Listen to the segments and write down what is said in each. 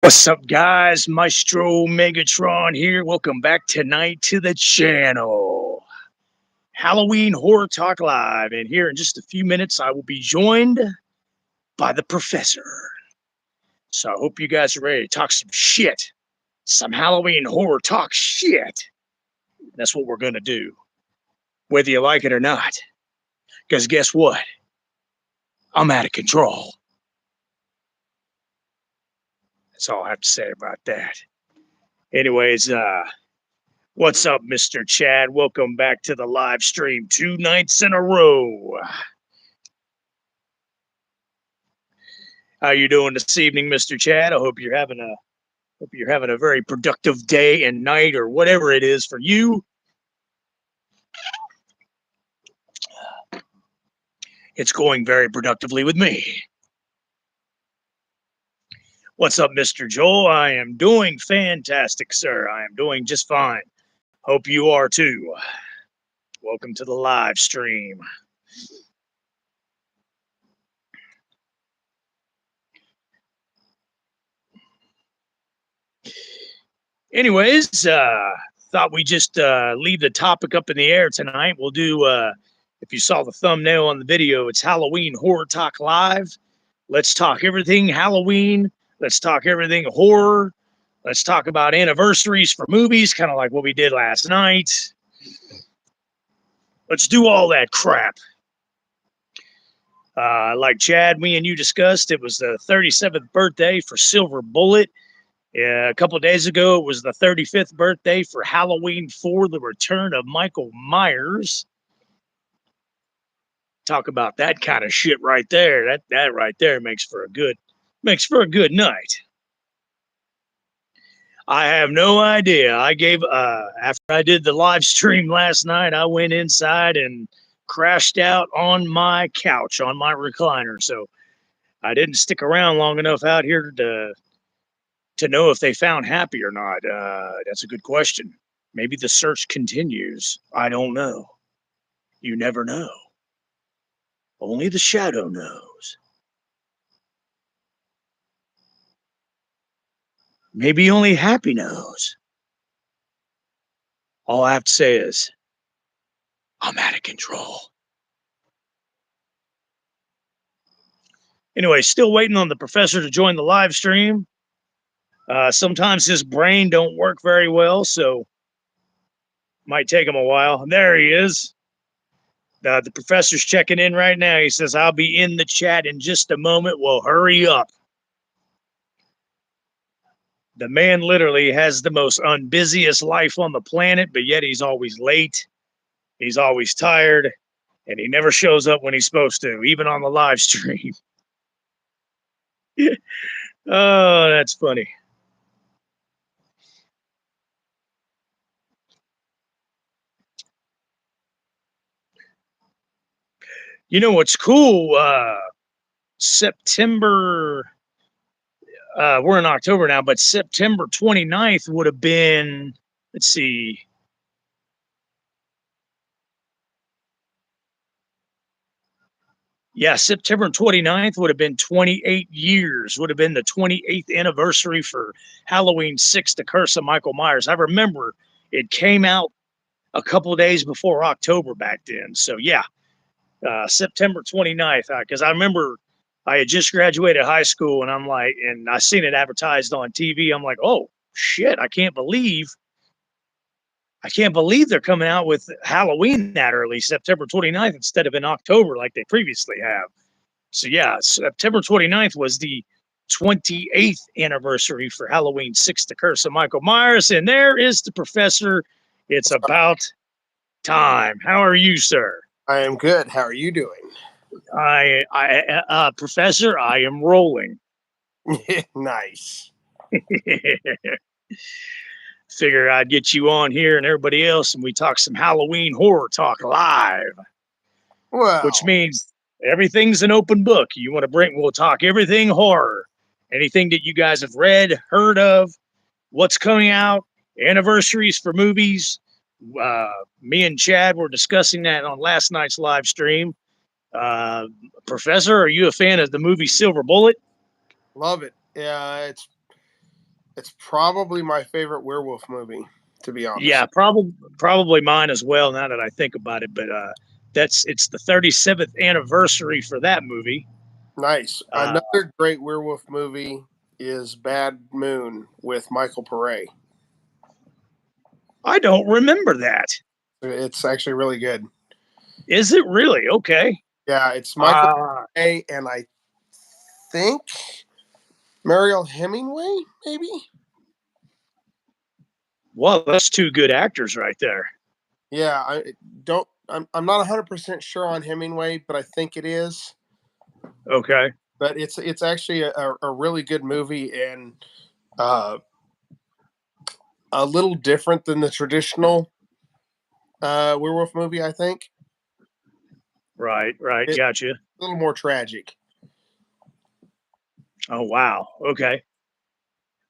What's up, guys? Maestro Megatron here. Welcome back tonight to the channel. Halloween Horror Talk Live. And here in just a few minutes, I will be joined by the professor. So I hope you guys are ready to talk some shit. Some Halloween horror talk shit. That's what we're going to do, whether you like it or not. Because guess what? I'm out of control. That's all I have to say about that. Anyways, what's up, Mr. Chad? Welcome back to the live stream 2 nights in a row. How you doing this evening, Mr. Chad? I hope you're having a very productive day and night or whatever it is for you. It's going very productively with me. What's up, Mr. Joel? I am doing fantastic, sir. I am doing just fine. Hope you are too. Welcome to the live stream. Anyways, thought we just leave the topic up in the air tonight. We'll do, if you saw the thumbnail on the video, it's Halloween Horror Talk Live. Let's talk everything Halloween. Let's talk everything horror. Let's talk about anniversaries for movies, kind of like what we did last night. Let's do all that crap. Like Chad, me and you discussed, it was the 37th birthday for Silver Bullet. A couple of days ago, it was the 35th birthday for Halloween 4, The Return of Michael Myers. Talk about that kind of shit right there. That right there makes for a good night. I have no idea. After I did the live stream last night, I went inside and crashed out on my couch, on my recliner. So I didn't stick around long enough out here to know if they found Happy or not. That's a good question. Maybe the search continues. I don't know. You never know. Only the shadow knows. Maybe only Happy knows. All I have to say is, I'm out of control. Anyway, still waiting on the professor to join the live stream. Sometimes his brain don't work very well, so might take him a while. There he is. The professor's checking in right now. He says, I'll be in the chat in just a moment. Well, hurry up. The man literally has the most unbusiest life on the planet, but yet he's always late. He's always tired, and he never shows up when he's supposed to, even on the live stream. Oh, that's funny. You know what's cool? September, we're in October now, but September 29th would have been, let's see. Yeah, September 29th would have been 28 years, would have been the 28th anniversary for Halloween 6, The Curse of Michael Myers. I remember it came out a couple of days before October back then. So yeah, September 29th, because I remember I had just graduated high school and I'm like, and I seen it advertised on TV. I'm like, oh shit, I can't believe they're coming out with Halloween that early, September 29th, instead of in October like they previously have. So yeah, September 29th was the 28th anniversary for Halloween 6, The Curse of Michael Myers. And there is the professor. It's about time. How are you, sir? I am good. How are you doing? Professor, I am rolling. Nice. Figure I'd get you on here and everybody else, and we talk some Halloween horror talk live. Well, which means everything's an open book. You want to we'll talk everything horror, anything that you guys have read, heard of, what's coming out, anniversaries for movies. Me and Chad were discussing that on last night's live stream. Professor, are you a fan of the movie Silver Bullet? Love it. Yeah, It's probably my favorite werewolf movie, to be honest. Yeah, probably mine as well. Now that I think about it, but it's the 37th anniversary for that movie. Nice. Uh, Another great werewolf movie is Bad Moon with Michael Pare. I don't remember that. It's actually really good. Is it really? Okay. Yeah, it's Michael Uh, Pare and I think Mariel Hemingway, maybe. well, that's two good actors right there. Yeah, I don't. I'm not 100% sure on Hemingway, but I think it is. Okay. But it's actually a really good movie and uh, a little different than the traditional werewolf movie. I think Right. it's Gotcha. a little more tragic. Oh, wow. Okay.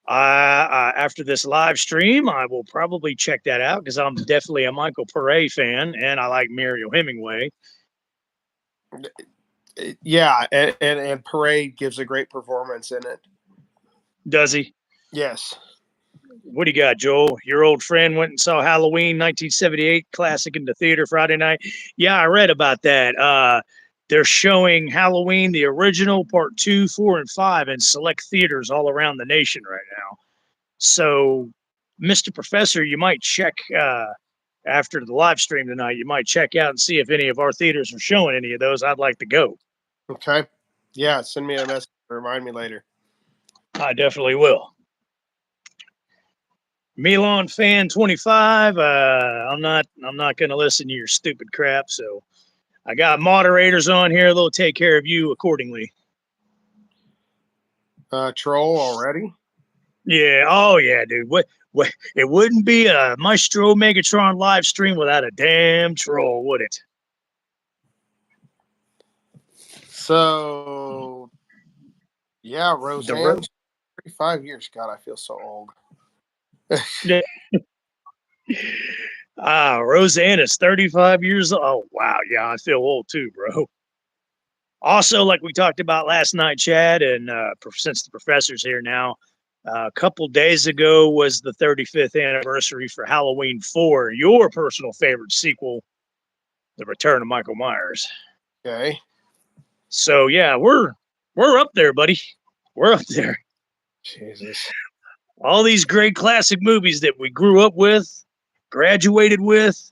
After this live stream, I will probably check that out because I'm definitely a Michael Pare fan and I like Mariel Hemingway. Yeah, and Parade gives a great performance in it. Does he? Yes. What do you got, Joel? Your old friend went and saw Halloween 1978 classic in the theater Friday night. Yeah, I read about that. They're showing Halloween, the original, part 2, 4, and 5 in select theaters all around the nation right now. So, Mr. Professor, you might check after the live stream tonight. You might check out and see if any of our theaters are showing any of those. I'd like to go. Okay. Yeah, send me a message. Remind me later. I definitely will. Milan fan 25. I'm not going to listen to your stupid crap. So I got moderators on here. They'll take care of you accordingly. Troll already? Yeah. Oh yeah, dude. What? It wouldn't be a Maestro Megatron live stream without a damn troll, would it? So, yeah, Roseanne, 35 years. God, I feel so old. Roseanne is 35 years old. Oh, wow. Yeah, I feel old too, bro. Also, like we talked about last night, Chad, and since the professor's here now, a couple days ago was the 35th anniversary for Halloween 4, your personal favorite sequel, The Return of Michael Myers. Okay. So yeah, we're up there, buddy. We're up there. Jesus. All these great classic movies that we grew up with, graduated with,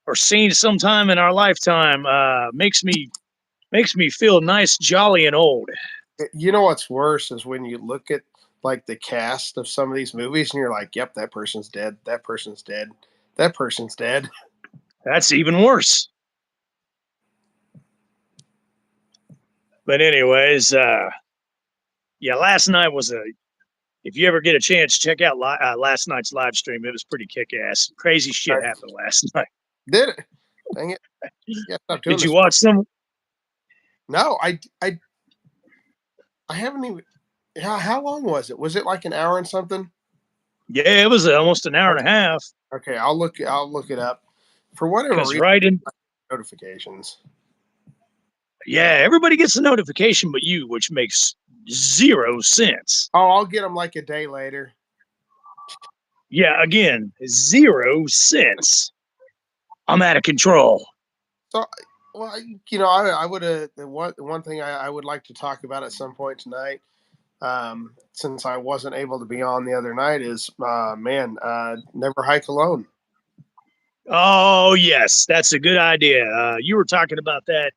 or seen sometime in our lifetime makes me feel nice, jolly, and old. You know what's worse is when you look at like the cast of some of these movies and you're like, yep, that person's dead. That person's dead. That person's dead. That's even worse. But anyways, yeah, last night was if you ever get a chance, check out last night's live stream. It was pretty kick-ass. Crazy shit happened last night. Did it? Dang it. Yeah, Did you watch some? No, I haven't even. How long was it? Was it like an hour and something? Yeah, it was almost an hour and a half. Okay, I'll look it up. For whatever reason, Right in notifications. Yeah, everybody gets a notification but you, which makes zero sense. Oh, I'll get them like a day later. Yeah, again, 0 sense. I'm out of control. So, well, I would have one thing I would like to talk about at some point tonight, since I wasn't able to be on the other night, is never hike alone. Oh yes, that's a good idea. You were talking about that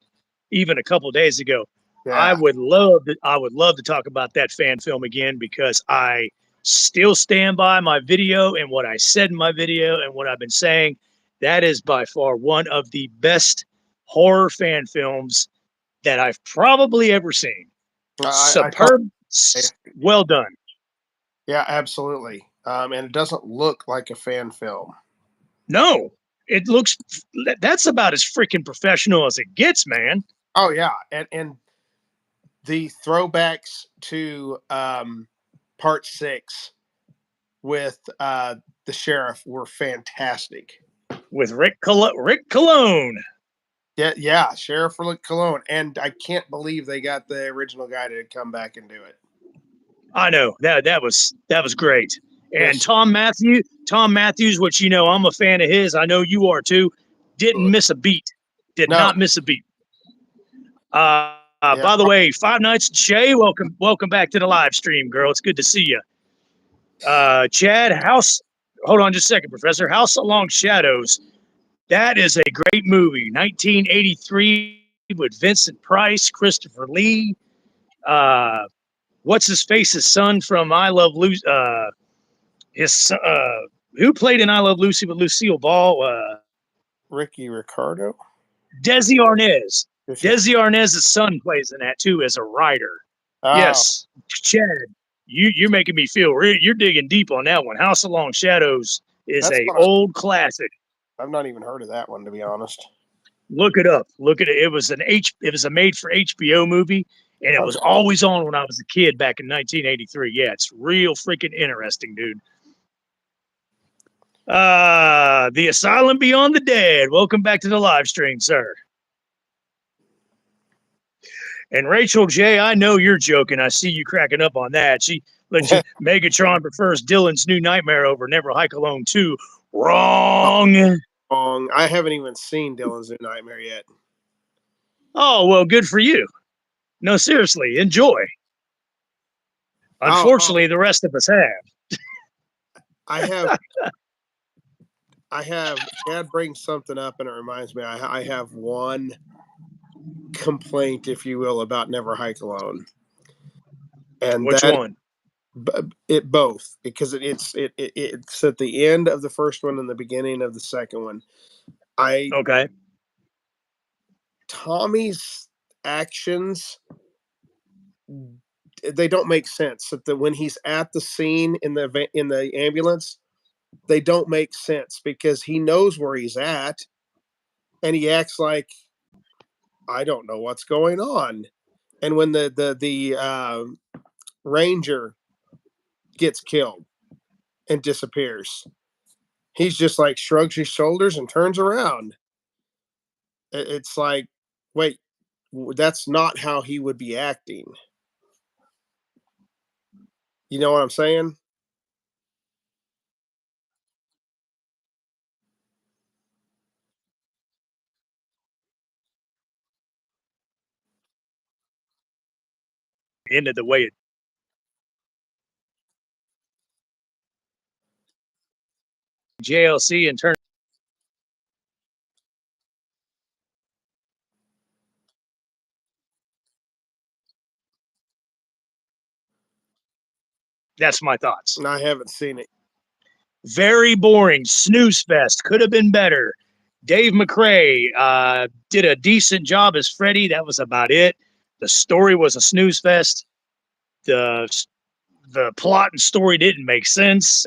even a couple days ago. Yeah. I would love to talk about that fan film again because I still stand by my video and what I said in my video and what I've been saying. That is by far one of the best horror fan films that I've probably ever seen. Superb, well done. Yeah, absolutely. And it doesn't look like a fan film. No, it looks, that's about as freaking professional as it gets, man. Oh yeah, and the throwbacks to part 6 with the sheriff were fantastic. With Rick Cologne. Yeah, Sheriff Rick Cologne, and I can't believe they got the original guy to come back and do it. I know that was great. And Yes. Tom Matthews, which I'm a fan of his. I know you are too. Didn't miss a beat. Did No. not miss a beat. Yeah. By the way, Five Nights at Shay, welcome back to the live stream, girl. It's good to see you. Chad, hold on just a second, Professor. House Along Shadows. That is a great movie. 1983 with Vincent Price, Christopher Lee. What's his face's son from I Love Lucy? Who played in I Love Lucy with Lucille Ball? Ricky Ricardo. Desi Arnaz. Yes. Desi Arnaz's son plays in that too as a writer. Oh, Yes, Chad, you're making me feel you're digging deep on that one. House Along Shadows is That's a what old classic. I've not even heard of that one, to be honest. Look it up. Look at it. It was a made for HBO movie, and it was Okay. always on when I was a kid back in 1983. Yeah, it's real freaking interesting, dude. The Asylum Beyond the Dead. Welcome back to the live stream, sir. And Rachel J, I know you're joking. I see you cracking up on that. Megatron prefers Dylan's New Nightmare over Never Hike Alone 2. Wrong. Wrong. I haven't even seen Dylan's New Nightmare yet. Oh, well, good for you. No, seriously, enjoy. Unfortunately, the rest of us have. I have. Dad brings something up, and it reminds me. I have one complaint, if you will, about Never Hike Alone. And which one? It both, because it's at the end of the first one and the beginning of the second one. Okay. Tommy's actions, they don't make sense. When he's at the scene in the ambulance, they don't make sense because he knows where he's at, and he acts like I don't know what's going on. And when the ranger gets killed and disappears, he's just like shrugs his shoulders and turns around. It's like, wait, that's not how he would be acting. You know what I'm saying? Ended the way it JLC and turned. That's my thoughts. And I haven't seen it. Very boring. Snooze fest. Could have been better. Dave McRae did a decent job as Freddy. That was about it. The story was a snooze fest. The plot and story didn't make sense.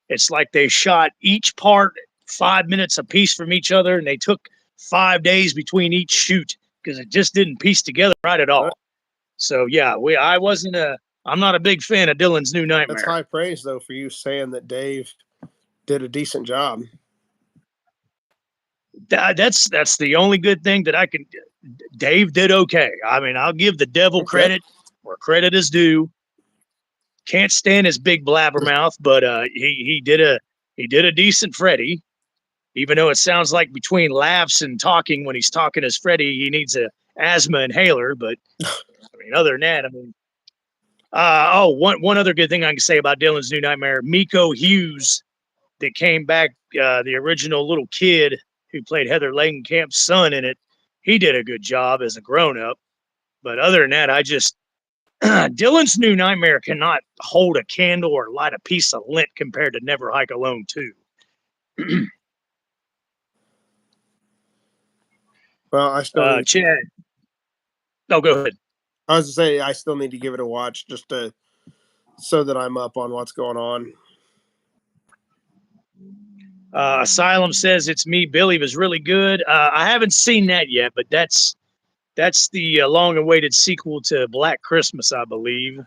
It's like they shot each part 5 minutes a piece from each other, and they took 5 days between each shoot because it just didn't piece together right at all. So yeah, I'm not a big fan of Dylan's New Nightmare. That's high praise though for you saying that Dave did a decent job. That's the only good thing that I can. Dave did okay. I mean, I'll give the devil credit where credit is due. Can't stand his big blabbermouth, but he did a decent Freddy. Even though it sounds like between laughs and talking when he's talking as Freddy, he needs a asthma inhaler. But I mean, other than that, I mean, one other good thing I can say about Dylan's New Nightmare: Miko Hughes, that came back, the original little kid who played Heather Langenkamp's son in it. He did a good job as a grown up. But other than that, Dylan's New Nightmare cannot hold a candle or light a piece of lint compared to Never Hike Alone 2. Well, I still Chad. No, go ahead. I was to say I still need to give it a watch just so that I'm up on what's going on. Asylum says it's me. Billy was really good. I haven't seen that yet, but that's the long-awaited sequel to Black Christmas, I believe.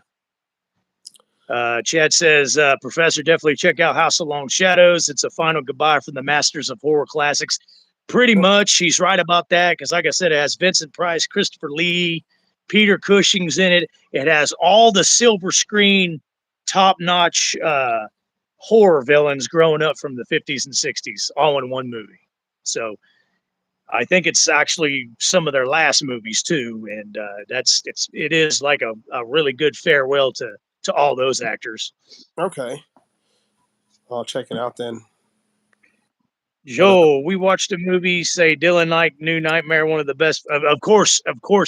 Chad says, Professor, definitely check out House Along Shadows. It's a final goodbye from the masters of horror classics. Pretty much, he's right about that because, like I said, it has Vincent Price, Christopher Lee, Peter Cushing's in it. It has all the silver screen, top-notch horror villains growing up from the 50s and 60s, all in one movie. So I think it's actually some of their last movies too, and it is like a really good farewell to all those actors. Okay, I'll check it out then. Joe, we watched a movie. Say Dylan Knight, New Nightmare, one of the best. Of course,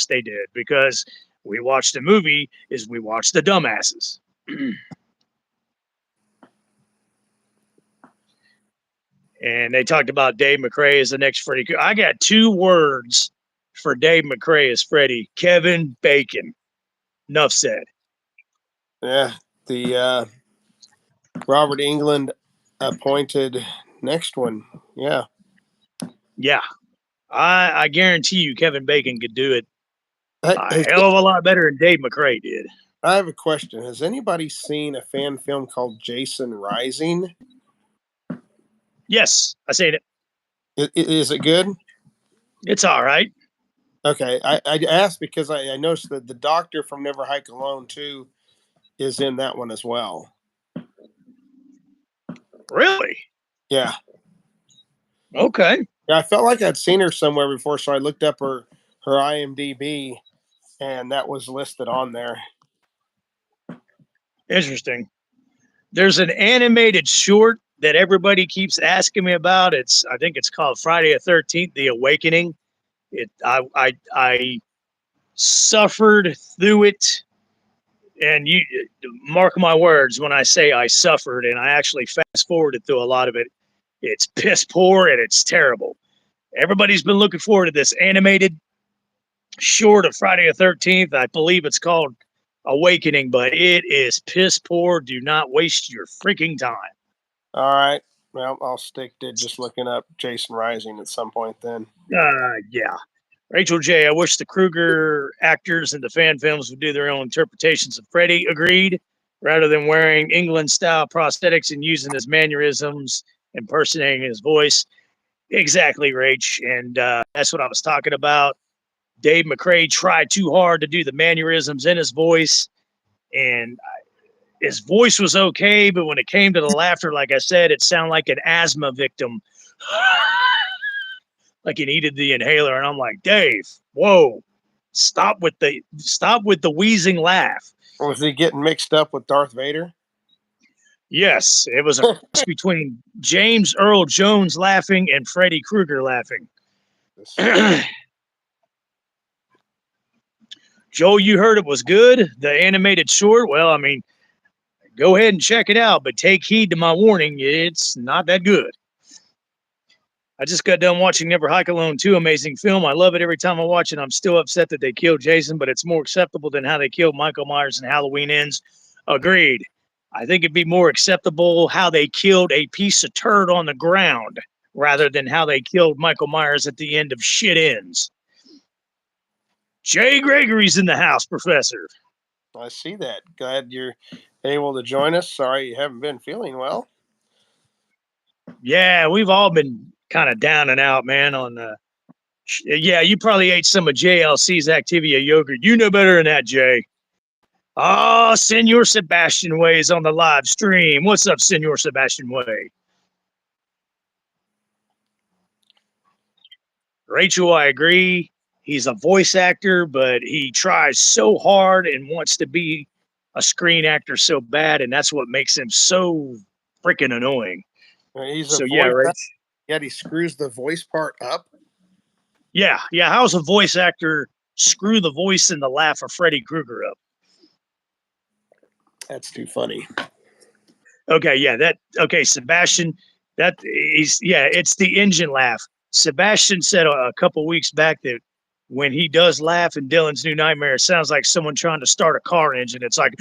they did, because we watched a movie. We watched The Dumbasses. And they talked about Dave McRae as the next Freddy. I got 2 words for Dave McRae as Freddy: Kevin Bacon. Enough said. Yeah, the Robert Englund appointed next one. Yeah. I guarantee you Kevin Bacon could do it Hey, a hell of a lot better than Dave McRae did. I have a question. Has anybody seen a fan film called Jason Rising? Yes, I seen it. Is it good? It's all right. Okay, I asked because I noticed that the doctor from Never Hike Alone 2 is in that one as well. Really? Yeah. Okay. Yeah, I felt like I'd seen her somewhere before, so I looked up her IMDb, and that was listed on there. Interesting. There's an animated short that everybody keeps asking me about. I think it's called Friday the 13th, The Awakening. I suffered through it, and you mark my words when I say I suffered, and I actually fast forwarded through a lot of it. It's piss poor and it's terrible. Everybody's been looking forward to this animated short of Friday the 13th. I believe it's called Awakening, but it is piss poor. Do not waste your freaking time. All right. Well, I'll stick to just looking up Jason Rising at some point then. Yeah. Rachel J., I wish the Krueger actors and the fan films would do their own interpretations of Freddy. Agreed. Rather than wearing England-style prosthetics and using his mannerisms, impersonating his voice. Exactly, Rach. And that's what I was talking about. Dave McRae tried too hard to do the mannerisms in his voice, and his voice was okay, but when it came to the laughter, like I said, it sounded like an asthma victim. Like he needed the inhaler, and I'm like, Dave, whoa, stop with the wheezing laugh. Was he getting mixed up with Darth Vader? Yes, it was a cross between James Earl Jones laughing and Freddy Krueger laughing. Joe, you heard it was good, the animated short. Well, I mean, go ahead and check it out, but take heed to my warning. It's not that good. I just got done watching Never Hike Alone 2, amazing film. I love it every time I watch it. I'm still upset that they killed Jason, but it's more acceptable than how they killed Michael Myers in Halloween Ends. Agreed. I think it'd be more acceptable how they killed a piece of turd on the ground rather than how they killed Michael Myers at the end of Shit Ends. Jay Gregory's in the house, Professor. I see that. Glad you're able to join us. Sorry you haven't been feeling well. Yeah, we've all been kind of down and out, man. Yeah, you probably ate some of JLC's Activia yogurt. You know better than that, Jay. Oh, Senor Sebastian Way is on the live stream. What's up, Senor Sebastian Way? Rachel, I agree. He's a voice actor, but he tries so hard and wants to be a screen actor so bad, and that's what makes him so freaking annoying. He's a voice actor, yet he screws the voice part up. Yeah. How's a voice actor screw the voice and the laugh of Freddy Krueger up? That's too funny. Okay, yeah, Sebastian, it's the engine laugh. Sebastian said a couple weeks back that when he does laugh in Dylan's New Nightmare, it sounds like someone trying to start a car engine. It's like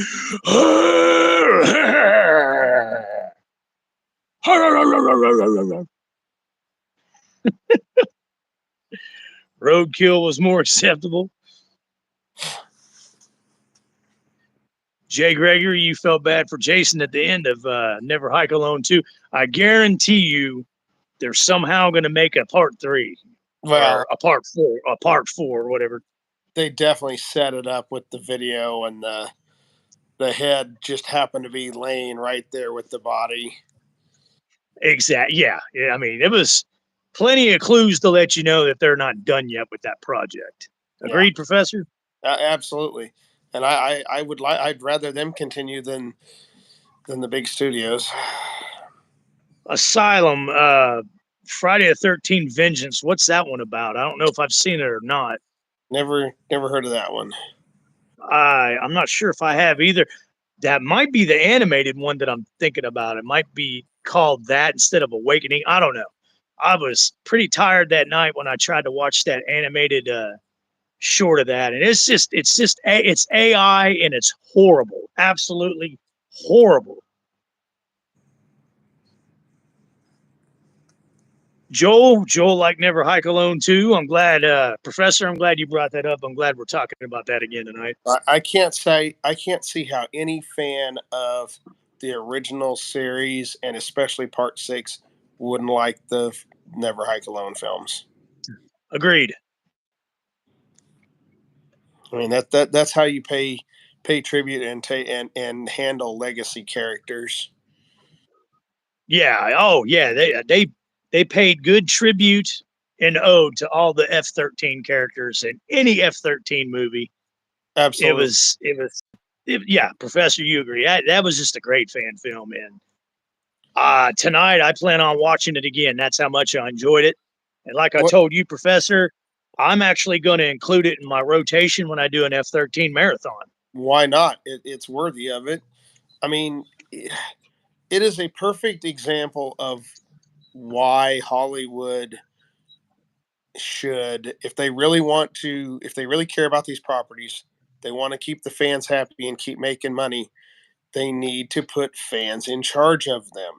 Roadkill was more acceptable. Jay Gregory, you felt bad for Jason at the end of Never Hike Alone 2. I guarantee you they're somehow going to make a part 3. Well, or a part 4, or whatever. they definitely set it up with the video, and the head just happened to be laying right there with the body. Exactly. Yeah. Yeah. I mean, it was plenty of clues to let you know that they're not done yet with that project. Yeah, Agreed, Professor? absolutely. And I would like, I'd rather them continue than the big studios. Asylum, Friday the 13th Vengeance. What's that one about? I don't know if I've seen it or not. Never heard of that one. I'm not sure if I have either. That might be the animated one that I'm thinking about. It might be called that instead of Awakening. I don't know. I was pretty tired that night when I tried to watch that animated short of that, and it's AI and it's horrible, absolutely horrible. Joel, like Never Hike Alone too. I'm glad, Professor. I'm glad you brought that up. I'm glad we're talking about that again tonight. I can't see how any fan of the original series and especially Part 6 wouldn't like the Never Hike Alone films. Agreed. I mean that's how you pay tribute and handle legacy characters. Yeah. Oh, yeah. They paid good tribute and ode to all the F-13 characters in any F-13 movie. Absolutely. Yeah, Professor, you agree. That was just a great fan film. And tonight I plan on watching it again. That's how much I enjoyed it. And like I What? told you, Professor, I'm actually going to include it in my rotation when I do an F-13 marathon. Why not? It's worthy of it. I mean, it is a perfect example of why Hollywood should, if they really care about these properties, they want to keep the fans happy and keep making money, they need to put fans in charge of them.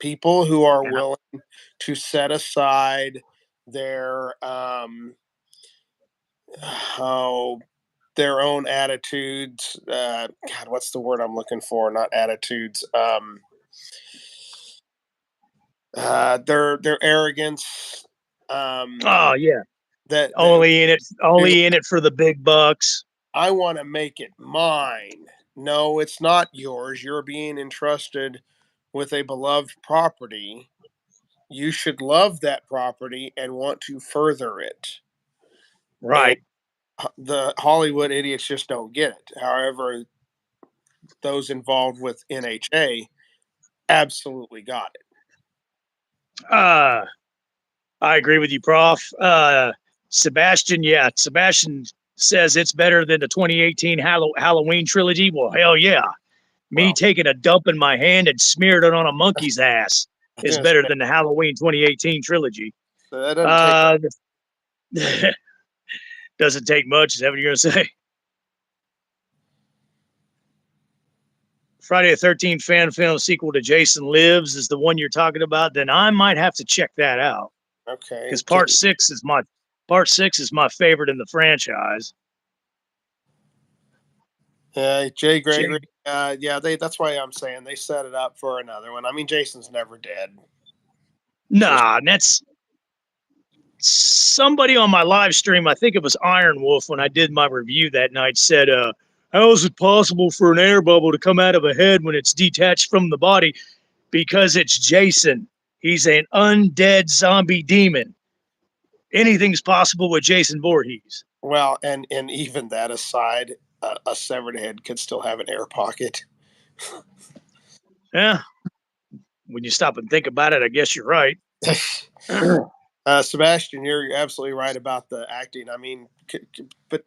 People who are Yeah. willing to set aside their how their own attitudes. God, what's the word I'm looking for? Not attitudes. Their arrogance. Oh yeah. That Only in it for the big bucks. I want to make it mine. No, it's not yours. You're being entrusted with a beloved property. You should love that property and want to further it. And Right. the Hollywood idiots just don't get it. However, those involved with NHA absolutely got it. I agree with you, Prof. Sebastian, yeah, Sebastian says it's better than the 2018 Halloween trilogy. Well, hell yeah. Me Well, taking a dump in my hand and smeared it on a monkey's ass I was is gonna better say than the Halloween 2018 trilogy. that doesn't take. Uh, doesn't take much. Is that what you're going to say? Friday the 13th fan film sequel to Jason Lives is the one you're talking about. Then I might have to check that out Okay. because part six is my favorite in the franchise. Jay Gregory. Jay, Yeah, that's why I'm saying they set it up for another one. I mean, Jason's never dead. Just nah, that's somebody on my live stream. I think it was Iron Wolf when I did my review that night said, how is it possible for an air bubble to come out of a head when it's detached from the body? Because it's Jason. He's an undead zombie demon. Anything's possible with Jason Voorhees. well, and even that aside, a severed head could still have an air pocket. Yeah, when you stop and think about it, I guess you're right. Sebastian, you're absolutely right about the acting. I mean, but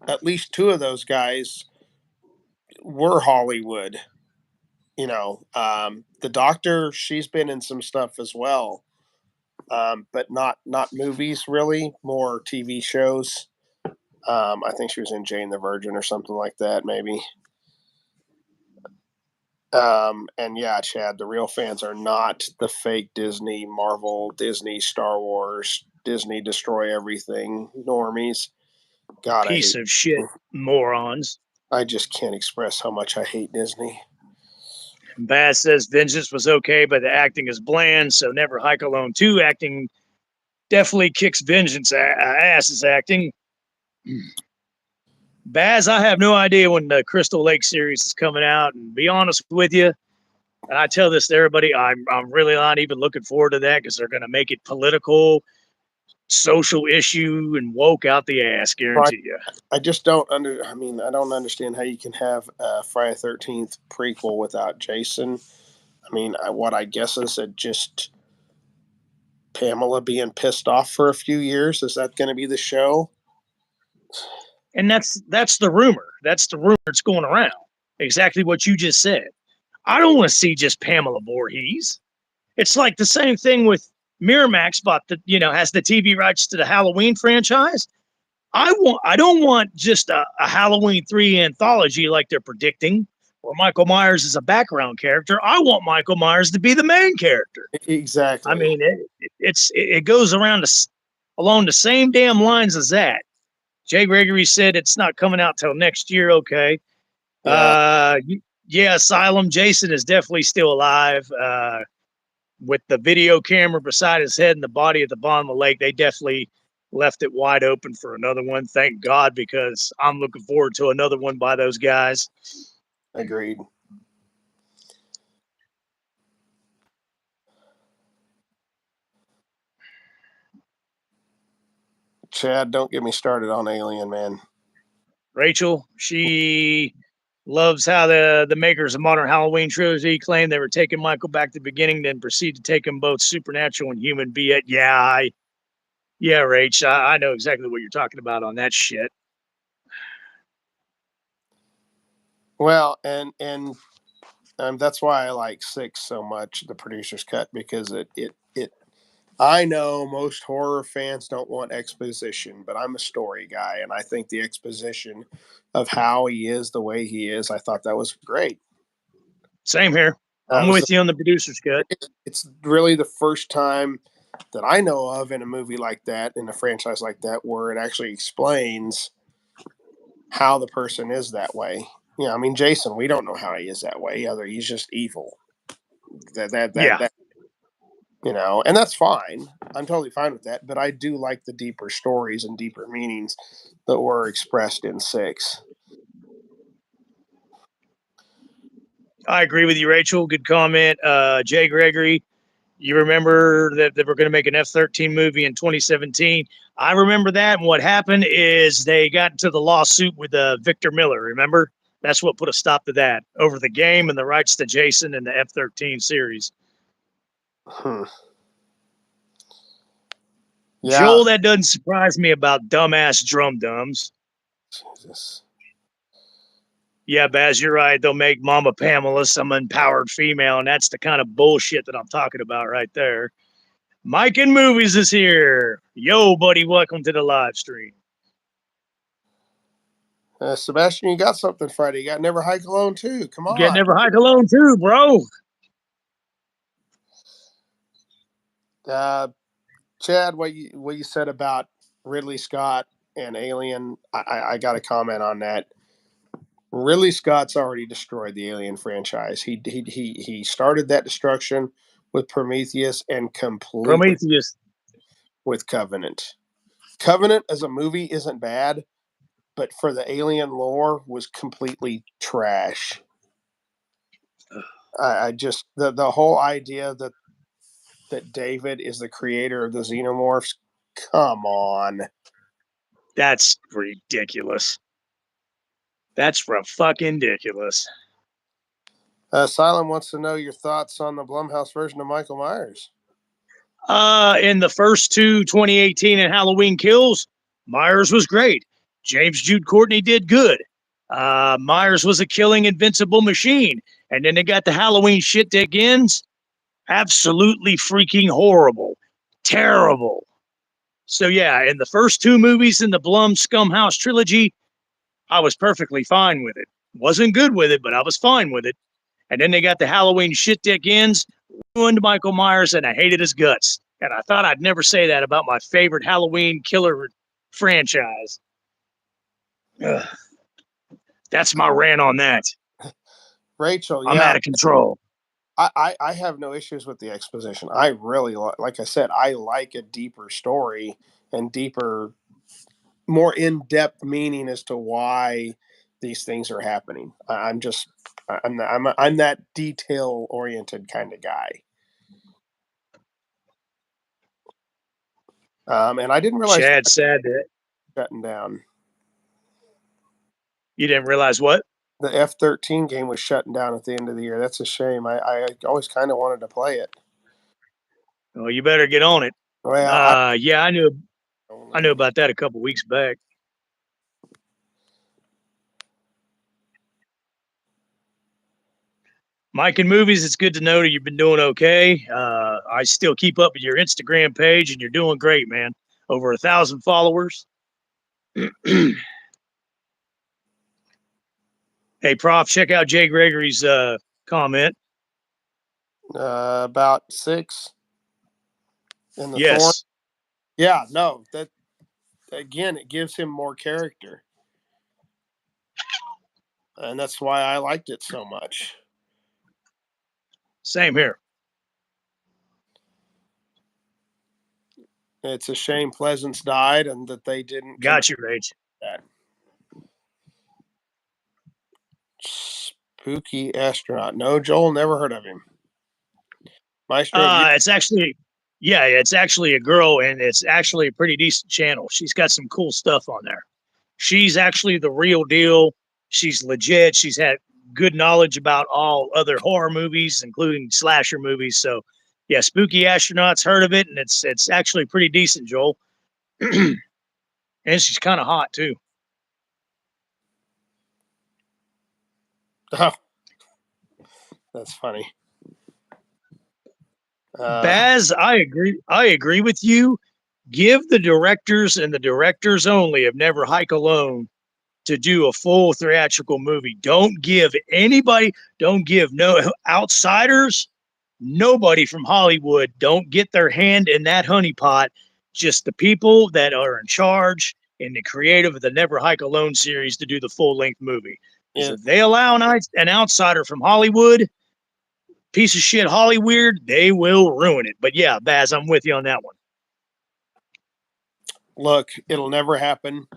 at least two of those guys were Hollywood. The doctor, she's been in some stuff as well, but not movies really, more TV shows. I think she was in Jane the Virgin or something like that, maybe. And yeah, Chad, the real fans are not the fake Disney, Marvel, Disney, Star Wars, Disney destroy everything normies. God, Piece of shit morons. I just can't express how much I hate Disney. Bass says Vengeance was okay, but the acting is bland, so Never Hike Alone 2 acting definitely kicks Vengeance ass's acting. Baz, I have no idea when the Crystal Lake series is coming out. And be honest with you, and I tell this to everybody, I'm really not even looking forward to that because they're going to make it political, social issue, and woke out the ass. Guarantee you. I just don't I mean, I don't understand how you can have a Friday 13th prequel without Jason. I mean, what I guess is it just Pamela being pissed off for a few years. Is that going to be the show? And that's the rumor. That's the rumor that's going around. Exactly what you just said. I don't want to see just Pamela Voorhees. It's like the same thing with Miramax bought has the TV rights to the Halloween franchise. I don't want just a Halloween 3 anthology like they're predicting, where Michael Myers is a background character. I want Michael Myers to be the main character. Exactly. I mean, it goes along the same damn lines as that. Jay Gregory said it's not coming out till next year. Okay. Yeah. Asylum. Jason is definitely still alive. With the video camera beside his head and the body at the bottom of the lake, they definitely left it wide open for another one. Thank God, because I'm looking forward to another one by those guys. Agreed. Chad, don't get me started on Alien, man. Rachel, she loves how the makers of Modern Halloween trilogy claimed they were taking Michael back to the beginning, then proceed to take him both supernatural and human. Be it, yeah, Rach, I know exactly what you're talking about on that shit. Well, and that's why I like 6 so much, the producer's cut, because it I know most horror fans don't want exposition, but I'm a story guy, and I think the exposition of how he is the way he is, I thought that was great. Same here. I'm with you on the producer's cut. It's really the first time that I know of in a movie like that, in a franchise like that, where it actually explains how the person is that way. Yeah, I mean, Jason, we don't know how he is that way. Either he's just evil. That and that's fine. I'm totally fine with that. But I do like the deeper stories and deeper meanings that were expressed in 6. I agree with you, Rachel. Good comment. Jay Gregory, you remember that they were going to make an F-13 movie in 2017. I remember that. And what happened is they got into the lawsuit with Victor Miller. Remember? That's what put a stop to that over the game and the rights to Jason and the F-13 series. Yeah. Joel, that doesn't surprise me about dumbass drum dums. Jesus. Yeah, Baz, you're right. They'll make Mama Pamela some empowered female, and that's the kind of bullshit that I'm talking about right there. Mike in Movies is here. Yo, buddy, welcome to the live stream. Sebastian, you got something Friday. You got Never Hike Alone too. Come on. You got Never Hike Alone too, bro. Chad, what you said about Ridley Scott and Alien, I got a comment on that. Ridley Scott's already destroyed the Alien franchise. He started that destruction with Prometheus and completely with Covenant. Covenant as a movie isn't bad, but for the Alien lore was completely trash. I just the whole idea that David is the creator of the xenomorphs. Come on. That's ridiculous. That's fucking ridiculous. Silent wants to know your thoughts on the Blumhouse version of Michael Myers. In the first 2 2018 and Halloween Kills, Myers was great. James Jude Courtney did good. Myers was a killing invincible machine. And then they got the Halloween shit that ends. Absolutely freaking horrible. Terrible. So yeah, in the first 2 movies in the Blum Scumhouse trilogy, I was perfectly fine with it. Wasn't good with it, but I was fine with it. And then they got the Halloween shit dick ends, ruined Michael Myers, and I hated his guts. And I thought I'd never say that about my favorite Halloween killer franchise. Ugh. That's my rant on that. Rachel, I'm out of control. I have no issues with the exposition. I really, like I said, I like a deeper story and deeper more in-depth meaning as to why these things are happening. I'm that detail-oriented kind of guy. And I didn't realize Chad said that shutting down. you didn't realize what? The F-13 game was shutting down at the end of the year. That's a shame. I always kind of wanted to play it. Well, you better get on it. Well, yeah, I knew about that a couple weeks back. Mike and Movies, it's good to know that you've been doing okay. I still keep up with your Instagram page, and you're doing great, man. Over 1,000 followers. Hey, Prof, check out Jay Gregory's comment. About 6 in the Yes. Thorn. Yeah, no, that again, it gives him more character, and that's why I liked it so much. Same here. It's a shame Pleasance died and that they didn't. Got you, Rage. That. Spooky Astronaut. No, Joel, never heard of him. Maestro. It's actually a girl, and it's actually a pretty decent channel. She's got some cool stuff on there. She's actually the real deal. She's legit. She's had good knowledge about all other horror movies, including slasher movies. So, yeah, Spooky Astronauts, heard of it, and it's actually pretty decent, Joel. And she's kind of hot too. Oh, that's funny. Baz, I agree with you. Give the directors and the directors only of Never Hike Alone to do a full theatrical movie. Don't give no outsiders, nobody from Hollywood. Don't get their hand in that honeypot. Just the people that are in charge and the creative of the Never Hike Alone series to do the full-length movie. Because if they allow an outsider from Hollywood, piece of shit Hollywood, they will ruin it. But yeah, Baz, I'm with you on that one. Look, it'll never happen.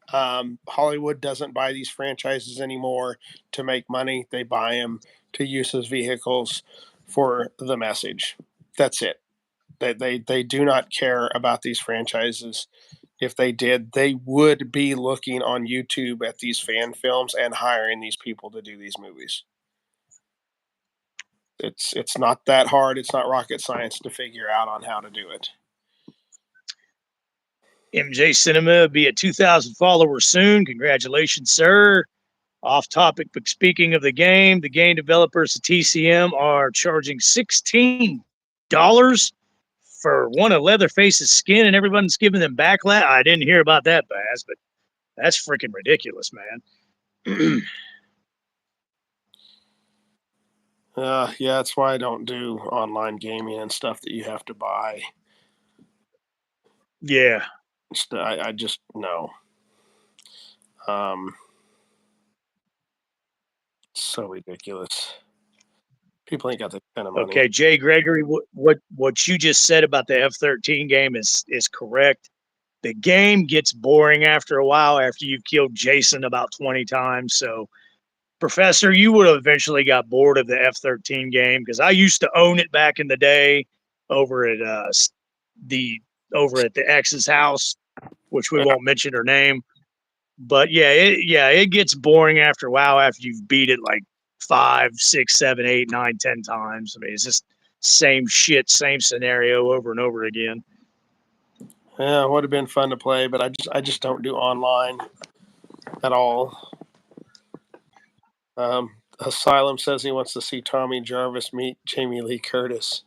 Hollywood doesn't buy these franchises anymore to make money. They buy them to use as vehicles for the message. That's it. They do not care about these franchises. If they did, they would be looking on YouTube at these fan films and hiring these people to do these movies. It's not that hard. It's not rocket science to figure out on how to do it. MJ Cinema will be at 2,000 followers soon. Congratulations, sir. Off topic, but speaking of the game developers at TCM are charging $16 for one of Leatherface's skin, and everyone's giving them backlash. I didn't hear about that, Baz, but that's freaking ridiculous, man. Yeah, that's why I don't do online gaming and stuff that you have to buy. Yeah. I just no. So ridiculous. People ain't got that kind of money. Okay, Jay Gregory, what you just said about the F-13 game is correct. The game gets boring after a while after you've killed Jason about 20 times. So, Professor, you would have eventually got bored of the F-13 game because I used to own it back in the day over at the ex's house, which we won't mention her name. But it gets boring after a while after you've beat it like 5, 6, 7, 8, 9, 10 times. I mean, it's just same shit, same scenario over and over again. Yeah, it would have been fun to play, but I just don't do online at all. Asylum says he wants to see Tommy Jarvis meet Jamie Lee Curtis.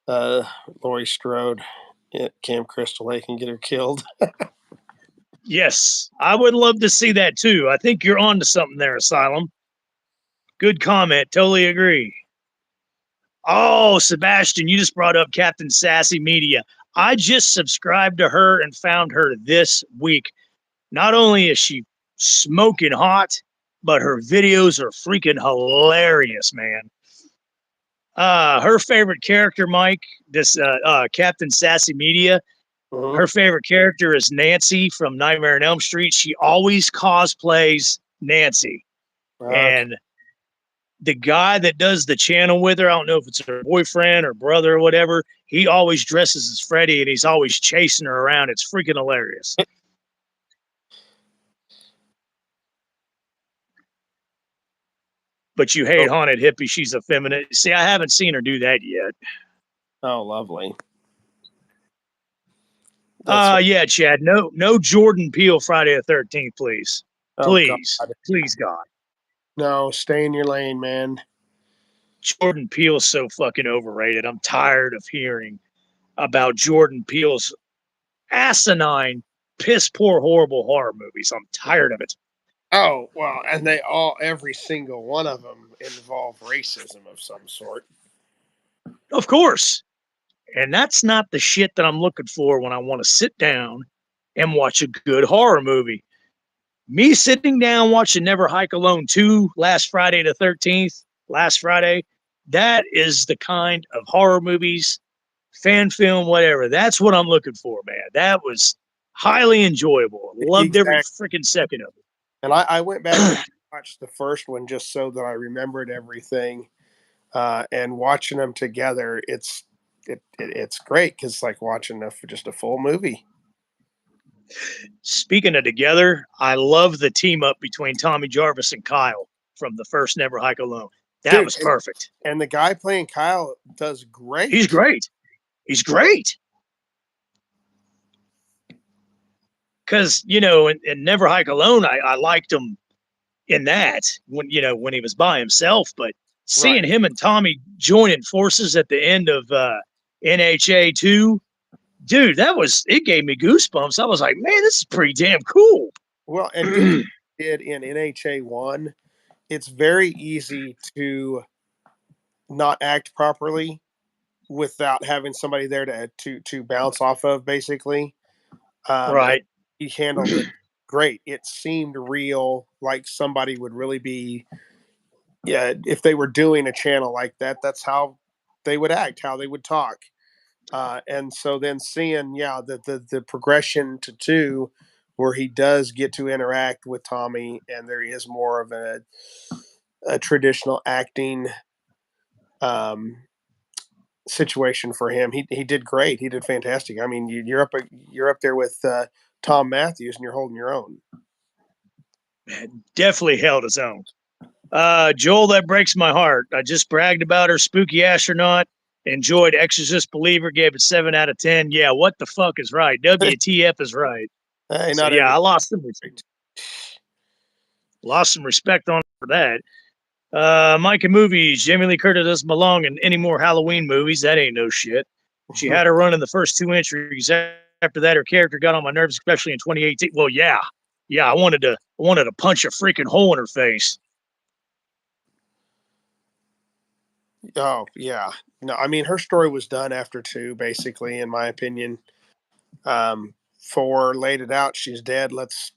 Laurie Strode at Camp Crystal Lake and get her killed. Yes, I would love to see that too. I think you're on to something there, Asylum. Good comment. Totally agree. Oh, Sebastian, you just brought up Captain Sassy Media. I just subscribed to her and found her this week. Not only is she smoking hot, but her videos are freaking hilarious, man. Her favorite character, Mike, this Captain Sassy Media, Mhm. Her favorite character is Nancy from Nightmare on Elm Street. She always cosplays Nancy. Okay. And the guy that does the channel with her, I don't know if it's her boyfriend or brother or whatever, he always dresses as Freddy and he's always chasing her around. It's freaking hilarious. But you hate Oh, Haunted Hippie. She's effeminate. See, I haven't seen her do that yet. oh, lovely. That's Yeah, Chad. No Jordan Peele Friday the 13th, please. oh God. Please. Please, God. No, stay in your lane, man. Jordan Peele's so fucking overrated. I'm tired of hearing about Jordan Peele's asinine, piss poor, horrible horror movies. I'm tired of it. Oh, well, and every single one of them involve racism of some sort. Of course. And that's not the shit that I'm looking for when I want to sit down and watch a good horror movie. Me sitting down watching Never Hike Alone 2 last Friday the 13th, last Friday, that is the kind of horror movies, fan film, whatever. That's what I'm looking for, man. That was highly enjoyable. Loved every Exactly. freaking second of it. And I went back and watched the first one just so that I remembered everything. And watching them together, it's great because it's like watching just a full movie. Speaking of together, I love the team up between Tommy Jarvis and Kyle from the first Never Hike Alone. That Dude, was perfect. and the guy playing Kyle does great. He's great. He's great. Because, in Never Hike Alone, I liked him in that when he was by himself. But seeing him and Tommy joining forces at the end of NHA 2, dude, it gave me goosebumps. I was like, man, this is pretty damn cool. Well, and doing it in NHA 1, it's very easy to not act properly without having somebody there to bounce off of, basically. Right. He handled it great. It seemed real, like somebody would really be. Yeah, if they were doing a channel like that, that's how they would act, how they would talk. And so then seeing, the progression to 2, where he does get to interact with Tommy, and there is more of a traditional acting situation for him. He did great. He did fantastic. I mean, you're up there with Tom Matthews, and you're holding your own. Definitely held his own. Joel, that breaks my heart. I just bragged about her. Spooky Astronaut. Enjoyed Exorcist Believer. Gave it 7 out of 10. Yeah, what the fuck is right? WTF is right. Hey, So, I lost some respect on for that. Mike and movies. Jamie Lee Curtis doesn't belong in any more Halloween movies. That ain't no shit. She had her run in the first 2 entries. After that, her character got on my nerves, especially in 2018. Well, yeah. I wanted to punch a freaking hole in her face. Oh yeah, no, I mean her story was done after 2, basically, in my opinion. 4 laid it out. She's dead. Let's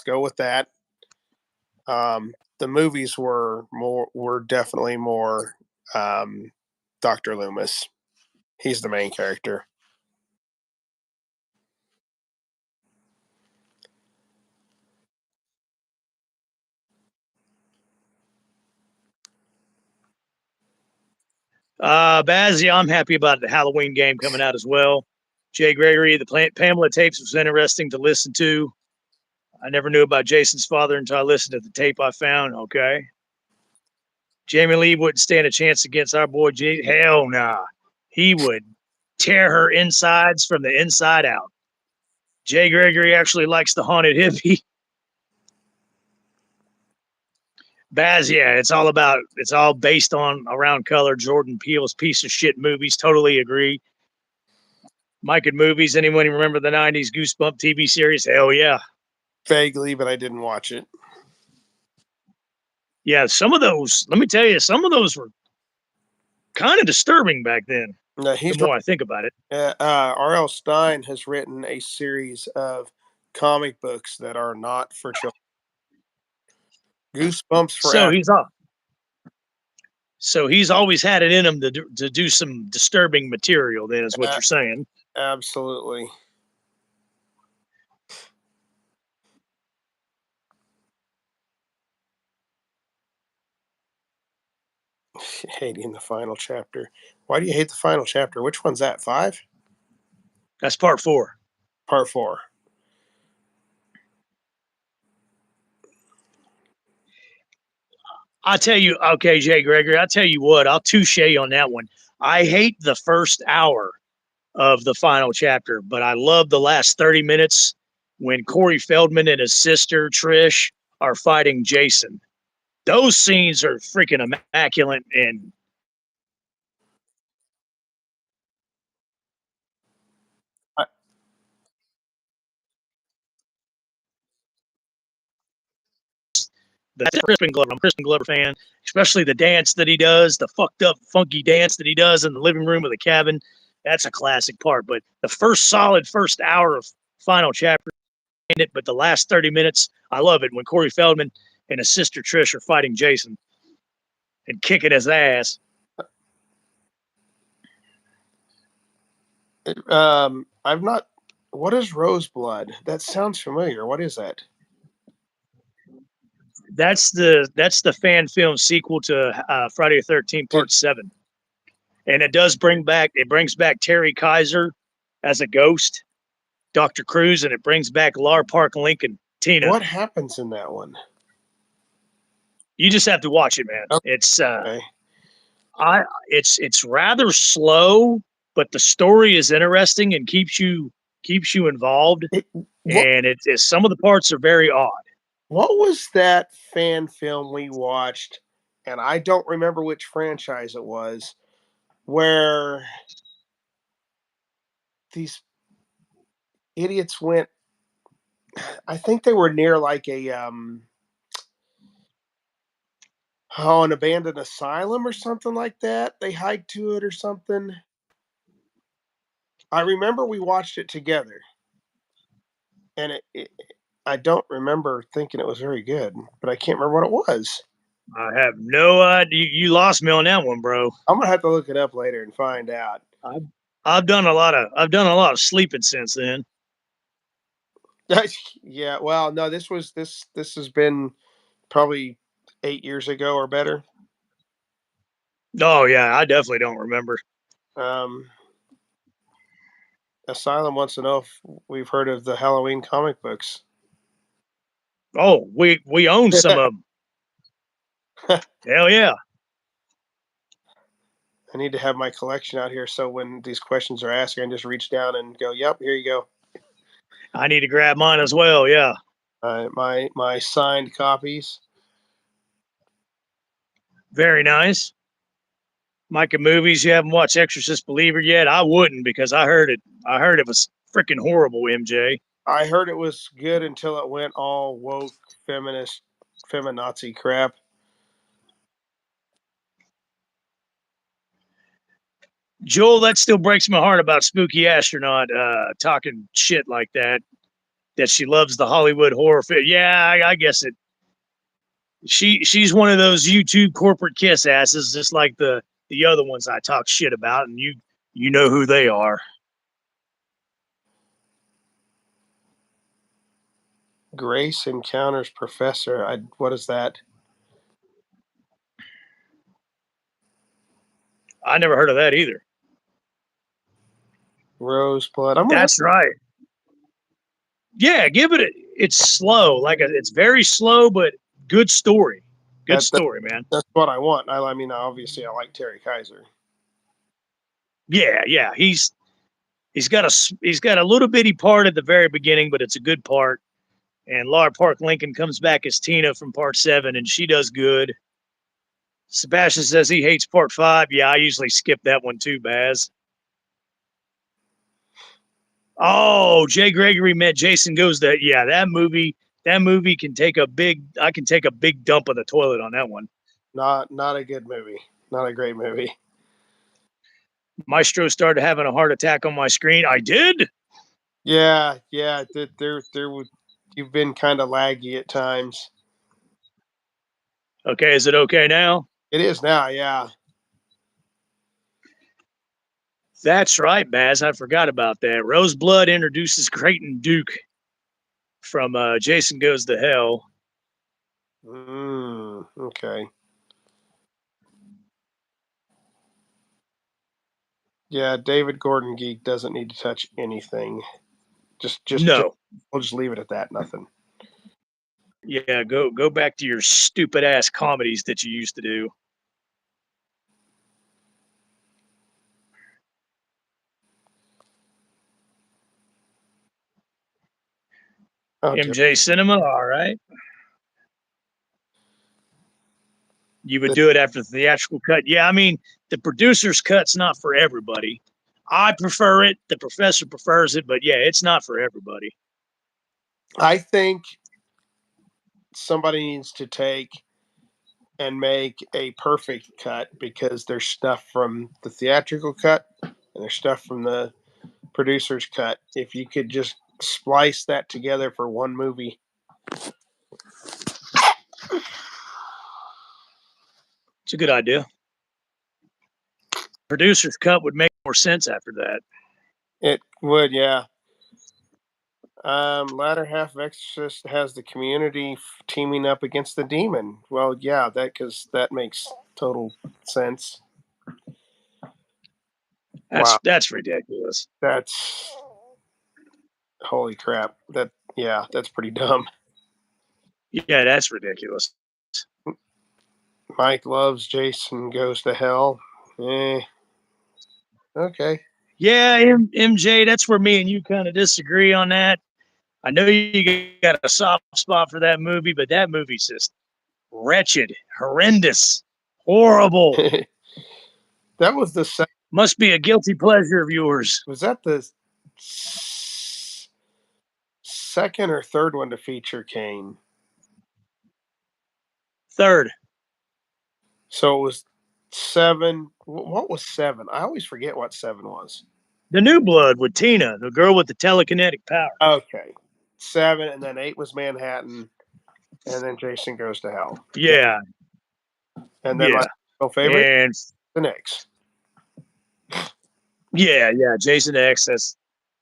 go with that. The movies were definitely more Dr. Loomis. He's the main character. Bazzy, I'm happy about the Halloween game coming out as well. Jay Gregory, the Pamela tapes was interesting to listen to. I never knew about Jason's father until I listened to the tape I found. Okay. Jamie Lee wouldn't stand a chance against our boy Jay. Hell nah. He would tear her insides from the inside out. Jay Gregory actually likes the Haunted Hippie. Baz, yeah, it's all based on around color. Jordan Peele's piece of shit movies. Totally agree. Mike and movies. Anyone remember the 90s Goosebump TV series? Hell yeah. Vaguely, but I didn't watch it. Yeah, some of those, let me tell you, some of those were kind of disturbing back then. No, the more I think about it. R.L. Stine has written a series of comic books that are not for children. Goosebumps forever. So he's always had it in him to do some disturbing material. Then is what you're saying. Absolutely. Hating the final chapter. Why do you hate the final chapter? Which one's that? 5? That's part 4. Part 4. I tell you, okay, Jay Gregory, I tell you what, I'll touche on that one. I hate the first hour of the final chapter, but I love the last 30 minutes when Corey Feldman and his sister Trish are fighting Jason. Those scenes are freaking immaculate, and I, that's Crispin Glover. I'm a Crispin Glover fan, especially the dance that he does, the fucked up, funky dance that he does in the living room of the cabin. That's a classic part. But the first hour of final chapter, but the last 30 minutes, I love it when Corey Feldman and his sister Trish are fighting Jason and kicking his ass. I've not. What is Roseblood? That sounds familiar. What is that? That's the fan film sequel to Friday the 13th Part 7, and it brings back Terry Kaiser as a ghost, Dr. Cruz, and it brings back Lar Park Lincoln, Tina. What happens in that one? You just have to watch it, man. Okay. It's rather slow, but the story is interesting and keeps you involved. And some of the parts are very odd. What was that fan film we watched? And I don't remember which franchise it was, where these idiots went. I think they were near like an abandoned asylum or something like that. They hiked to it or something. I remember we watched it together, and I don't remember thinking it was very good, but I can't remember what it was. I have no idea. You lost me on that one, bro. I'm gonna have to look it up later and find out. I've done a lot of sleeping since then. Yeah, well, no, this has been probably 8 years ago or better. Oh yeah, I definitely don't remember. Asylum wants to know if we've heard of the Halloween comic books. Oh, we own some of them. Hell yeah. I need to have my collection out here so when these questions are asked, I can just reach down and go, "Yep, here you go." I need to grab mine as well. Yeah. My signed copies. Very nice. Micah movies. You haven't watched Exorcist Believer yet? I wouldn't because I heard it was freaking horrible. MJ. I heard it was good until it went all woke, feminist, feminazi crap. Joel, that still breaks my heart about Spooky Astronaut talking shit like that. That she loves the Hollywood horror film. Yeah, I guess it. She's one of those YouTube corporate kiss asses, just like the other ones I talk shit about, and you know who they are. Grace encounters Professor. What is that? I never heard of that either. Roseblood. That's right. Yeah, give it. It's slow, it's very slow, but good story. Good story, man. That's what I want. I mean, obviously, I like Terry Kaiser. Yeah. He's got a little bitty part at the very beginning, but it's a good part. And Lar Park Lincoln comes back as Tina from Part 7, and she does good. Sebastian says he hates Part 5. Yeah, I usually skip that one too, Baz. Oh, Jay Gregory met Jason Goes to. Yeah, that movie can take I can take a big dump on the toilet on that one. Not a good movie. Not a great movie. Maestro started having a heart attack on my screen. I did? Yeah. There you've been kind of laggy at times. Okay, is it okay now? It is now, yeah. That's right, Baz. I forgot about that. Roseblood introduces Creighton Duke from Jason Goes to Hell. Okay. Yeah, David Gordon Geek doesn't need to touch anything. Just No. we'll just leave it at that. Nothing. Yeah, go back to your stupid ass comedies that you used to do. Oh, dear. MJ Cinema, all right. You would The- do it after the theatrical cut. Yeah, I mean, the producer's cut's not for everybody. I prefer it. The professor prefers it, but yeah, it's not for everybody. I think somebody needs to take and make a perfect cut because there's stuff from the theatrical cut and there's stuff from the producer's cut. If you could just splice that together for one movie. It's a good idea. Producer's cut would make more sense after that. It would, yeah. Latter half of Exorcist has the community teaming up against the demon. Well, yeah, that makes total sense. Wow, That's ridiculous. that's holy crap. That's pretty dumb. Yeah, that's ridiculous. Mike loves Jason Goes to Hell. Okay. Yeah, MJ, that's where me and you kind of disagree on that. I know you got a soft spot for that movie, but that movie's just wretched, horrendous, horrible. That was the Must be a guilty pleasure of yours. was that the second or third one to feature Kane? Third. So it was 7. What was 7? I always forget what 7 was. The New Blood with Tina, the girl with the telekinetic power. Okay. 7, and then 8 was Manhattan, and then Jason Goes to Hell. Yeah. And then my favorite, and the X. Yeah, Jason X.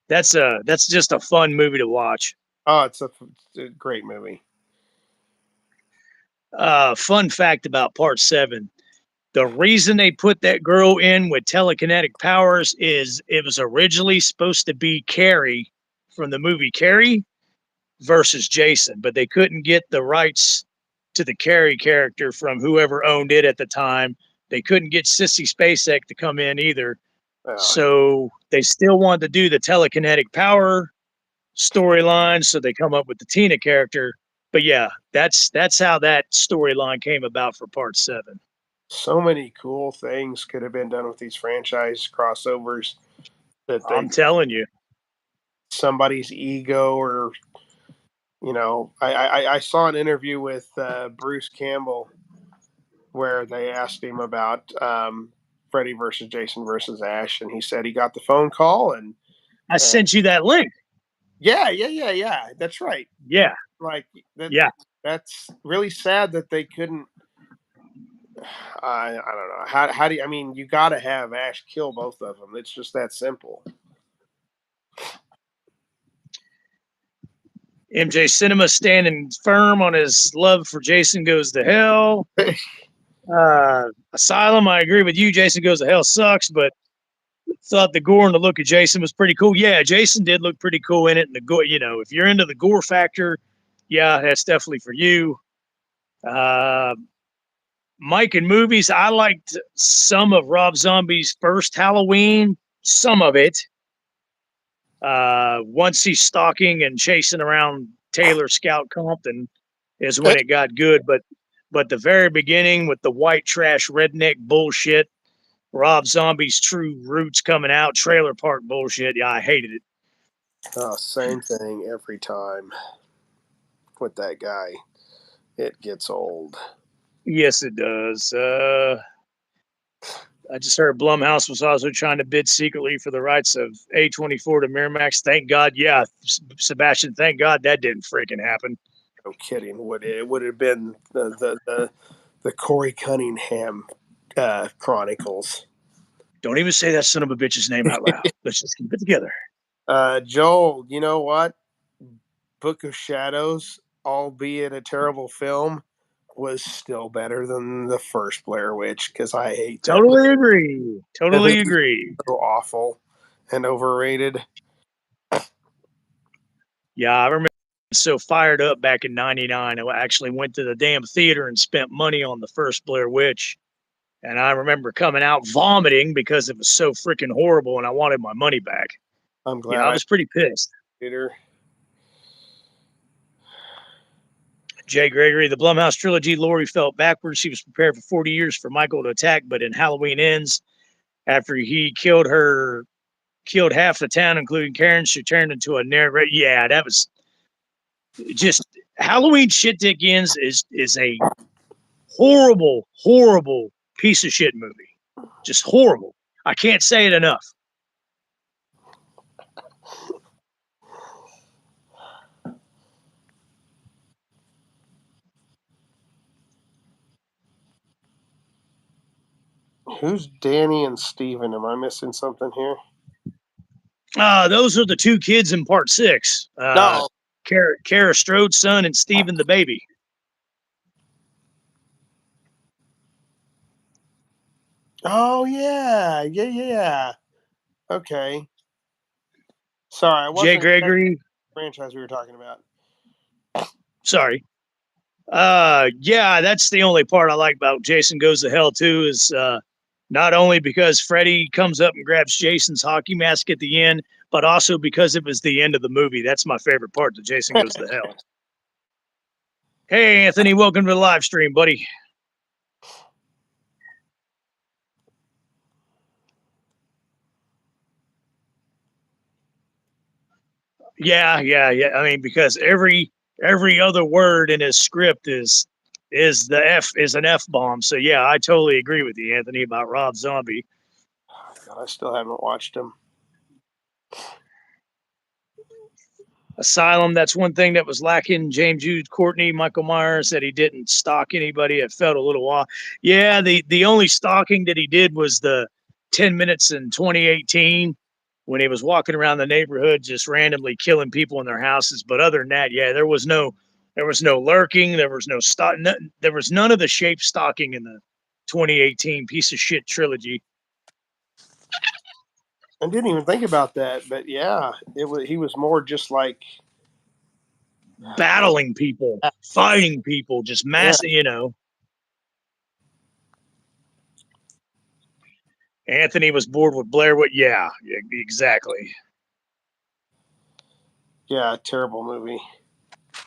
That's just a fun movie to watch. Oh, it's a great movie. Fun fact about Part 7. The reason they put that girl in with telekinetic powers is it was originally supposed to be Carrie from the movie Carrie versus Jason, but they couldn't get the rights to the Carrie character from whoever owned it at the time. They couldn't get Sissy Spacek to come in either. So they still wanted to do the telekinetic power storyline, so they come up with the Tina character. But yeah, that's how that storyline came about for Part 7. So many cool things could have been done with these franchise crossovers. I'm telling you, somebody's ego, or I saw an interview with Bruce Campbell where they asked him about Freddy versus Jason versus Ash, and he said he got the phone call, and I sent you that link. Yeah. That's right. Yeah. Like that. Yeah. That's really sad that they couldn't. I don't know. How do you? I mean, you got to have Ash kill both of them. It's just that simple. MJ Cinema standing firm on his love for Jason Goes to Hell. Asylum, I agree with you. Jason Goes to Hell sucks, but thought the gore and the look of Jason was pretty cool. Yeah, Jason did look pretty cool in it. And the gore, if you're into the gore factor, yeah, that's definitely for you. Mike in movies, I liked some of Rob Zombie's first Halloween, some of it. Once he's stalking and chasing around Taylor Scout Compton is when it got good. But the very beginning with the white trash redneck bullshit, Rob Zombie's true roots coming out, trailer park bullshit. Yeah, I hated it. Oh, same thing every time with that guy. It gets old. Yes, it does. I just heard Blumhouse was also trying to bid secretly for the rights of A24 to Miramax. Thank God. Yeah, Sebastian, thank God that didn't freaking happen. No kidding. It would have been the Corey Cunningham Chronicles. Don't even say that son of a bitch's name out loud. Let's just keep it together. Joel, you know what? Book of Shadows, albeit a terrible film, was still better than the first Blair Witch because I hate that Totally agree. Totally movie. agree. So awful and overrated. Yeah, I remember so fired up back in '99. I actually went to the damn theater and spent money on the first Blair Witch. And I remember coming out vomiting because it was so freaking horrible and I wanted my money back. I'm Yeah, glad I I was pretty pissed. theater. Jay Gregory, the Blumhouse trilogy, Laurie felt backwards. She was prepared for 40 years for Michael to attack, but in Halloween Ends, after he killed half the town, including Karen, she turned into a narrator. Yeah, that was just Halloween Shit Dick Ends is a horrible, horrible piece of shit movie. Just horrible. I can't say it enough. Who's Danny and Steven? Am I missing something here? Those are the two kids in part 6. No. Kara Strode's son and Steven the baby. Oh yeah. Okay. Sorry, I Jay wasn't Gregory. franchise we were talking about. Sorry. Yeah, that's the only part I like about Jason Goes to Hell too is not only because Freddy comes up and grabs Jason's hockey mask at the end, but also because it was the end of the movie. That's my favorite part, that Jason Goes to Hell. Hey, Anthony, welcome to the live stream, buddy. Yeah. I mean, because every other word in his script is an F bomb. So yeah, I totally agree with you, Anthony, about Rob Zombie. God, I still haven't watched him. Asylum, that's one thing that was lacking. James Jude Courtney, Michael Myers said he didn't stalk anybody. It felt a little off. Yeah, the only stalking that he did was the 10 minutes in 2018 when he was walking around the neighborhood just randomly killing people in their houses. But other than that, yeah, there was no lurking, there was no stalk, there was none of the shape stalking in the 2018 piece of shit trilogy. I didn't even think about that, but yeah, he was more just like battling people, fighting people, just massive, Anthony was bored with Blair Witch. Yeah, exactly. Yeah, terrible movie.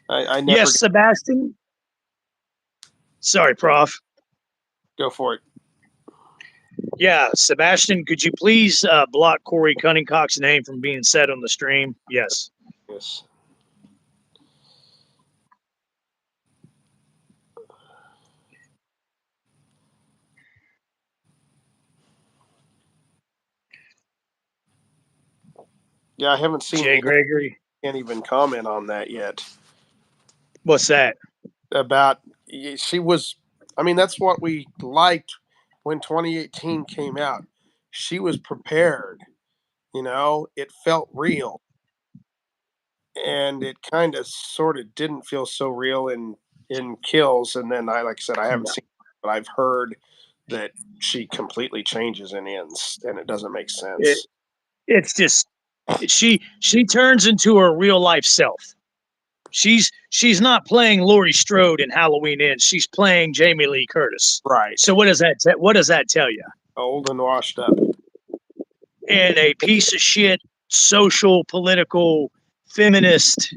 I never. Yes, Sebastian. Sorry, Prof. Go for it. Yeah, Sebastian, could you please block Corey Cunningcock's name from being said on the stream? Yes. Yes. Yeah, I haven't seen Jay Gregory. Can't even comment on that yet. What's that? About she was. I mean, that's what we liked when 2018 came out. She was prepared. It felt real, and it kind of sort of didn't feel so real in Kills. And then like I said, I haven't seen, but I've heard that she completely changes and ends, and it doesn't make sense. It's just she turns into her real life self. She's not playing Laurie Strode in Halloween Ends. She's playing Jamie Lee Curtis. Right. So what does that tell you? Old and washed up. And a piece of shit social, political, feminist,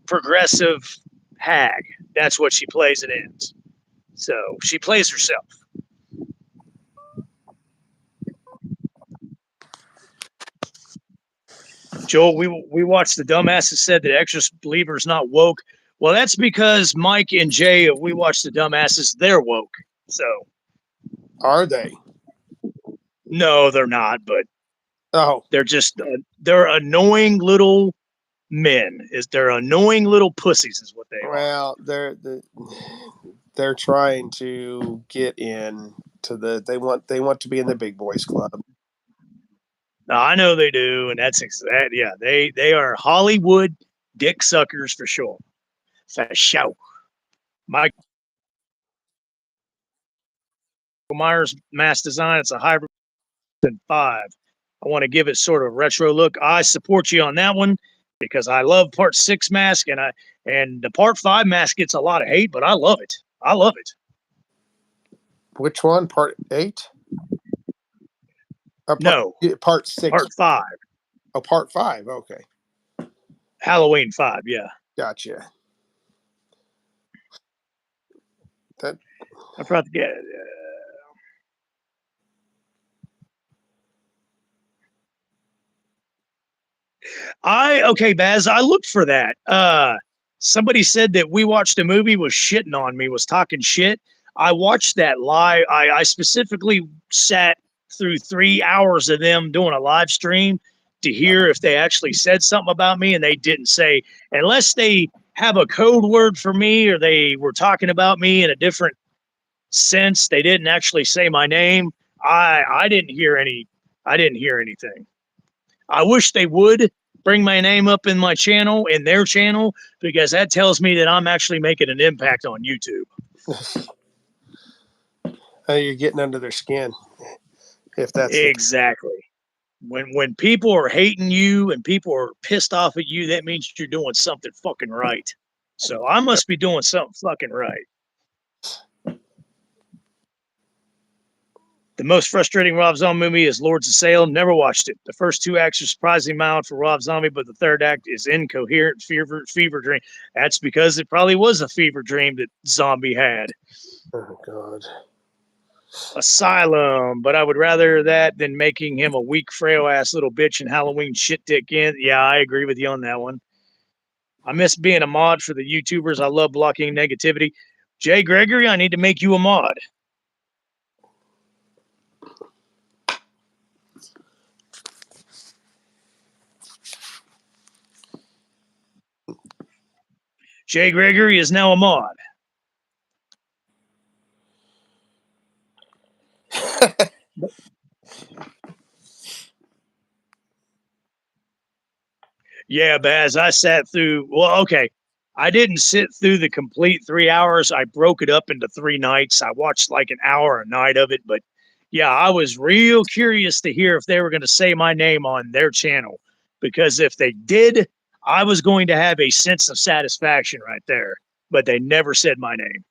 progressive hag. That's what she plays in Ends. So she plays herself. Joel, we watched The Dumbasses said that Exorcist Believer's not woke. Well, that's because Mike and Jay, if we watch The Dumbasses, they're woke. So are they? No, they're not. But they're just they're annoying little men. They're annoying little pussies, is what they are. Well, they're trying to get in to they want to be in the big boys club. No, I know they do, and that's exactly they are Hollywood dick suckers for sure. For sure. Mike Myers mask design. It's a hybrid than 5. I want to give it sort of retro look. I support you on that one because I love Part 6 mask, and the Part 5 mask gets a lot of hate, but I love it. I love it. Which one? Part 8? No, Part 6. Part 5. Oh, Part 5. Okay. Halloween 5, yeah. Gotcha. That I forgot to get okay, Baz, I looked for that. Somebody said that we watched a movie, was shitting on me, was talking shit. I watched that live. I specifically sat through 3 hours of them doing a live stream to hear if they actually said something about me, and they didn't say, unless they have a code word for me or they were talking about me in a different sense. They didn't actually say my name. I didn't hear anything. I wish they would bring my name up in my channel, in their channel, because that tells me that I'm actually making an impact on YouTube. you're getting under their skin. If that's exactly. When people are hating you and people are pissed off at you, that means you're doing something fucking right. So I must be doing something fucking right. The most frustrating Rob Zombie movie is Lords of Salem. Never watched it. The first 2 acts are surprisingly mild for Rob Zombie, but the third act is incoherent fever dream. That's because it probably was a fever dream that Zombie had. Oh, God. Asylum, but I would rather that than making him a weak, frail ass little bitch and Halloween shit dick in. Yeah, I agree with you on that one. I miss being a mod for the YouTubers. I love blocking negativity. Jay Gregory, I need to make you a mod. Jay Gregory is now a mod. Yeah, Baz, I sat through, well, okay. I didn't sit through the complete 3 hours. I broke it up into 3 nights. I watched like an hour a night of it, but yeah, I was real curious to hear if they were going to say my name on their channel, because if they did, I was going to have a sense of satisfaction right there, but they never said my name.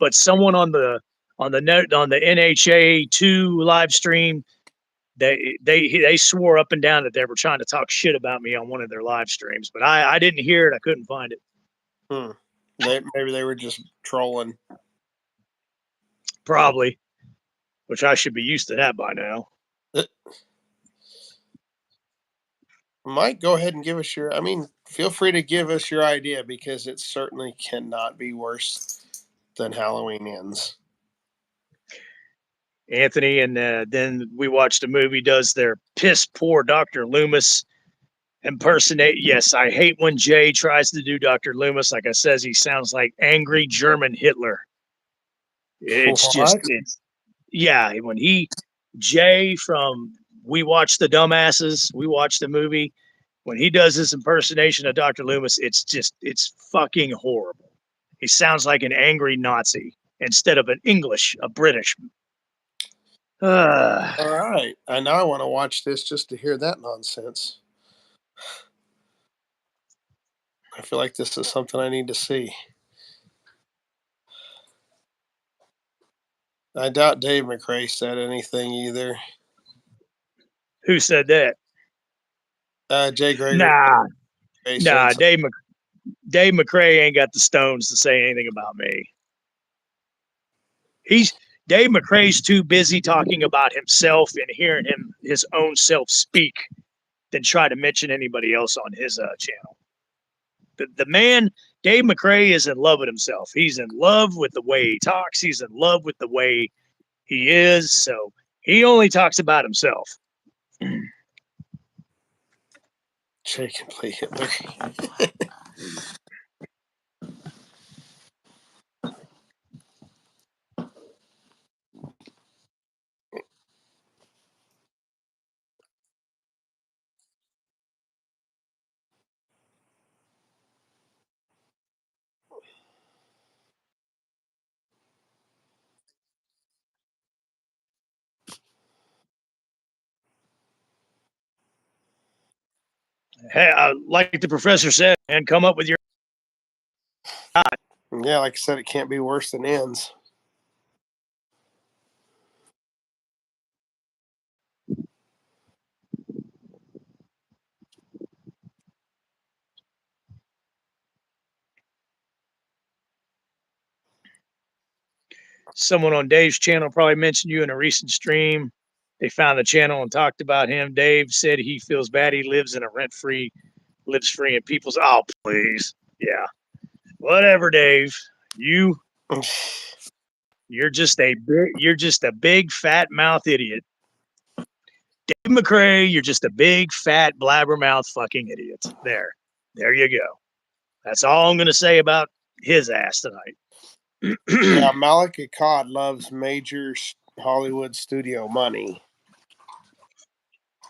But someone on the NHA 2 live stream, they swore up and down that they were trying to talk shit about me on one of their live streams, but I didn't hear it. I couldn't find it. Maybe they were just trolling. Probably, which I should be used to that by now. Mike, go ahead and give us your. Feel free to give us your idea, because it certainly cannot be worse than Halloween Ends. Anthony, and then we watched a movie, does their piss poor Dr. Loomis impersonate. Yes, I hate when Jay tries to do Dr. Loomis. Like I says, he sounds like angry German Hitler. It's yeah, when Jay from We Watch the Dumbasses, we watched the movie, when he does his impersonation of Dr. Loomis, it's fucking horrible. He sounds like an angry Nazi instead of a British. All right. I now want to watch this just to hear that nonsense. I feel like this is something I need to see. I doubt Dave McRae said anything either. Who said that? Jay Gregory. Nah. Dave McRae ain't got the stones to say anything about me. Dave McRae's too busy talking about himself and hearing his own self speak than try to mention anybody else on his channel. The man, Dave McRae, is in love with himself. He's in love with the way he talks. He's in love with the way he is. So he only talks about himself. Jay can play Hitler. Hey, like the professor said, and come up with your. Yeah, like I said, it can't be worse than ends. Someone on Dave's channel probably mentioned you in a recent stream. They found the channel and talked about him. Dave said he feels bad. He lives in a rent-free, lives free in people's. Oh, please, yeah, whatever, Dave. You're just a big fat mouth idiot. Dave McCray, you're just a big fat blabbermouth fucking idiot. There you go. That's all I'm gonna say about his ass tonight. Yeah, Malik Akkad loves major Hollywood studio money.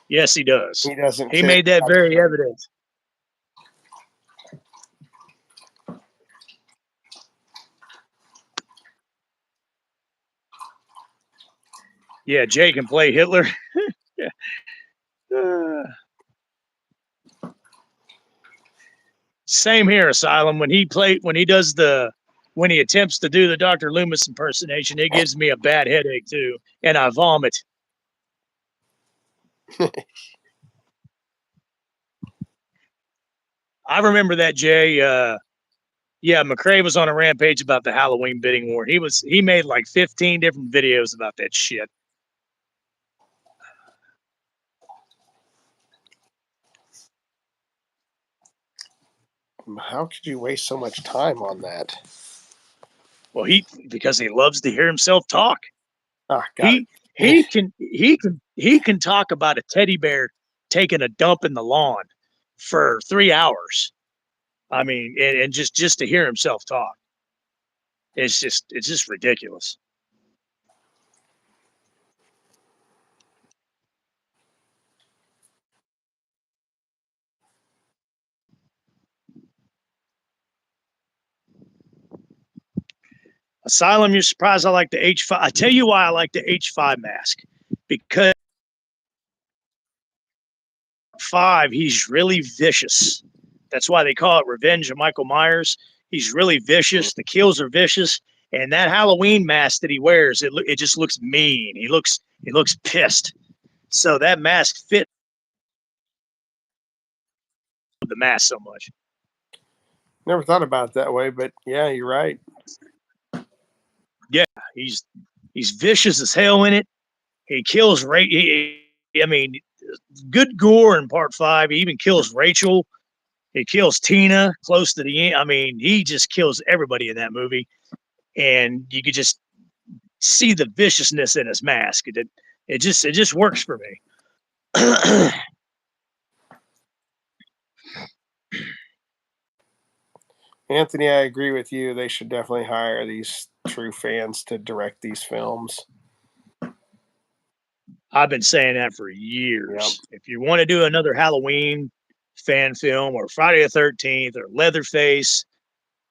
Yes, he does. He doesn't. He made that very evident. Yeah, Jay can play Hitler. Yeah. Same here, Asylum. When he attempts to do the Dr. Loomis impersonation, it gives me a bad headache too, and I vomit. I remember that, Jay. Yeah, McCray was on a rampage about the Halloween bidding war. He made like 15 different videos about that shit. How could you waste so much time on that? Well, because he loves to hear himself talk. Oh, got he can talk about a teddy bear taking a dump in the lawn for 3 hours. I mean, and just to hear himself talk, it's just ridiculous. Asylum, you're surprised I like the H5. I tell you why I like the H5 mask. Because 5, he's really vicious. That's why they call it Revenge of Michael Myers. He's really vicious. The kills are vicious. And that Halloween mask that he wears, it just looks mean. He looks pissed. So that mask fits the mask so much. Never thought about it that way, but yeah, you're right. Yeah, he's vicious as hell in it. He kills I mean, good gore in part 5. He even kills Rachel. He kills Tina close to the end. I mean, he just kills everybody in that movie, and you could just see the viciousness in his mask. It just works for me. Anthony, I agree with you. They should definitely hire these true fans to direct these films. I've been saying that for years. Yep. If you want to do another Halloween fan film or Friday the 13th or Leatherface,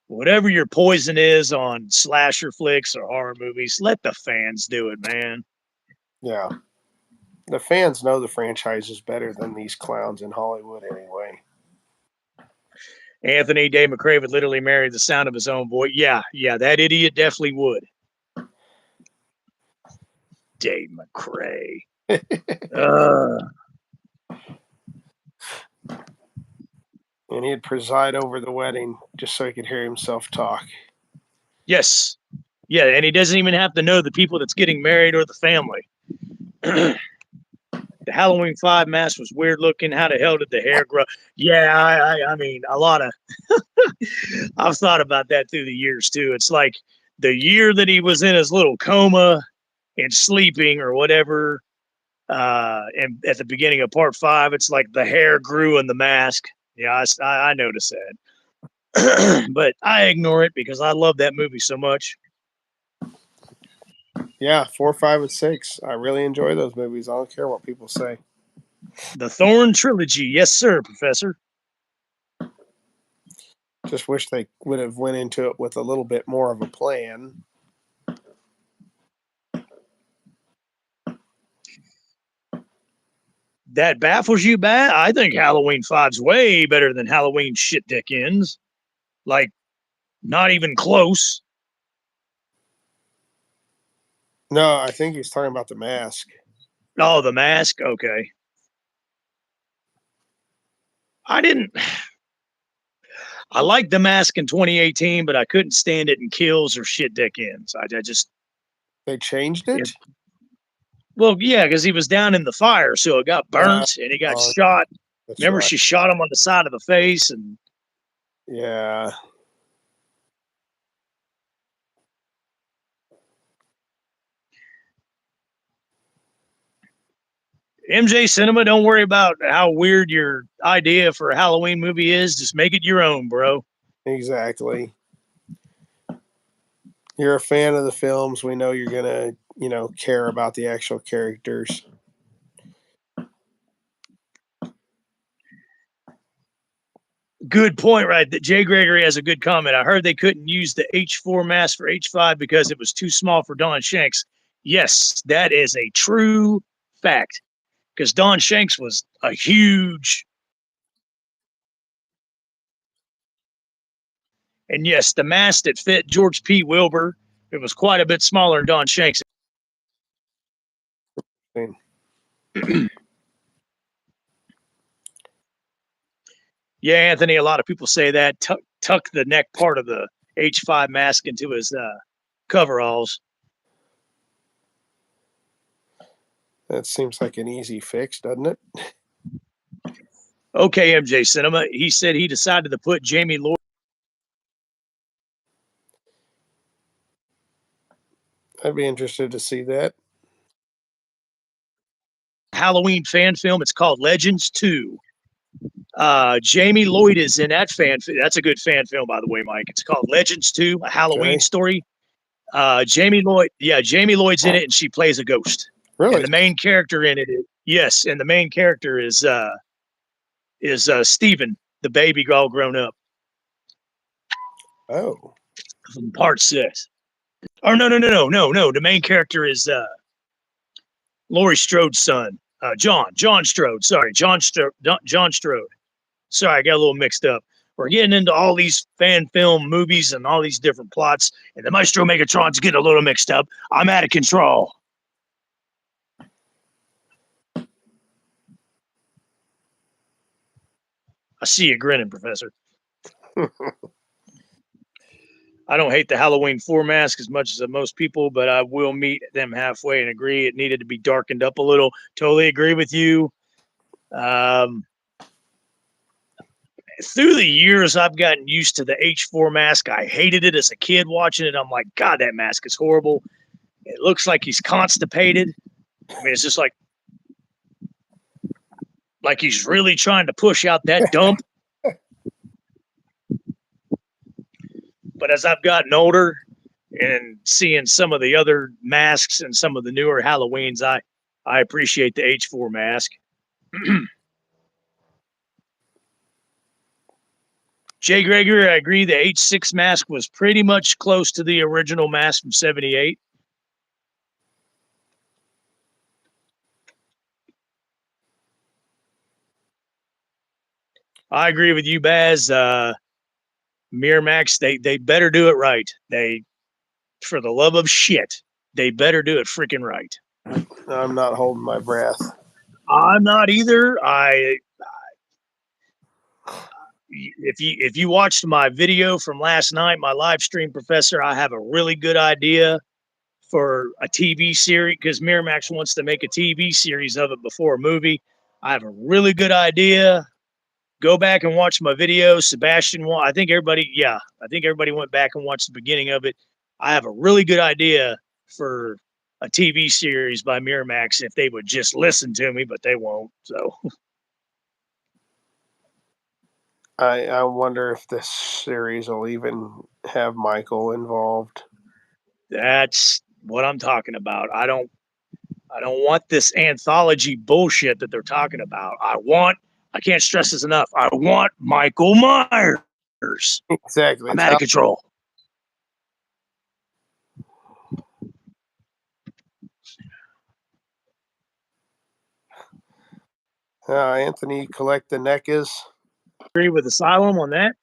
whatever your poison is on slasher flicks or horror movies, let the fans do it, man. Yeah. The fans know the franchises better than these clowns in Hollywood anyway. Anthony Dave McCray would literally marry the sound of his own voice. Yeah, that idiot definitely would. Dave McCray. And he'd preside over the wedding just so he could hear himself talk. Yes. Yeah, and he doesn't even have to know the people that's getting married or the family. The Halloween 5 mask was weird looking. How the hell did the hair grow? Yeah, I mean, a lot of I've thought about that through the years too. It's like the year that he was in his little coma and sleeping or whatever, and at the beginning of part 5, it's like the hair grew in the mask. Yeah, I noticed that. But I ignore it because I love that movie so much. Yeah, 4, 5, and 6. I really enjoy those movies. I don't care what people say. The Thorn trilogy, yes, sir, Professor. Just wish they would have went into it with a little bit more of a plan. That baffles you, Bat? I think Halloween 5's way better than Halloween shit dick ends. Like, not even close. No, I think he's talking about The Mask. Oh, The Mask? Okay. I didn't. I liked The Mask in 2018, but I couldn't stand it in Kills or shit dick ends. I just. They changed it? Well, yeah, because he was down in the fire, so it got burnt and he got shot. Remember, right. she shot him on the side of the face, and yeah. MJ Cinema, don't worry about how weird your idea for a Halloween movie is. Just make it your own, bro. Exactly. You're a fan of the films. We know you're gonna, care about the actual characters. Good point, right? That Jay Gregory has a good comment. I heard they couldn't use the H4 mask for H5 because it was too small for Don Shanks. Yes, that is a true fact. Because Don Shanks was a huge. And yes, the mask that fit George P. Wilbur, it was quite a bit smaller than Don Shanks. Yeah, Anthony, a lot of people say that. Tuck the neck part of the H5 mask into his coveralls. That seems like an easy fix, doesn't it? Okay, MJ Cinema. He said he decided to put Jamie Lloyd. I'd be interested to see that. Halloween fan film. It's called Legends 2. Jamie Lloyd is in that fan. That's a good fan film, by the way, Mike. It's called Legends 2, a Halloween story. Jamie Lloyd's in it, and she plays a ghost. Really? And the main character in it, and the main character is Stephen, the baby all grown up. Oh. From part 6. Oh no. The main character is Laurie Strode's son, John Strode. Sorry, John Strode. Sorry, I got a little mixed up. We're getting into all these fan film movies and all these different plots, and the Maestro Megatron's getting a little mixed up. I'm out of control. I see you grinning, Professor. I don't hate the Halloween 4 mask as much as most people, but I will meet them halfway and agree it needed to be darkened up a little. Totally agree with you. Through the years, I've gotten used to the H4 mask. I hated it as a kid watching it. I'm like, God, that mask is horrible. It looks like he's constipated. I mean, it's just like he's really trying to push out that dump. But as I've gotten older and seeing some of the other masks and some of the newer Halloweens, I appreciate the H4 mask. Jay Gregory, I agree. The H6 mask was pretty much close to the original mask from '78. I agree with you, Baz. Miramax, they better do it right. They, for the love of shit, they better do it freaking right. I'm not holding my breath. I'm not either. If you watched my video from last night, my live stream, Professor, I have a really good idea for a TV series because Miramax wants to make a TV series of it before a movie. I have a really good idea. Go back and watch my video. Sebastian, I think everybody went back and watched the beginning of it. I have a really good idea for a TV series by Miramax if they would just listen to me, but they won't. So I wonder if this series will even have Michael involved. that's what I'm talking about. I don't want this anthology bullshit that they're talking about. I can't stress this enough. I want Michael Myers. Exactly. I'm out of control. Anthony Collect the Neckes. Agree with Asylum on that.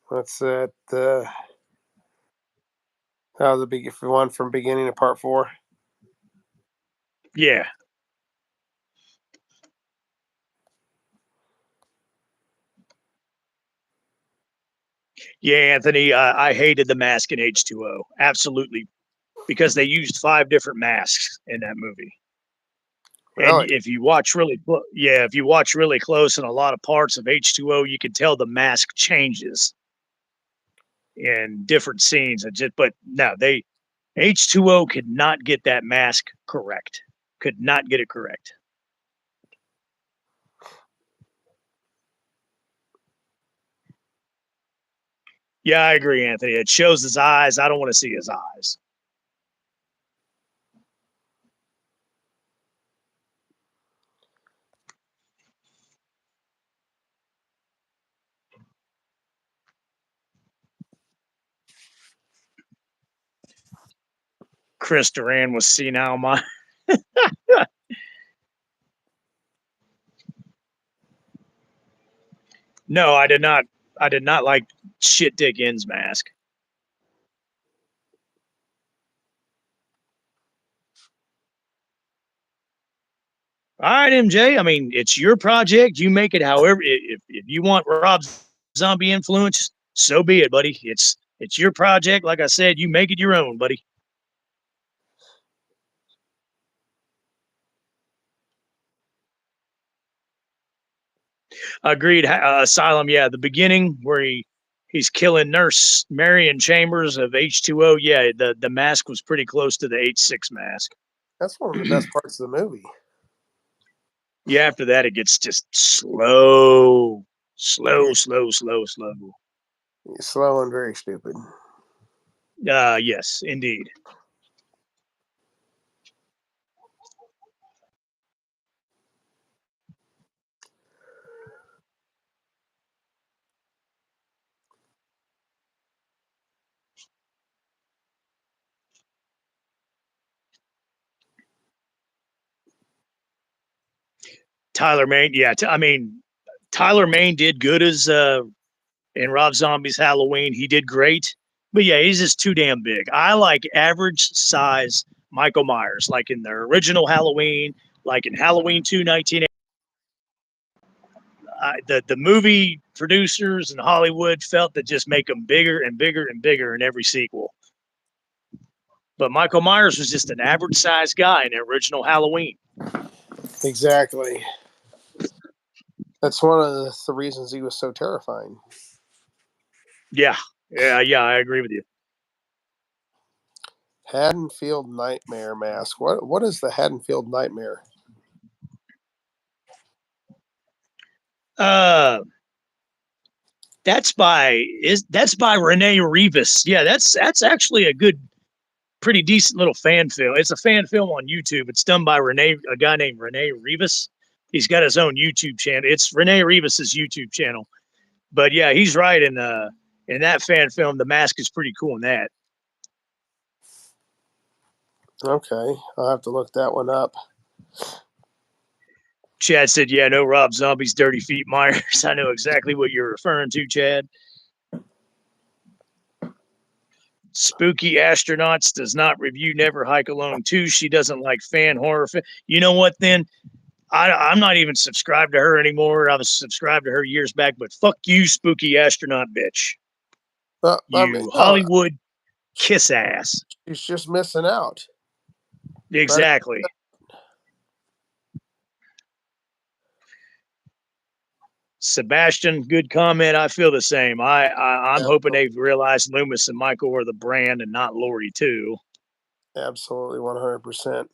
What's that? The big one from beginning of part 4. Yeah. Yeah, Anthony, I hated the mask in H2O. Absolutely. Because they used 5 different masks in that movie. And Really? if you watch really if you watch really close in a lot of parts of H2O, you can tell the mask changes in different scenes. But no, H2O could not get that mask correct. Could not get it correct. Yeah, I agree, Anthony. It shows his eyes. I don't want to see his eyes. Chris Duran was senile mind. No, I did not. I did not like Shit Dick Ends mask. All right, MJ. I mean, it's your project. You make it however. If you want Rob Zombie influence, so be it, buddy. It's your project. Like I said, you make it your own, buddy. Agreed. Asylum. Yeah, the beginning where he's killing Nurse Marion Chambers of H2O. Yeah, the mask was pretty close to the H6 mask. That's one of the best parts of the movie. Yeah, after that it gets just slow. Slow and very stupid. Yes, indeed. Tyler Mane, yeah. I mean, Tyler Mane did good as in Rob Zombie's Halloween. He did great, but yeah, he's just too damn big. I like average size Michael Myers, like in the original Halloween, like in Halloween 2, 1980. The movie producers in Hollywood felt to just make them bigger and bigger and bigger in every sequel. But Michael Myers was just an average size guy in the original Halloween. Exactly. That's one of the reasons he was so terrifying. Yeah, I agree with you. Haddonfield Nightmare mask. What is the Haddonfield Nightmare? That's by Renee Rivas. Yeah, that's actually a good, pretty decent little fan film. It's a fan film on YouTube. It's done by a guy named Renee Rivas. He's got his own YouTube channel. It's Renee Rivas's YouTube channel. But yeah, he's right in that fan film. The mask is pretty cool in that. Okay, I'll have to look that one up. Chad said, yeah, no Rob Zombie's Dirty Feet Myers. I know exactly what you're referring to, Chad. Spooky Astronauts does not review Never Hike Alone 2. She doesn't like fan horror. You know what, then? I'm not even subscribed to her anymore. I was subscribed to her years back, but fuck you, Spooky Astronaut bitch. Hollywood kiss ass. She's just missing out. Exactly. Right? Sebastian, good comment. I feel the same. I'm hoping they've realized Loomis and Michael are the brand and not Laurie too. Absolutely, 100%.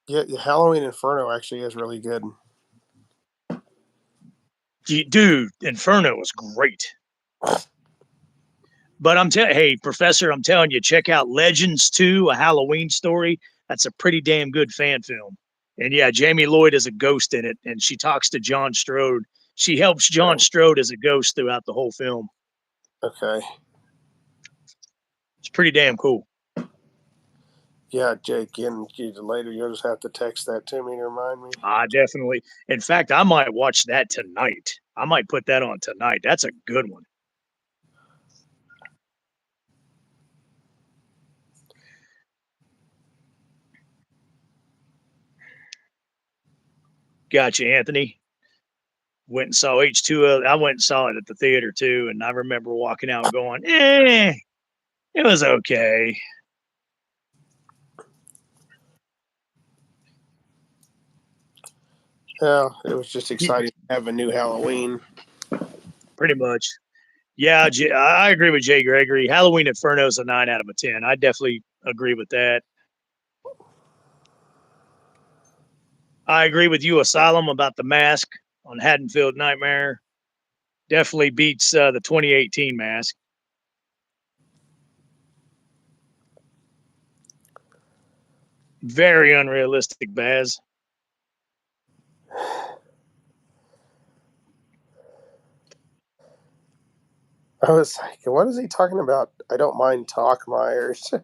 Yeah, Halloween Inferno actually is really good. Dude, Inferno was great. But hey, Professor, I'm telling you, check out Legends 2, a Halloween story. That's a pretty damn good fan film. And yeah, Jamie Lloyd is a ghost in it, and she talks to John Strode She helps John Strode as a ghost throughout the whole film. Okay. It's pretty damn cool. Yeah, Jake, and later you'll just have to text that to me to remind me. Definitely. In fact, I might watch that tonight. I might put that on tonight. That's a good one. Gotcha, Anthony. Went and saw H2O. I went and saw it at the theater too, and I remember walking out going, it was okay. Yeah, it was just exciting to have a new Halloween. Pretty much. Yeah, I agree with Jay Gregory. Halloween Inferno is a 9 out of a 10. I definitely agree with that. I agree with you, Asylum, about the mask on Haddonfield Nightmare. Definitely beats the 2018 mask. Very unrealistic, Baz. I was like, what is he talking about? I don't mind Talkmeyers.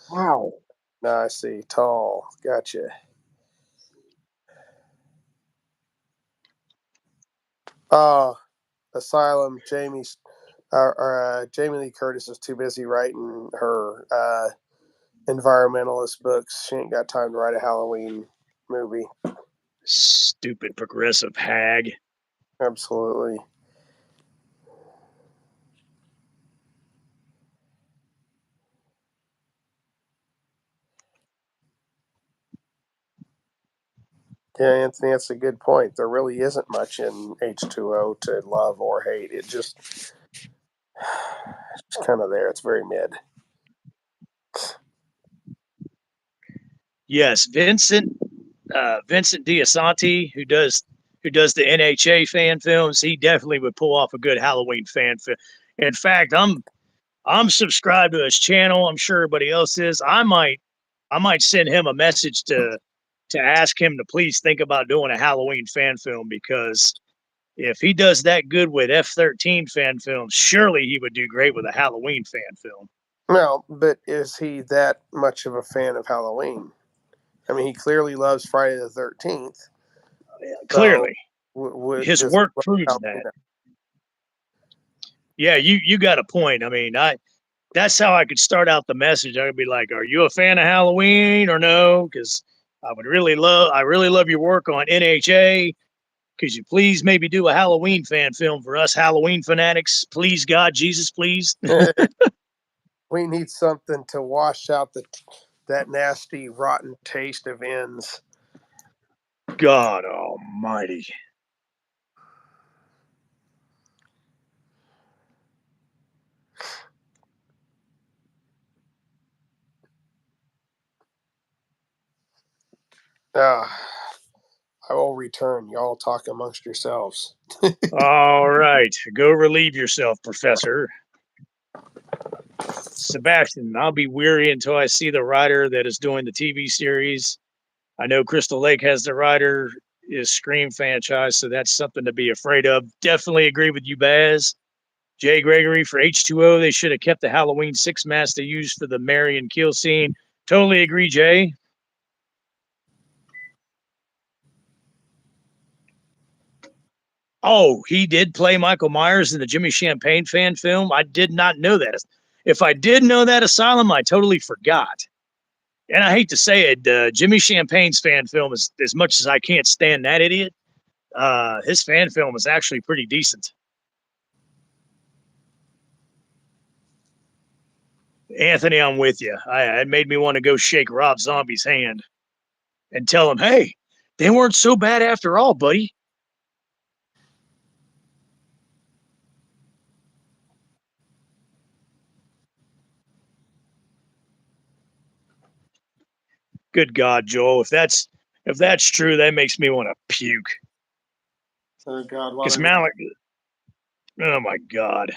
Wow. No, I see. Tall. Gotcha. Asylum. Jamie Lee Curtis is too busy writing her environmentalist books. She ain't got time to write a Halloween movie. Stupid progressive hag. Absolutely. Yeah, Anthony, that's a good point. There really isn't much in H2O to love or hate. It's kind of there. It's very mid. Yes, Vincent D'Assanti, who does the NHA fan films, he definitely would pull off a good Halloween fan film. In fact, I'm subscribed to his channel. I'm sure everybody else is. I might send him a message to ask him to please think about doing a Halloween fan film, because if he does that good with F-13 fan films, surely he would do great with a Halloween fan film. Well, but is he that much of a fan of Halloween? I mean, he clearly loves Friday the 13th. Clearly, So, his work proves that. Yeah, you got a point. I mean, that's how I could start out the message. I would be like, "Are you a fan of Halloween or no?" Because I really love your work on NHA. Could you please maybe do a Halloween fan film for us Halloween fanatics? Please, God, Jesus, please. We need something to wash out that nasty, rotten taste of ends. God Almighty. I will return. Y'all talk amongst yourselves. All right, go relieve yourself, Professor. Sebastian, I'll be weary until I see the writer that is doing the TV series. I know Crystal Lake has the writer, is Scream franchise, so that's something to be afraid of. Definitely agree with you, Baz. Jay Gregory for H2O, they should have kept the Halloween 6 mask they used for the Marion kill scene. Totally agree, Jay. Oh, he did play Michael Myers in the Jimmy Champagne fan film. I did not know that. If I did know that, Asylum, I totally forgot. And I hate to say it, Jimmy Champagne's fan film is, as much as I can't stand that idiot, his fan film is actually pretty decent. Anthony, I'm with you. It made me want to go shake Rob Zombie's hand and tell him, hey, they weren't so bad after all, buddy. Good God, Joel. If that's true, that makes me want to puke. Oh God, Because Malik, oh my God.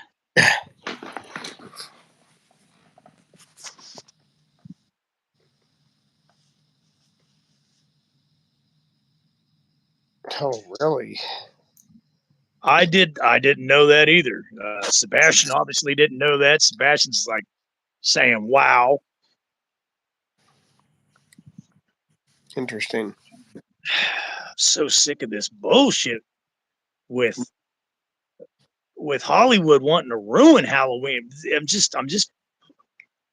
Oh, really? I didn't know that either. Sebastian obviously didn't know that. Sebastian's like saying, "Wow." Interesting. I'm so sick of this bullshit with Hollywood wanting to ruin Halloween. I'm just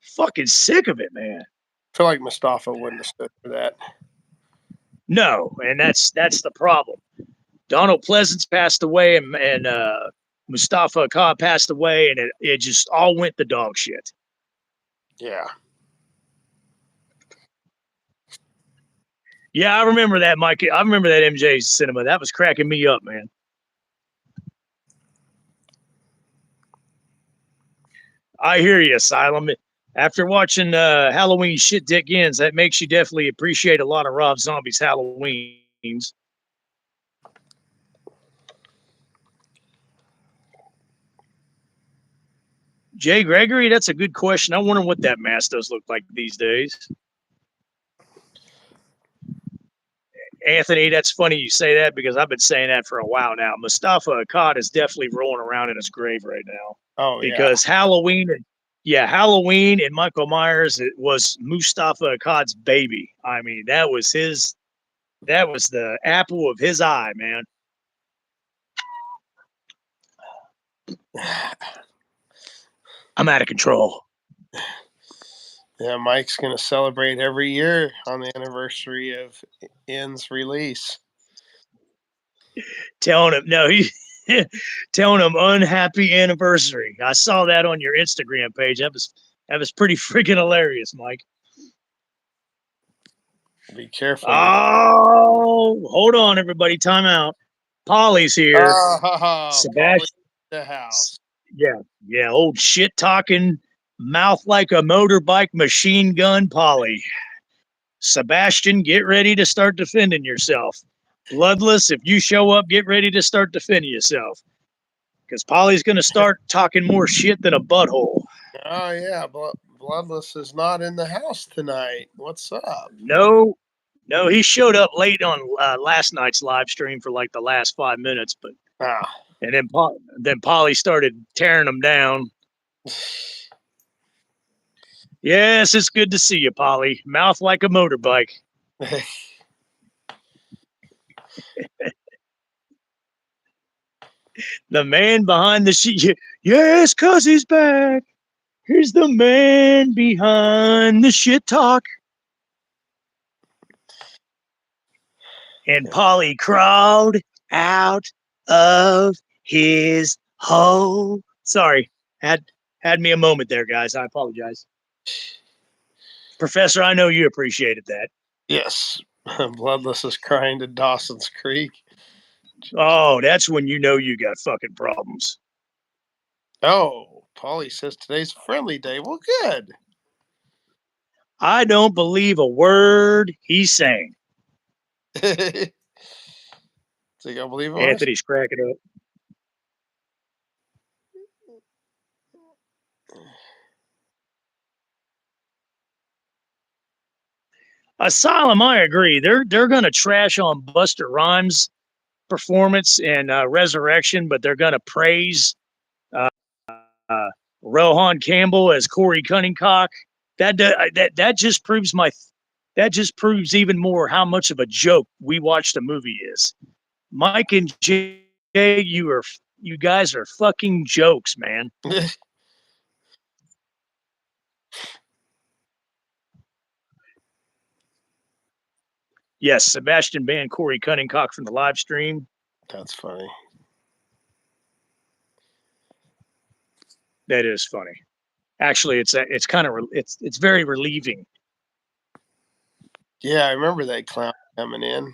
fucking sick of it, man. I feel like Mustafa wouldn't have stood for that. No, and that's the problem. Donald Pleasance passed away, and Mustafa Akkad passed away, and it just all went to dog shit. Yeah. Yeah, I remember that, Mike. I remember that MJ cinema. That was cracking me up, man. I hear you, Asylum. After watching Halloween Shit Dick Ends, that makes you definitely appreciate a lot of Rob Zombie's Halloweens. Jay Gregory, that's a good question. I wonder what that mask does look like these days. Anthony, that's funny you say that because I've been saying that for a while now. Mustafa Akkad is definitely rolling around in his grave right now. Oh, because Halloween and Michael Myers, it was Mustafa Akkad's baby. I mean, that was the apple of his eye, man. I'm out of control. Yeah, Mike's going to celebrate every year on the anniversary of N's release. Telling him unhappy anniversary. I saw that on your Instagram page. That was pretty freaking hilarious, Mike. Be careful. Oh, hold on, everybody. Time out. Polly's here. Sebastian, the house. Yeah. Old shit talking, mouth like a motorbike machine gun, Polly. Sebastian, get ready to start defending yourself. Bloodless, if you show up, get ready to start defending yourself. Because Polly's going to start talking more shit than a butthole. Oh, yeah. Bloodless is not in the house tonight. What's up? No, he showed up late on last night's live stream for like the last 5 minutes, but and then Polly started tearing him down. Yes, it's good to see you, Polly. Mouth like a motorbike. The man behind the sheet. Yes, cuz he's back. Here's the man behind the shit talk. And Polly crawled out of his hole. Sorry, had me a moment there, guys. I apologize. Professor, I know you appreciated that. Yes. Bloodless is crying to Dawson's Creek. Oh, that's when you know you got fucking problems. Oh, Polly says today's friendly day. Well, good. I don't believe a word he's saying. So you don't believe it? Anthony's cracking up. Asylum, I agree. They're gonna trash on Buster Rhymes' performance and Resurrection, but they're gonna praise Rohan Campbell as Corey Cunningcock. That just proves even more how much of a joke We Watched a Movie is. Mike and Jay, you guys are fucking jokes, man. Yes, Sebastian banned Corey Cunningcock from the live stream. That's funny. That is funny. Actually, it's kind of it's very relieving. Yeah, I remember that clown coming in.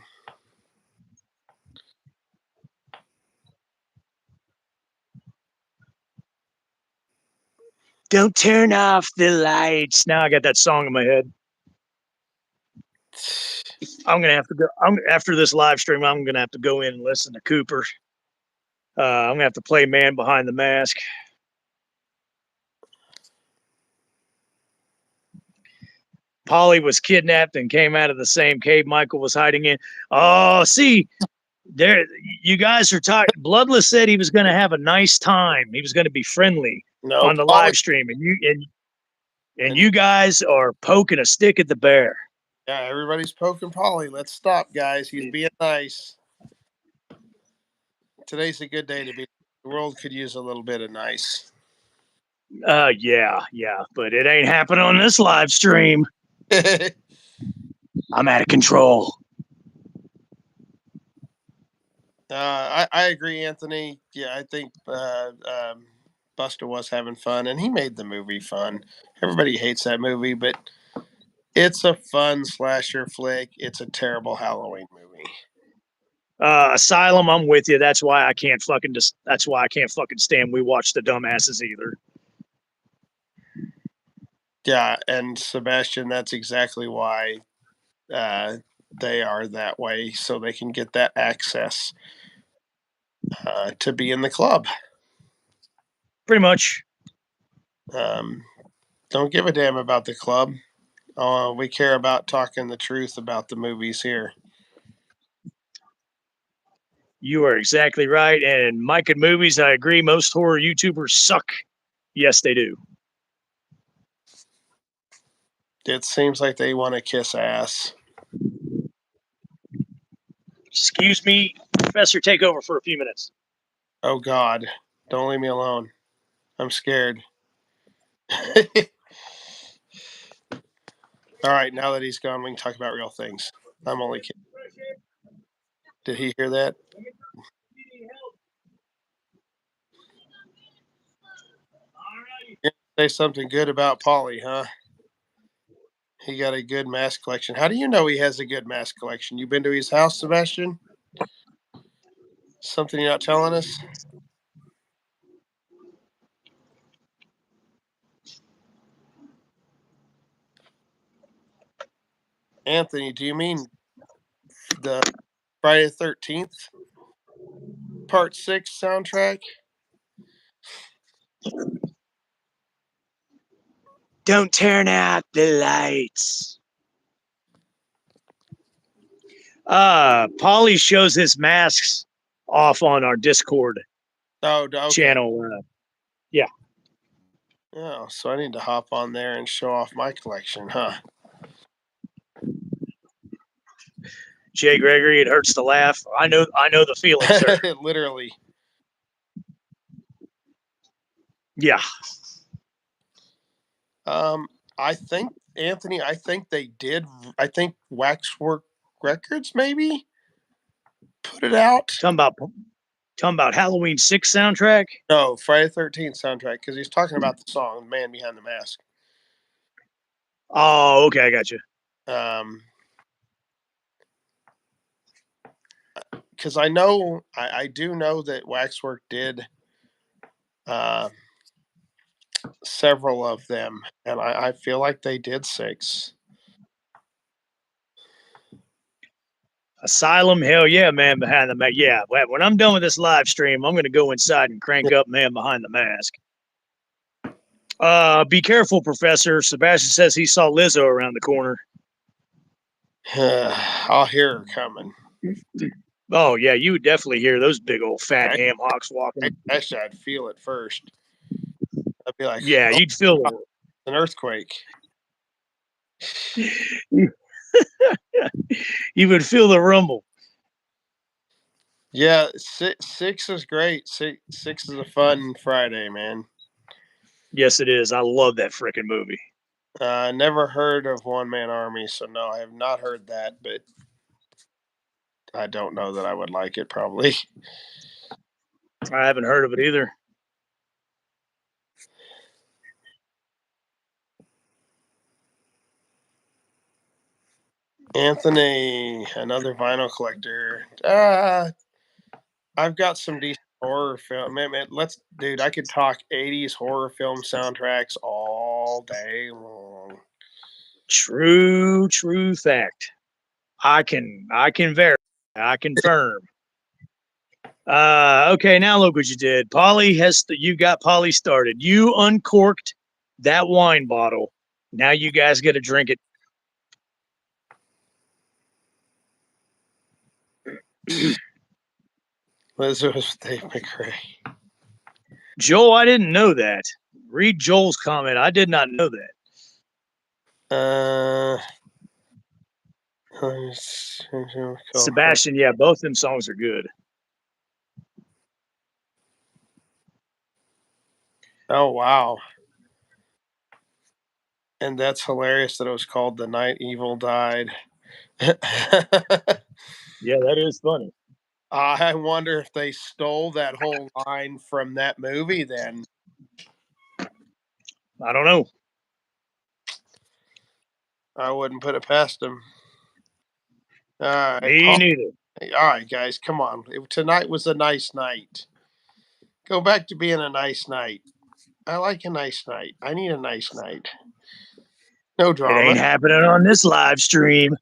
Don't turn off the lights. Now I got that song in my head. I'm gonna have to go. After this live stream, I'm gonna have to go in and listen to Cooper. I'm gonna have to play Man Behind the Mask. Polly was kidnapped and came out of the same cave Michael was hiding in. Oh, see, There, you guys are talking. Bloodless said he was going to have a nice time. He was going to be friendly No, on the Polly, live stream, and and you guys are poking a stick at the bear. yeah, everybody's poking Polly. Let's stop, guys. He's being nice. Today's a good day to be. The world could use a little bit of nice. Yeah, but it ain't happening on this live stream. I'm out of control. I agree, Anthony. Yeah, I think Buster was having fun, and he made the movie fun. Everybody hates that movie, but it's a fun slasher flick. It's a terrible Halloween movie. Asylum, I'm with you. That's why I can't fucking stand we watch the dumbasses either. Yeah, and Sebastian, that's exactly why they are that way, so they can get that access to be in the club. Pretty much. Don't give a damn about the club. We care about talking the truth about the movies here. You are exactly right. And Mike and movies, I agree. Most horror YouTubers suck. Yes, they do. It seems like they want to kiss ass. Excuse me, Professor, take over for a few minutes. Oh, God. Don't leave me alone. I'm scared. All right, now that he's gone, we can talk about real things. I'm only kidding. Did he hear that? Say something good about Polly, huh? He got a good mask collection. How do you know he has a good mask collection? You been to his house, Sebastian? Something you're not telling us? Anthony, do you mean the Friday the 13th Part 6 soundtrack? Don't turn out the lights. Polly shows his masks off on our Discord Okay. channel. Yeah. Oh, so I need to hop on there and show off my collection, huh? Jay Gregory, it hurts to laugh. I know the feeling, sir. Literally. Yeah. I think Anthony. I think they did. I think Waxwork Records maybe put it out. Talking about Halloween 6 soundtrack. No, Friday the 13th soundtrack because he's talking about the song "Man Behind the Mask." Oh, okay, I got you. Because I do know that Waxwork did several of them, and I feel like they did 6. Asylum, hell yeah, Man Behind the Mask. Yeah, when I'm done with this live stream, I'm going to go inside and crank up Man Behind the Mask. Be careful, Professor. Sebastian says he saw Lizzo around the corner. I'll hear her coming. Oh, yeah, you would definitely hear those big old fat ham hocks walking. Actually, I'd feel it first. I'd be like, yeah, you'd feel an earthquake. You would feel the rumble. Yeah, 6 is great. 6 is a fun Friday, man. Yes, it is. I love that freaking movie. Never heard of One Man Army, so no, I have not heard that, but I don't know that I would like it probably. I haven't heard of it either. Anthony, another vinyl collector. I've got some decent horror film. Man, dude, I could talk 80s horror film soundtracks all day long. True fact. I can verify. I confirm. Okay, now look what you did. You got Polly started. You uncorked that wine bottle. Now you guys get to drink it. Lizzo was Dave McRae. Joel, I didn't know that. Read Joel's comment. I did not know that. Sebastian, yeah, both them songs are good. Oh, wow. And that's hilarious that it was called The Night Evil Died. Yeah, that is funny. I wonder if they stole that whole line from that movie then. I don't know. I wouldn't put it past them. All right. Me neither. All right, guys, come on. Tonight was a nice night. Go back to being a nice night. I like a nice night. I need a nice night. No drama. It ain't happening on this live stream.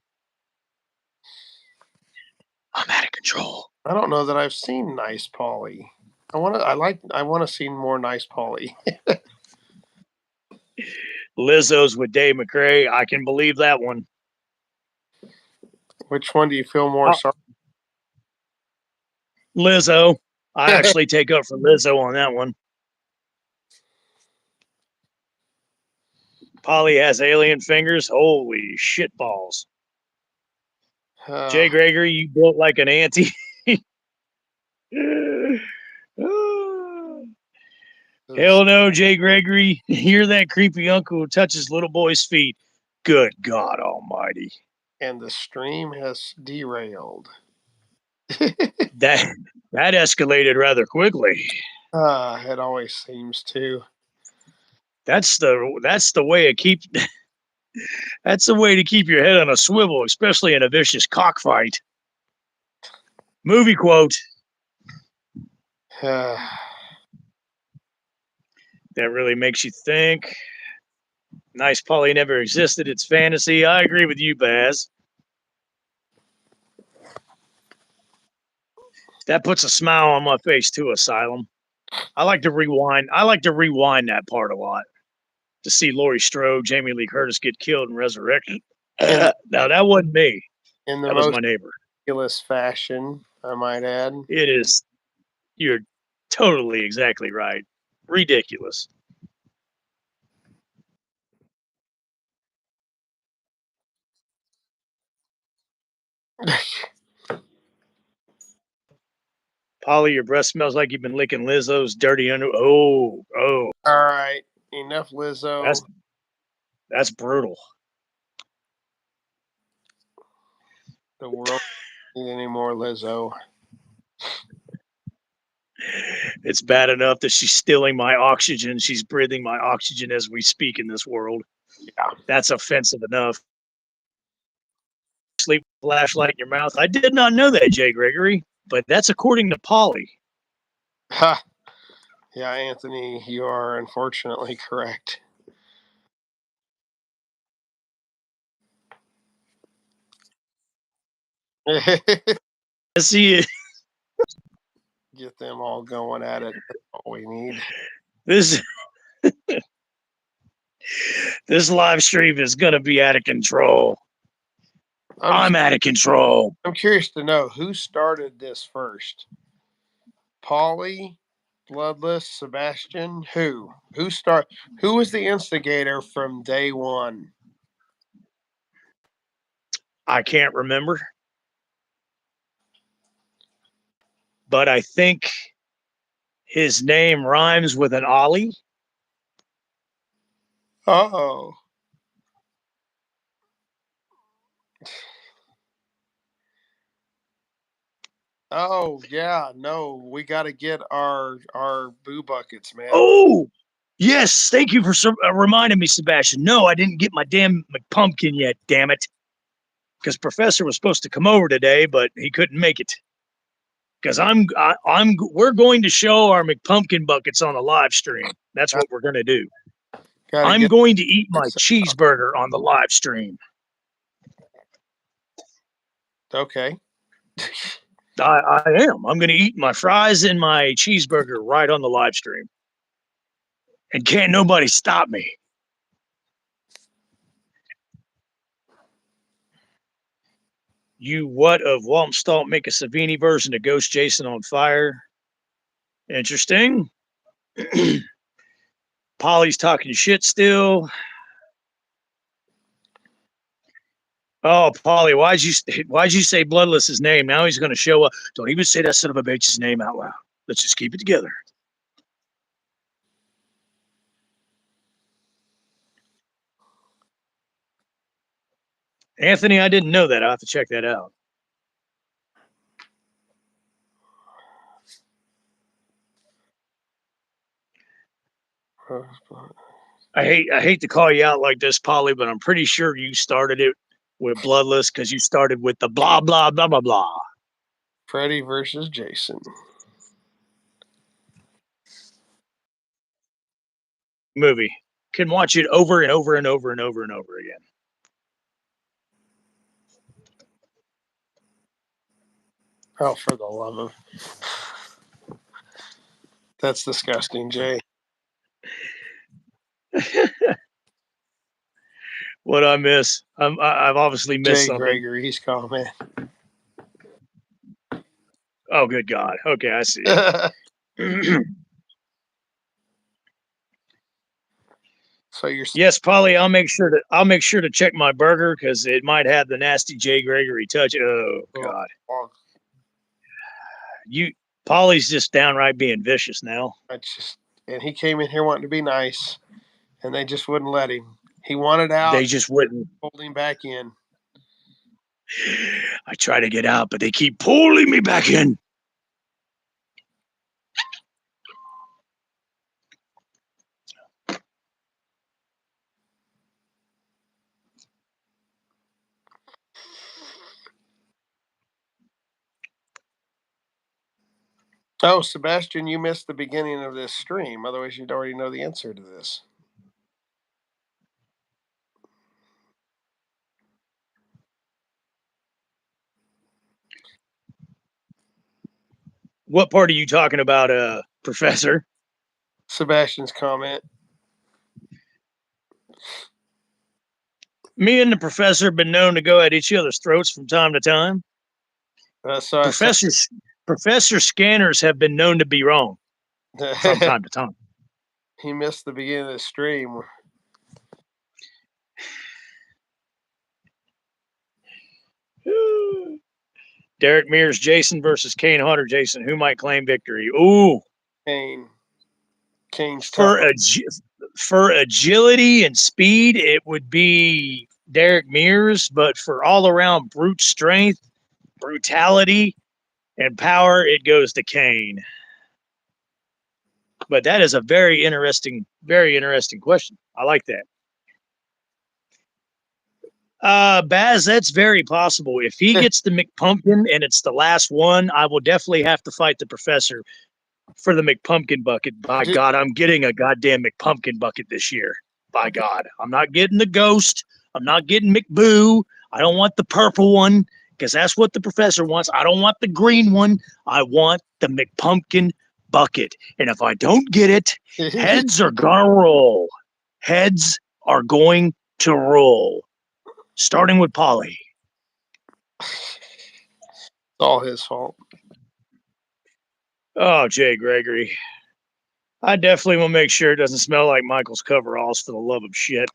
I'm out of control. I don't know that I've seen Nice Polly. I want to see more Nice Polly. Lizzo's with Dave McRae. I can believe that one. Which one do you feel more sorry? Lizzo. I actually take up for Lizzo on that one. Polly has alien fingers. Holy shit balls. Jay Gregory, you built like an auntie. Hell no, Jay Gregory. Hear that creepy uncle who touches little boy's feet. Good God Almighty. And the stream has derailed. That escalated rather quickly. It always seems to. That's the way to keep that's the way to keep your head on a swivel, especially in a vicious cockfight. Movie quote. That really makes you think. Nice Polly never existed. It's fantasy. I agree with you, Baz. That puts a smile on my face too, Asylum. I like to rewind that part a lot. To see Laurie Strode, Jamie Lee Curtis get killed and resurrected. Now that wasn't me. In the that was my neighbor. Ridiculous fashion, I might add. It is. You're totally exactly right. Ridiculous. Polly, your breath smells like you've been licking Lizzo's dirty under. Oh. All right, enough Lizzo. That's brutal. The world doesn't need any more Lizzo. It's bad enough that she's stealing my oxygen. She's breathing my oxygen as we speak in this world. Yeah, that's offensive enough. Sleep flashlight in your mouth. I did not know that, Jay Gregory, but that's according to Polly. Ha. Yeah, Anthony, you are unfortunately correct. See it. Get them all going at it. That's all we need. This live stream is going to be out of control. I'm out of control. I'm curious to know who started this first. Polly, Bloodless, Sebastian, who was the instigator from day one? I can't remember. But I think his name rhymes with an Ollie. Oh. Oh yeah, no, we got to get our boo buckets, man. Oh, yes, thank you for reminding me, Sebastian. No, I didn't get my damn McPumpkin yet. Damn it, because Professor was supposed to come over today, but he couldn't make it. Because we're going to show our McPumpkin buckets on the live stream. That's what we're going to do. I'm going to eat my cheeseburger on the live stream. Okay. I am. I'm going to eat my fries and my cheeseburger right on the live stream. And can't nobody stop me. You what of Walmstalt make a Savini version of Ghost Jason on Fire? Interesting. Polly's talking shit still. Oh, Polly, why'd you say Bloodless's name? Now he's going to show up. Don't even say that son of a bitch's name out loud. Let's just keep it together. Anthony, I didn't know that. I'll have to check that out. I hate to call you out like this, Polly, but I'm pretty sure you started it with Bloodless because you started with the blah blah blah blah blah. Freddy versus Jason. Movie. Can watch it over and over and over and over and over again. Oh, for the love of... That's disgusting, Jay. What I miss? I've obviously missed Jay something. Gregory, he's comment. Oh, good God. Okay, I see. So you're... Yes, Polly. I'll make sure to check my burger because it might have the nasty Jay Gregory touch. Oh God. Polly's just downright being vicious now. And he came in here wanting to be nice, and they just wouldn't let him. He wanted out. They just wouldn't. Hold him back in. I try to get out, but they keep pulling me back in. Oh, Sebastian, you missed the beginning of this stream. Otherwise, you'd already know the answer to this. What part are you talking about, Professor? Sebastian's comment. Me and the Professor have been known to go at each other's throats from time to time. Professor Scanners have been known to be wrong from time to time. He missed the beginning of the stream. Derek Mears, Jason versus Kane Hunter. Jason, who might claim victory? Ooh, Kane. Kane's for agility and speed, it would be Derek Mears, but for all around brute strength, brutality, and power, it goes to Kane. But that is a very interesting question. I like that. Baz, that's very possible. If he gets the McPumpkin and it's the last one, I will definitely have to fight the Professor for the McPumpkin bucket. By God, I'm getting a goddamn McPumpkin bucket this year. By God, I'm not getting the Ghost. I'm not getting McBoo. I don't want the purple one because that's what the Professor wants. I don't want the green one. I want the McPumpkin bucket. And if I don't get it, heads are gonna roll. Heads are going to roll. Starting with Polly. It's all his fault. Oh, Jay Gregory. I definitely will make sure it doesn't smell like Michael's coveralls, for the love of shit.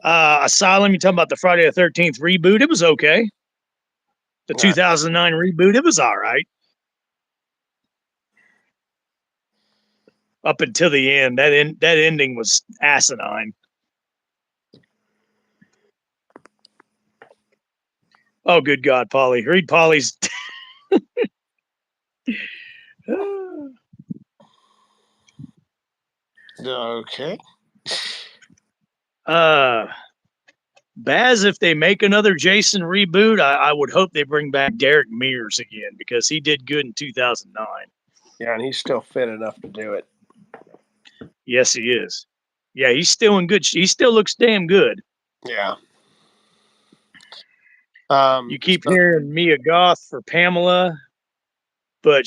Asylum, you talking about the Friday the 13th reboot? It was okay. The 2009 reboot, it was all right. Up until the end, that ending was asinine. Oh, good God, Polly. Read Polly's. Okay. Baz, if they make another Jason reboot, I would hope they bring back Derek Mears again because he did good in 2009. Yeah, and he's still fit enough to do it. Yes, he is. Yeah, he's still in good. He still looks damn good. Yeah. You keep hearing Mia Goth for Pamela, but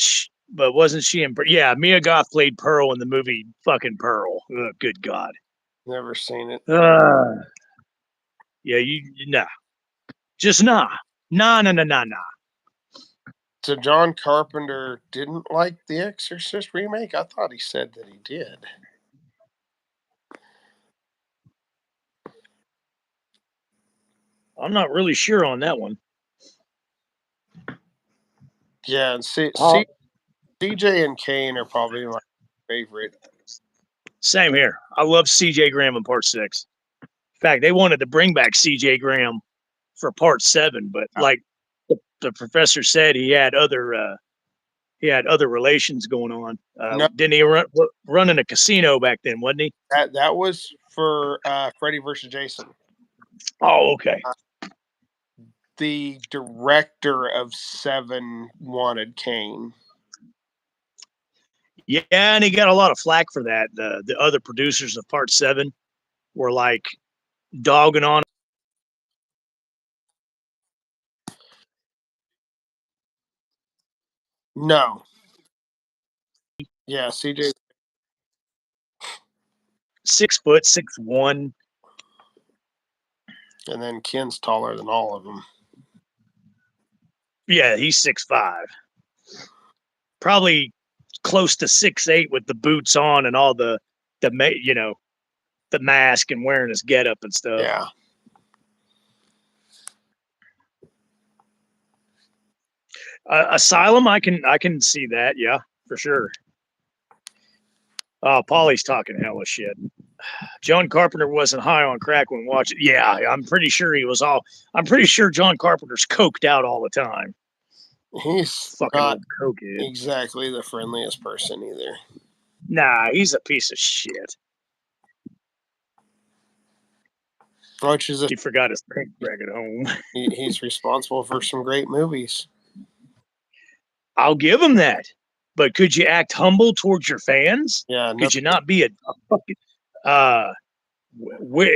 wasn't she in? Yeah, Mia Goth played Pearl in the movie fucking Pearl. Oh, good God. Never seen it. Yeah, nah. Just nah. Nah. So John Carpenter didn't like the Exorcist remake? I thought he said that he did. I'm not really sure on that one. Yeah, and CJ and Kane are probably my favorite. Same here. I love CJ Graham in part 6. In fact, they wanted to bring back CJ Graham for part 7, but like the professor said, he had other relations going on. No, Didn't he run in a casino back then, wasn't he? that was for Freddy versus Jason. Oh, okay. The director of 7 wanted Kane. Yeah, and he got a lot of flack for that. The other producers of part 7 were like dogging on. No. Yeah, CJ 6 foot, 6'1". And then Ken's taller than all of them. Yeah, he's 6'5". Probably close to 6'8" with the boots on and all the mask and wearing his getup and stuff. Yeah. Asylum, I can see that. Yeah, for sure. Oh, Paulie's talking hella shit. John Carpenter wasn't high on crack when watching. Yeah, I'm pretty sure he was all. I'm pretty sure John Carpenter's coked out all the time. He's fucking not old cokehead. exactly the friendliest person either. Nah, he's a piece of shit. Which is He forgot his paint bag at home. He's responsible for some great movies. I'll give him that. But could you act humble towards your fans? Yeah. Could you not be a fucking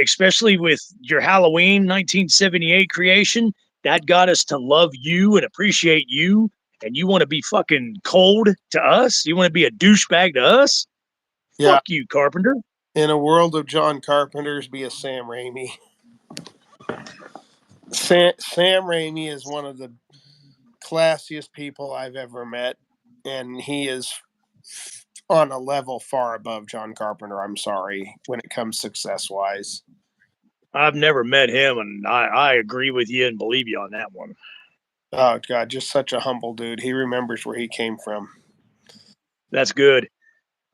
especially with your Halloween 1978 creation that got us to love you and appreciate you, and you want to be fucking cold to us? You want to be a douchebag to us? Yeah. Fuck you, Carpenter. In a world of John Carpenter's, be a Sam Raimi. Sam Raimi is one of the classiest people I've ever met, and he is on a level far above John Carpenter. I'm sorry, when it comes success-wise. I've never met him, and I agree with you and believe you on that one. Oh, God, just such a humble dude. He remembers where he came from. That's good.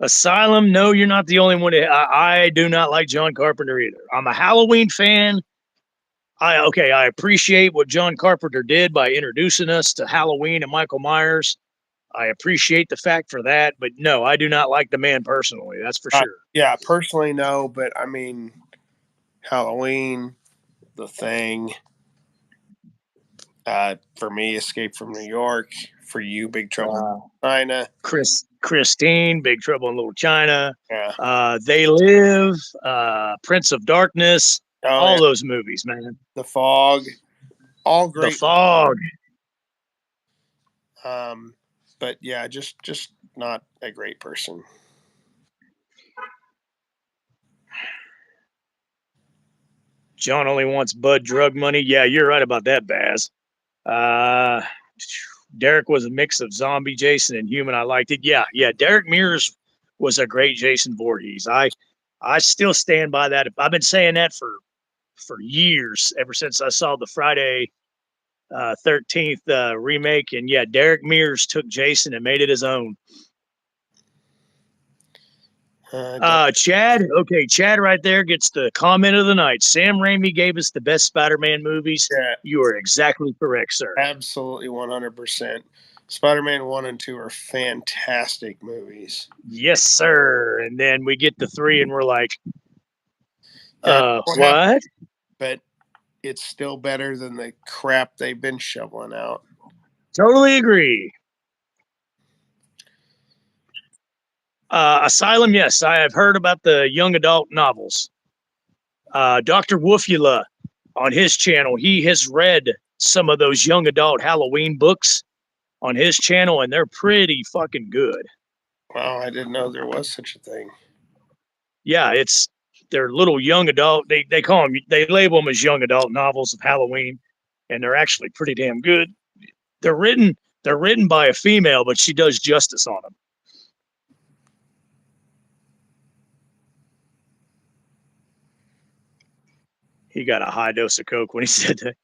Asylum, no, you're not the only one. I do not like John Carpenter either. I'm a Halloween fan. I appreciate what John Carpenter did by introducing us to Halloween and Michael Myers. I appreciate the fact for that, but no, I do not like the man personally. That's for sure. Yeah, personally, no, but I mean, Halloween, The Thing. For me, Escape from New York. For you, Big Trouble in China. Christine, Big Trouble in Little China. Yeah. They Live, Prince of Darkness. All those movies, man. The Fog. All great. The Fog. But yeah, just not a great person. John only wants bud drug money. Yeah, you're right about that, Baz. Derek was a mix of zombie Jason and human. I liked it. Yeah. Derek Mears was a great Jason Voorhees. I still stand by that. I've been saying that for years, ever since I saw the Friday 13th remake. And yeah, Derek Mears took Jason and made it his own. Chad. Okay, Chad right there gets the comment of the night. Sam Raimi gave us the best Spider-Man movies. Yeah. You are exactly correct, sir. Absolutely 100%. Spider-Man 1 and 2 are fantastic movies. Yes, sir. And then we get to 3 and we're like, what? But it's still better than the crap they've been shoveling out. Totally agree. Asylum, yes, I have heard about the young adult novels. Dr. Woofula on his channel, he has read some of those young adult Halloween books on his channel, and they're pretty fucking good. Wow, I didn't know there was such a thing. Yeah, it's they're little young adult. They call them, they label them as young adult novels of Halloween, and they're actually pretty damn good. They're written by a female, but she does justice on them. He got a high dose of coke when he said that.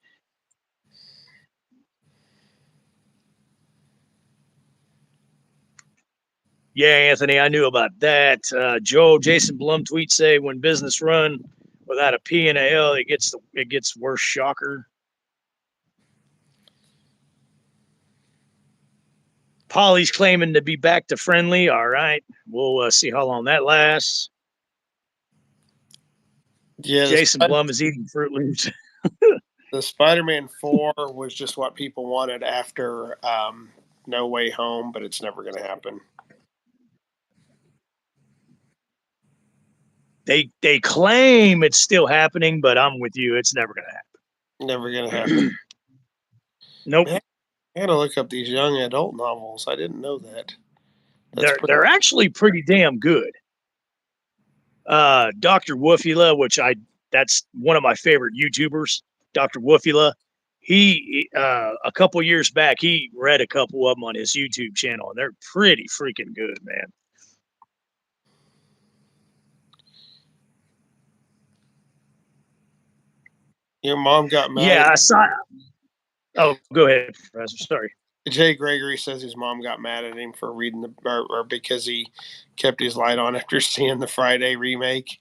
Yeah, Anthony, I knew about that. Jason Blum tweets say when business run without a P and a L, it gets worse. Shocker. Polly's claiming to be back to friendly. All right, we'll see how long that lasts. Yeah, Jason Blum is eating Fruit Loops. The Spider-Man 4 was just what people wanted after No Way Home, but it's never going to happen. They claim it's still happening, but I'm with you. It's never going to happen. Never going to happen. Nope. Man, I got to look up these young adult novels. I didn't know that. They're actually pretty damn good. Dr. Woofula, that's one of my favorite YouTubers, Dr. Woofula. He a couple years back, he read a couple of them on his YouTube channel, and they're pretty freaking good, man. Your mom got mad. Yeah, I saw. Oh, go ahead, Professor. Sorry. Jay Gregory says his mom got mad at him for reading or because he kept his light on after seeing the Friday remake.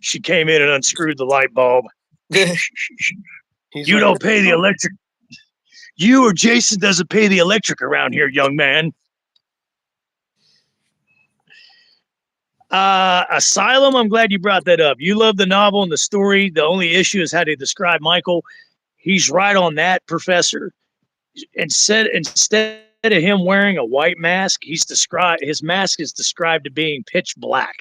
She came in and unscrewed the light bulb. You don't pay the electric. You or Jason doesn't pay the electric around here, young man. Asylum, I'm glad you brought that up. You love the novel and the story. The only issue is how they describe Michael. He's right on that, Professor. Instead of him wearing a white mask, his mask is described to being pitch black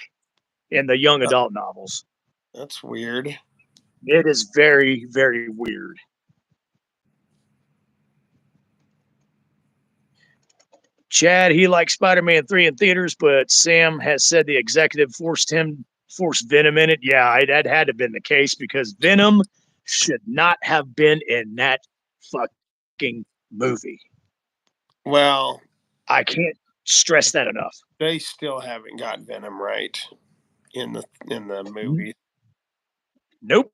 in the young adult novels. That's weird. It is very, very weird. Chad, he likes Spider-Man 3 in theaters, but Sam has said the executive forced Venom in it. Yeah, that had to have been the case because Venom should not have been in that fucking movie. Well, I can't stress that enough. They still haven't got Venom right in the movie. Nope.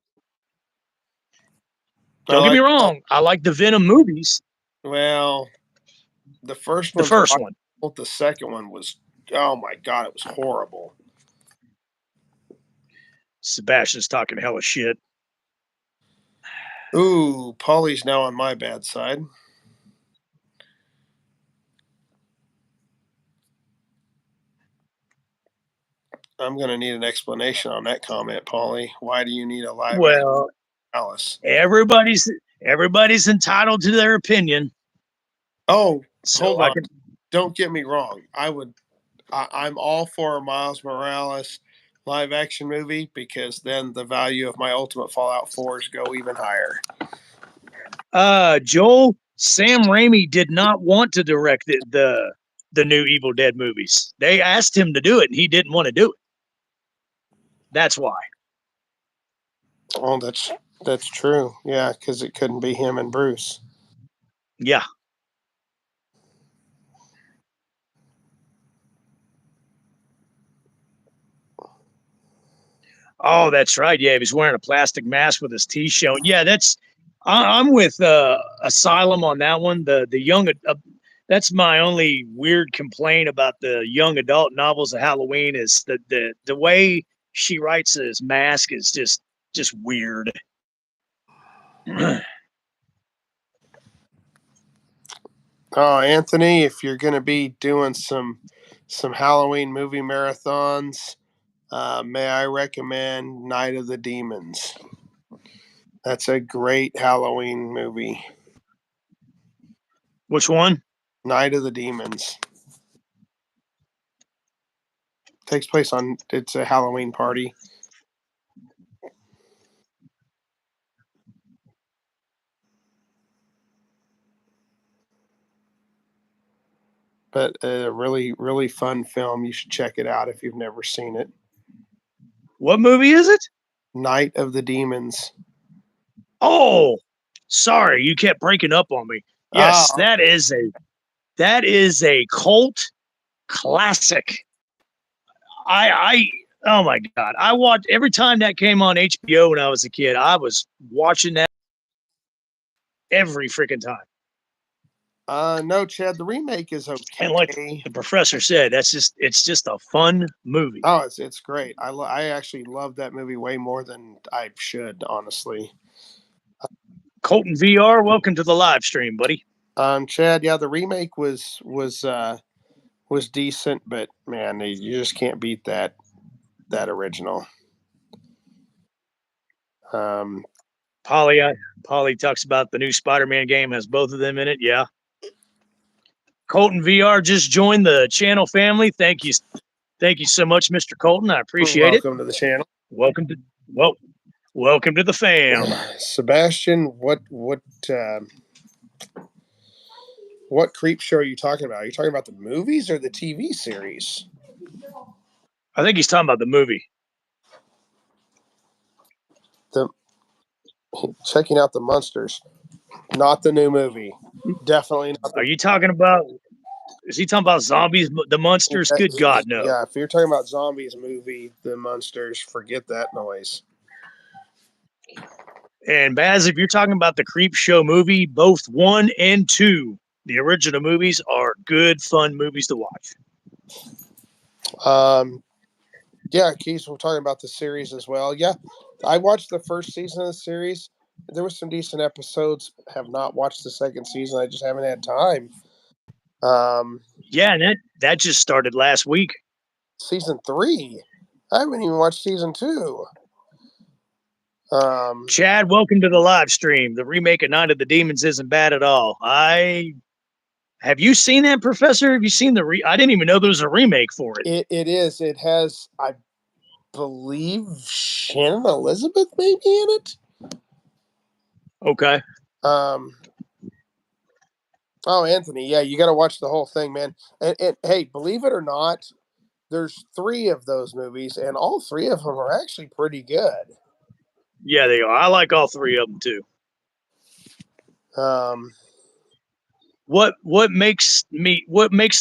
Don't get me wrong. I like the Venom movies. Well, the first one. The second one was, oh my God, it was horrible. Sebastian's talking hella shit. Ooh, Polly's now on my bad side. I'm going to need an explanation on that comment, Polly. Why do you need a live Alice? Everybody's entitled to their opinion. Oh, so hold on. Don't get me wrong. I'm all for a Miles Morales live action movie because then the value of my Ultimate Fallout 4s go even higher. Joel, Sam Raimi did not want to direct the new Evil Dead movies. They asked him to do it, and he didn't want to do it. That's why. Oh, that's true. Yeah, because it couldn't be him and Bruce. Yeah. Oh, that's right. Yeah, he was wearing a plastic mask with his teeth showing. Yeah, I'm with Asylum on that one. The young that's my only weird complaint about the young adult novels of Halloween is the way she writes his mask is just weird. Oh, Anthony, if you're going to be doing some Halloween movie marathons, may I recommend Night of the Demons? That's a great Halloween movie. Which one? Night of the Demons. Takes place it's a Halloween party. but a really, really fun film. You should check it out if you've never seen it. What movie is it? Night of the Demons. Oh, sorry, you kept breaking up on me. Yes, Oh, that is a cult classic. I oh my god, I watched every time that came on HBO when I was a kid. I was watching that every freaking time. no, Chad, the remake is And like okay. the professor said, it's just a fun movie. Oh, it's great. I actually love that movie way more than I should, honestly. Colton VR, welcome to the live stream, buddy. Chad, yeah, the remake was decent, but man, you just can't beat that original. Um, Polly talks about the new Spider-Man game has both of them in it. Yeah. Colton VR just joined the channel family. Thank you so much, Mr. Colton. I appreciate it. welcome to the channel. Welcome to welcome to the fam. Sebastian, what creep show are you talking about? Are you talking about the movies or the TV series? I think he's talking about the movie. Checking out the Munsters, not the new movie. Definitely not. Are you talking about? Is he talking about zombies? The monsters? Good God, no. Yeah, if you're talking about zombies movie, the Munsters, forget that noise. And Baz, if you're talking about the Creep Show movie, both 1 and 2, the original movies are good, fun movies to watch. Yeah, Keith, we're talking about the series as well. Yeah, I watched the first season of the series. There were some decent episodes. Have not watched the second season. I just haven't had time. Yeah, and that just started last week. Season 3. I haven't even watched season 2. Chad, welcome to the live stream. The remake of Night of the Demons isn't bad at all. Have you seen that, Professor? Have you seen I didn't even know there was a remake for it. It is. It has, I believe, Shannon Elizabeth maybe in it. Okay. Oh, Anthony, yeah, you got to watch the whole thing, man. And hey, believe it or not, there's 3 of those movies, and all 3 of them are actually pretty good. Yeah, they are. I like all 3 of them too. What makes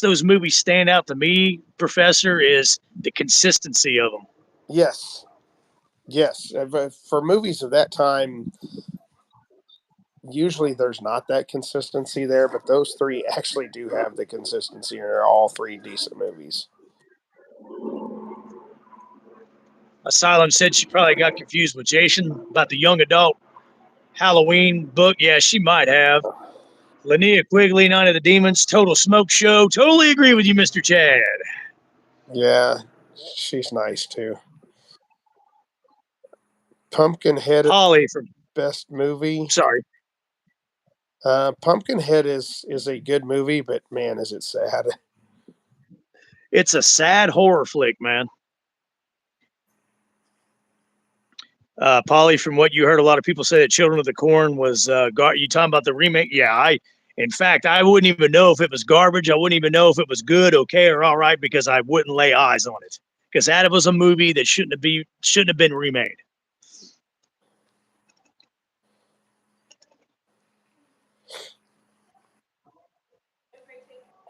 those movies stand out to me, Professor, is the consistency of them. Yes. For movies of that time, usually there's not that consistency there, but those 3 actually do have the consistency, and they're all 3 decent movies. Asylum said she probably got confused with Jason about the young adult Halloween book. Yeah, she might have. Linnea Quigley, Night of the Demons, Total Smoke Show. Totally agree with you, Mr. Chad. Yeah, she's nice too. Pumpkinhead Holly from best movie. Sorry. Pumpkinhead is a good movie, but man, is it sad. It's a sad horror flick, man. Polly, from what you heard, a lot of people say that Children of the Corn was you talking about the remake? Yeah, in fact, I wouldn't even know if it was garbage. I wouldn't even know if it was good, okay, or all right, because I wouldn't lay eyes on it. Because that was a movie that shouldn't have been remade.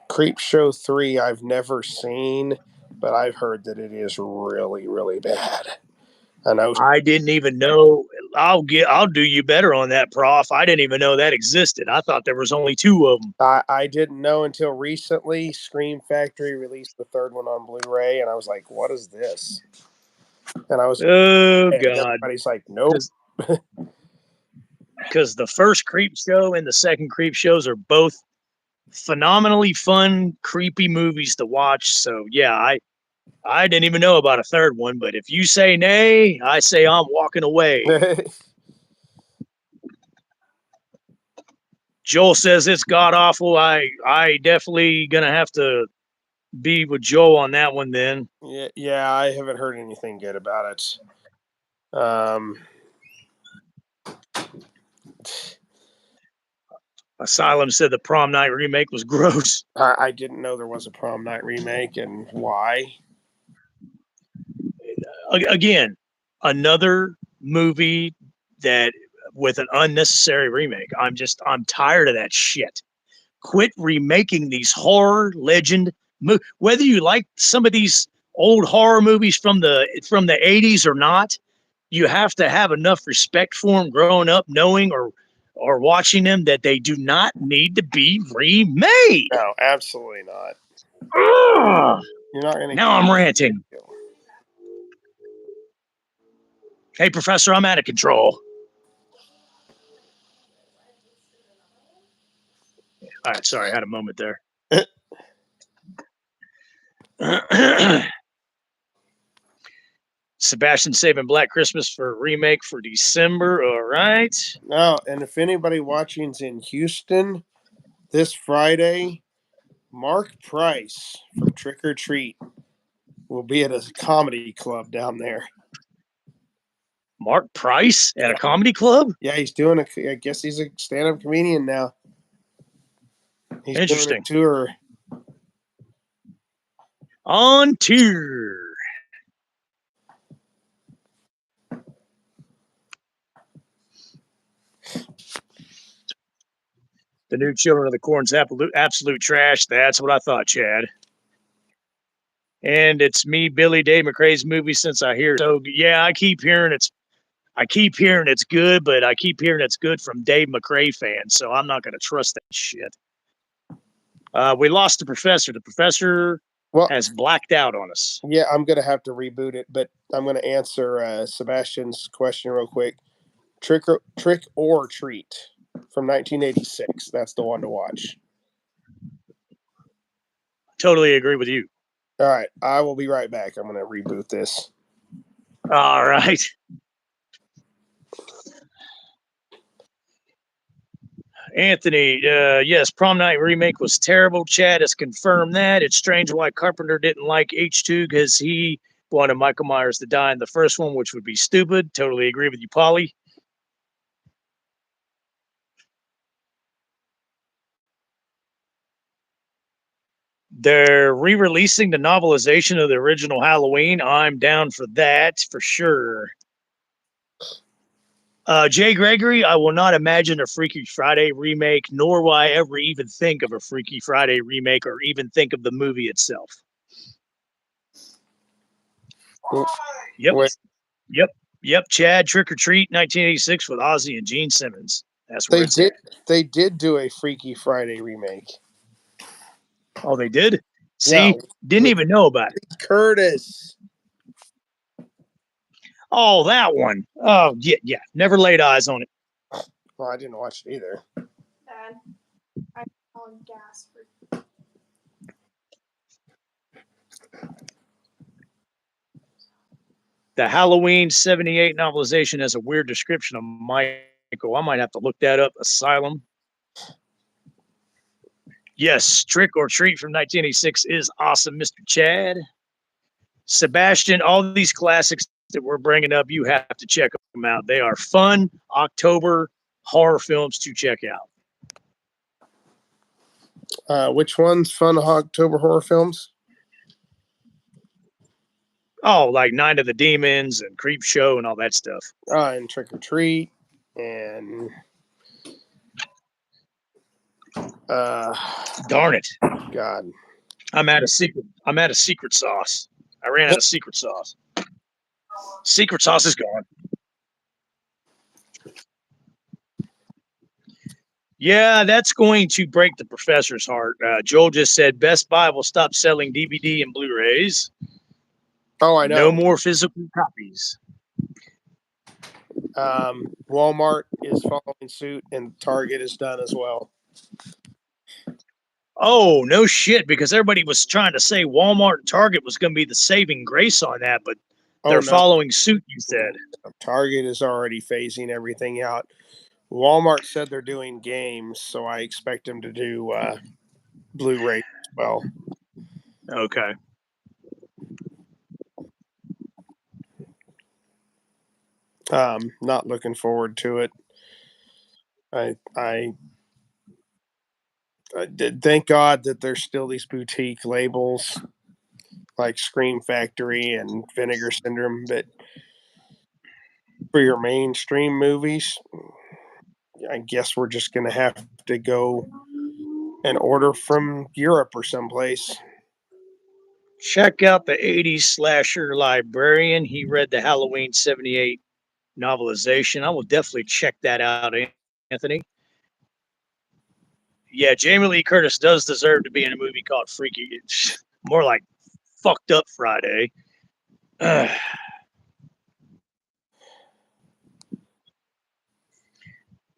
Creep Show 3 I've never seen, but I've heard that it is really, really bad. I didn't even know. I'll do you better on that, Prof. I didn't even know that existed. I thought there was only 2 of them. I didn't know until recently. Scream Factory released the 3rd one on Blu-ray, and I was like, "What is this?" And I was, oh and God, everybody's like, "Nope." Because the first Creep Show and the second Creep Shows are both phenomenally fun, creepy movies to watch. So yeah, I didn't even know about a 3rd one, but if you say nay, I say I'm walking away. Joel says it's god awful. I definitely gonna have to be with Joel on that one then. Yeah, I haven't heard anything good about it. Asylum said the Prom Night remake was gross. I didn't know there was a Prom Night remake, and why? Again, another movie that with an unnecessary remake. I'm tired of that shit. Quit remaking these horror legend whether you like some of these old horror movies from the 80s or not, you have to have enough respect for them growing up, knowing or watching them that they do not need to be remade. No, absolutely not. Ugh. You're not gonna. Now I'm ranting. Hey, Professor, I'm out of control. All right, sorry, I had a moment there. Sebastian saving Black Christmas for a remake for December. All right. No, and if anybody watching's in Houston this Friday, Mark Price from Trick or Treat will be at a comedy club down there. Mark Price at a comedy club? Yeah, he's doing I guess he's a stand-up comedian now. He's Interesting. doing a tour. On tour. The new Children of the Corn's absolute trash. That's what I thought, Chad. And it's me, Billy, Dave McRae's movie since I hear it. So yeah, I keep hearing it's good, but I keep hearing it's good from Dave McRae fans, so I'm not gonna trust that shit. We lost the professor. The professor has blacked out on us. Yeah, I'm gonna have to reboot it, but I'm gonna answer Sebastian's question real quick. Trick or Treat from 1986. That's the one to watch. Totally agree with you. All right, I will be right back. I'm gonna reboot this. All right. Anthony, yes, Prom Night remake was terrible. Chad has confirmed that. It's strange why Carpenter didn't like H2 because he wanted Michael Myers to die in the first one, which would be stupid. Totally agree with you, Polly. They're re-releasing the novelization of the original Halloween. I'm down for that for sure. Jay Gregory, I will not imagine a Freaky Friday remake, nor will I ever even think of a Freaky Friday remake or even think of the movie itself. Yep. Wait. Yep. Chad, Trick or Treat, 1986 with Ozzy and Gene Simmons. That's where They did do a Freaky Friday remake. Oh, they did? See, yeah, didn't even know about it. Curtis. Oh, that one. Oh, yeah. Never laid eyes on it. Well, I didn't watch it either. Dad, I'm on gas for. The Halloween 78 novelization has a weird description of Michael. I might have to look that up. Asylum. Yes, Trick or Treat from 1986 is awesome, Mr. Chad. Sebastian, all these classics that we're bringing up, you have to check them out. They are fun October horror films to check out. Which one's fun October horror films? Oh, like Night of the Demons and Creep Show and all that stuff. And Trick or Treat and darn it. God. I'm out of secret sauce. I ran out of secret sauce. Secret sauce is gone. Yeah, that's going to break the professor's heart. Joel just said Best Buy will stop selling DVD and Blu-rays. Oh, I know. No more physical copies. Walmart is following suit, and Target is done as well. Oh, no shit, because everybody was trying to say Walmart and Target was going to be the saving grace on that, but they're following suit, you said. Target is already phasing everything out. Walmart said they're doing games, so I expect them to do Blu-ray as well. Okay. Not looking forward to it. I Thank God that there's still these boutique labels like Scream Factory and Vinegar Syndrome, but for your mainstream movies, I guess we're just going to have to go and order from Europe or someplace. Check out the 80s slasher librarian. He read the Halloween 78 novelization. I will definitely check that out, Anthony. Yeah, Jamie Lee Curtis does deserve to be in a movie called Freaky. It's more like Fucked Up Friday.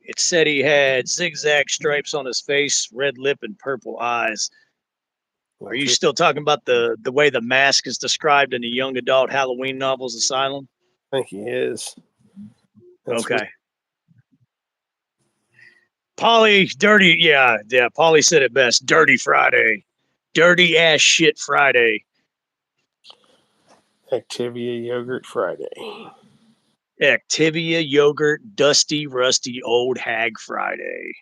It said he had zigzag stripes on his face, red lip, and purple eyes. Are you still talking about the way the mask is described in the young adult Halloween novels, Asylum? I think he is. That's okay. Polly, dirty, yeah. Polly said it best. Dirty Friday, dirty ass shit Friday. Activia Yogurt Friday. Activia Yogurt, dusty, rusty, old hag Friday.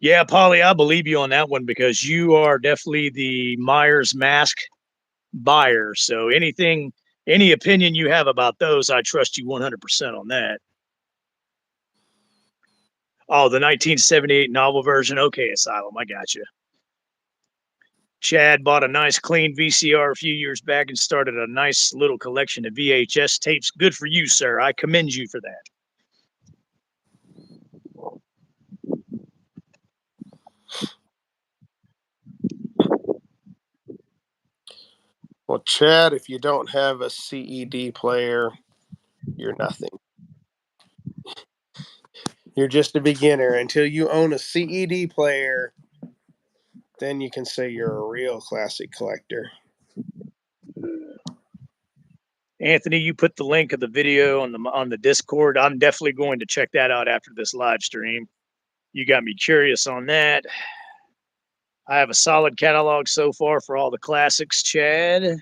Yeah, Polly, I believe you on that one because you are definitely the Myers mask buyer. So any opinion you have about those, I trust you 100% on that. Oh, the 1978 novel version. Okay, Asylum, I got you. Chad bought a nice clean VCR a few years back and started a nice little collection of VHS tapes. Good for you, sir. I commend you for that. Well, Chad, if you don't have a CED player, you're nothing. You're just a beginner. Until you own a CED player, then you can say you're a real classic collector. Anthony, you put the link of the video on the Discord. I'm definitely going to check that out after this live stream. You got me curious on that. I have a solid catalog so far for all the classics, Chad.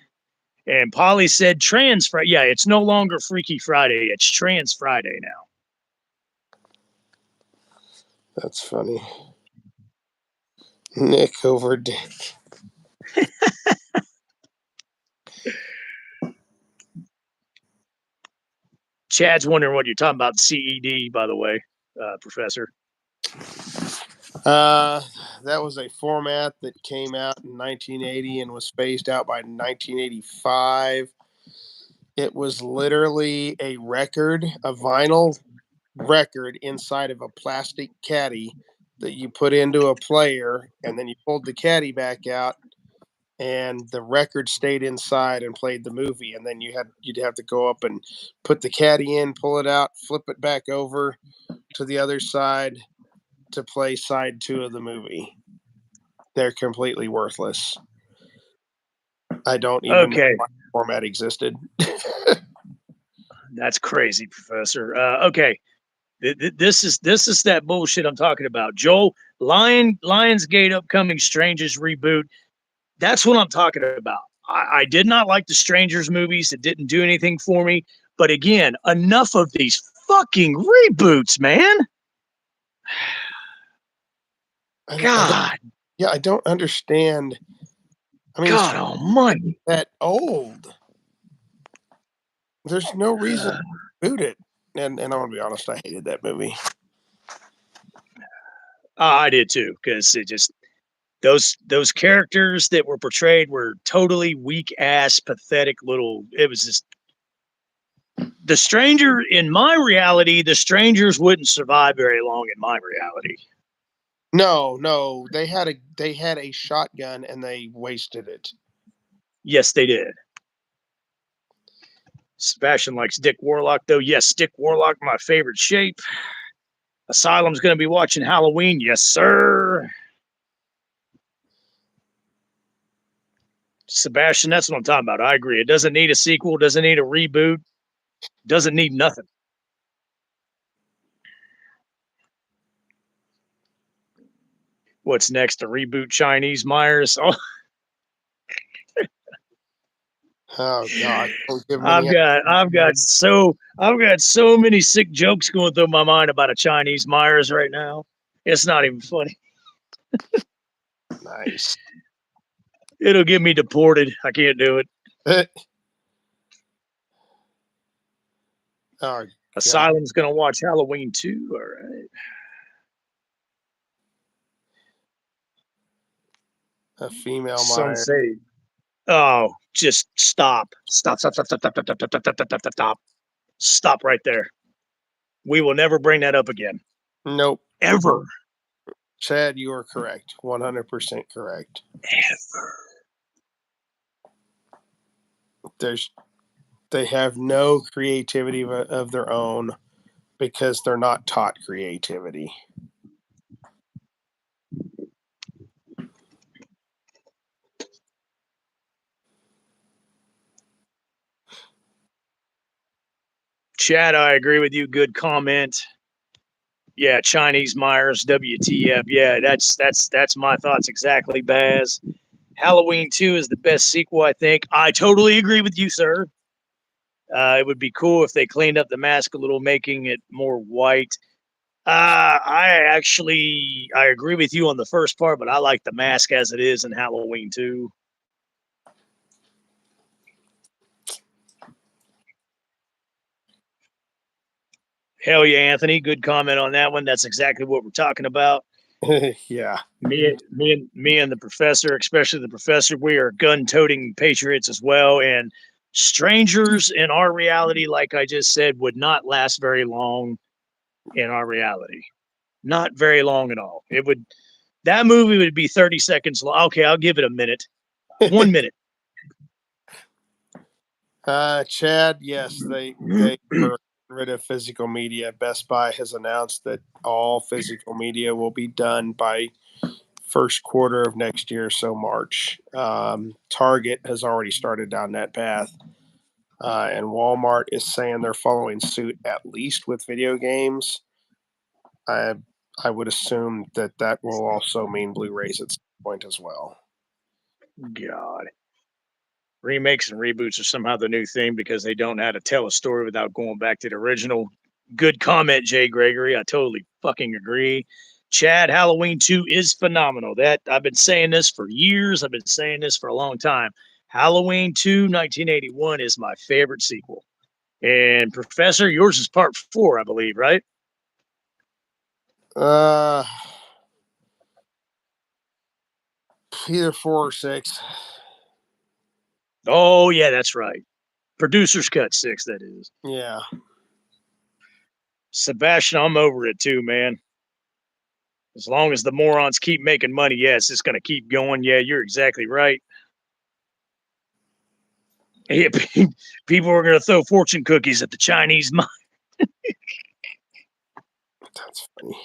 And Polly said Trans Friday. Yeah, it's no longer Freaky Friday. It's Trans Friday now. That's funny. Nick over Dick. Chad's wondering what you're talking about. CED, by the way, Professor. That was a format that came out in 1980 and was phased out by 1985. It was literally a record, a vinyl record inside of a plastic caddy that you put into a player, and then you pulled the caddy back out, and the record stayed inside and played the movie. And then you'd have to go up and put the caddy in, pull it out, flip it back over to the other side to play side 2 of the movie. They're completely worthless. I don't even know why the format existed. That's crazy, Professor. Okay. This is that bullshit I'm talking about. Joel, Lionsgate upcoming Strangers reboot. That's what I'm talking about. I did not like the Strangers movies. It didn't do anything for me. But again, enough of these fucking reboots, man. God. I don't understand. I mean, God almighty. That old. There's no reason to boot it. And I'm going to be honest, I hated that movie. I did too, because it just those characters that were portrayed were totally weak ass, pathetic little. It was just the stranger in my reality. The strangers wouldn't survive very long in my reality. No, they had a shotgun and they wasted it. Yes, they did. Sebastian likes Dick Warlock, though. Yes, Dick Warlock, my favorite shape. Asylum's going to be watching Halloween. Yes, sir. Sebastian, that's what I'm talking about. I agree. It doesn't need a sequel. Doesn't need a reboot. Doesn't need nothing. What's next? To reboot Chinese Myers? Oh. Oh God! Don't give me I've got so many sick jokes going through my mind about a Chinese Myers right now. It's not even funny. nice. It'll get me deported. I can't do it. Oh, Asylum's gonna watch Halloween 2. All right. a female Some Myers. say, oh, just stop. Stop right there. We will never bring that up again. Nope. Ever. Chad, you are correct. 100% correct. Ever. They have no creativity of their own because they're not taught creativity. Chad, I agree with you. Good comment. Yeah, Chinese Myers, WTF. Yeah, that's my thoughts exactly, Baz. Halloween 2 is the best sequel, I think. I totally agree with you, sir. It would be cool if they cleaned up the mask a little, making it more white. I agree with you on the first part, but I like the mask as it is in Halloween 2. Hell yeah, Anthony. Good comment on that one. That's exactly what we're talking about. Yeah. Me and the professor, especially the professor, we are gun-toting patriots as well. And strangers in our reality, like I just said, would not last very long in our reality. Not very long at all. That movie would be 30 seconds long. Okay, I'll give it a minute. 1 minute. Chad, yes, they were rid of physical media. Best Buy has announced that all physical media will be done by first quarter of next year, so March. Target has already started down that path. And Walmart is saying they're following suit at least with video games. I would assume that will also mean Blu-rays at some point as well. God. Remakes and reboots are somehow the new thing because they don't know how to tell a story without going back to the original. Good comment, Jay Gregory. I totally fucking agree. Chad, Halloween 2 is phenomenal. That I've been saying this for years. I've been saying this for a long time. Halloween 2, 1981 is my favorite sequel. And Professor, yours is part 4, I believe, right? Either 4 or 6. Oh, yeah, that's right. Producer's Cut 6, that is. Yeah. Sebastian, I'm over it too, man. As long as the morons keep making money, yes, it's going to keep going. Yeah, you're exactly right. Yeah, people are going to throw fortune cookies at the Chinese mine. That's funny.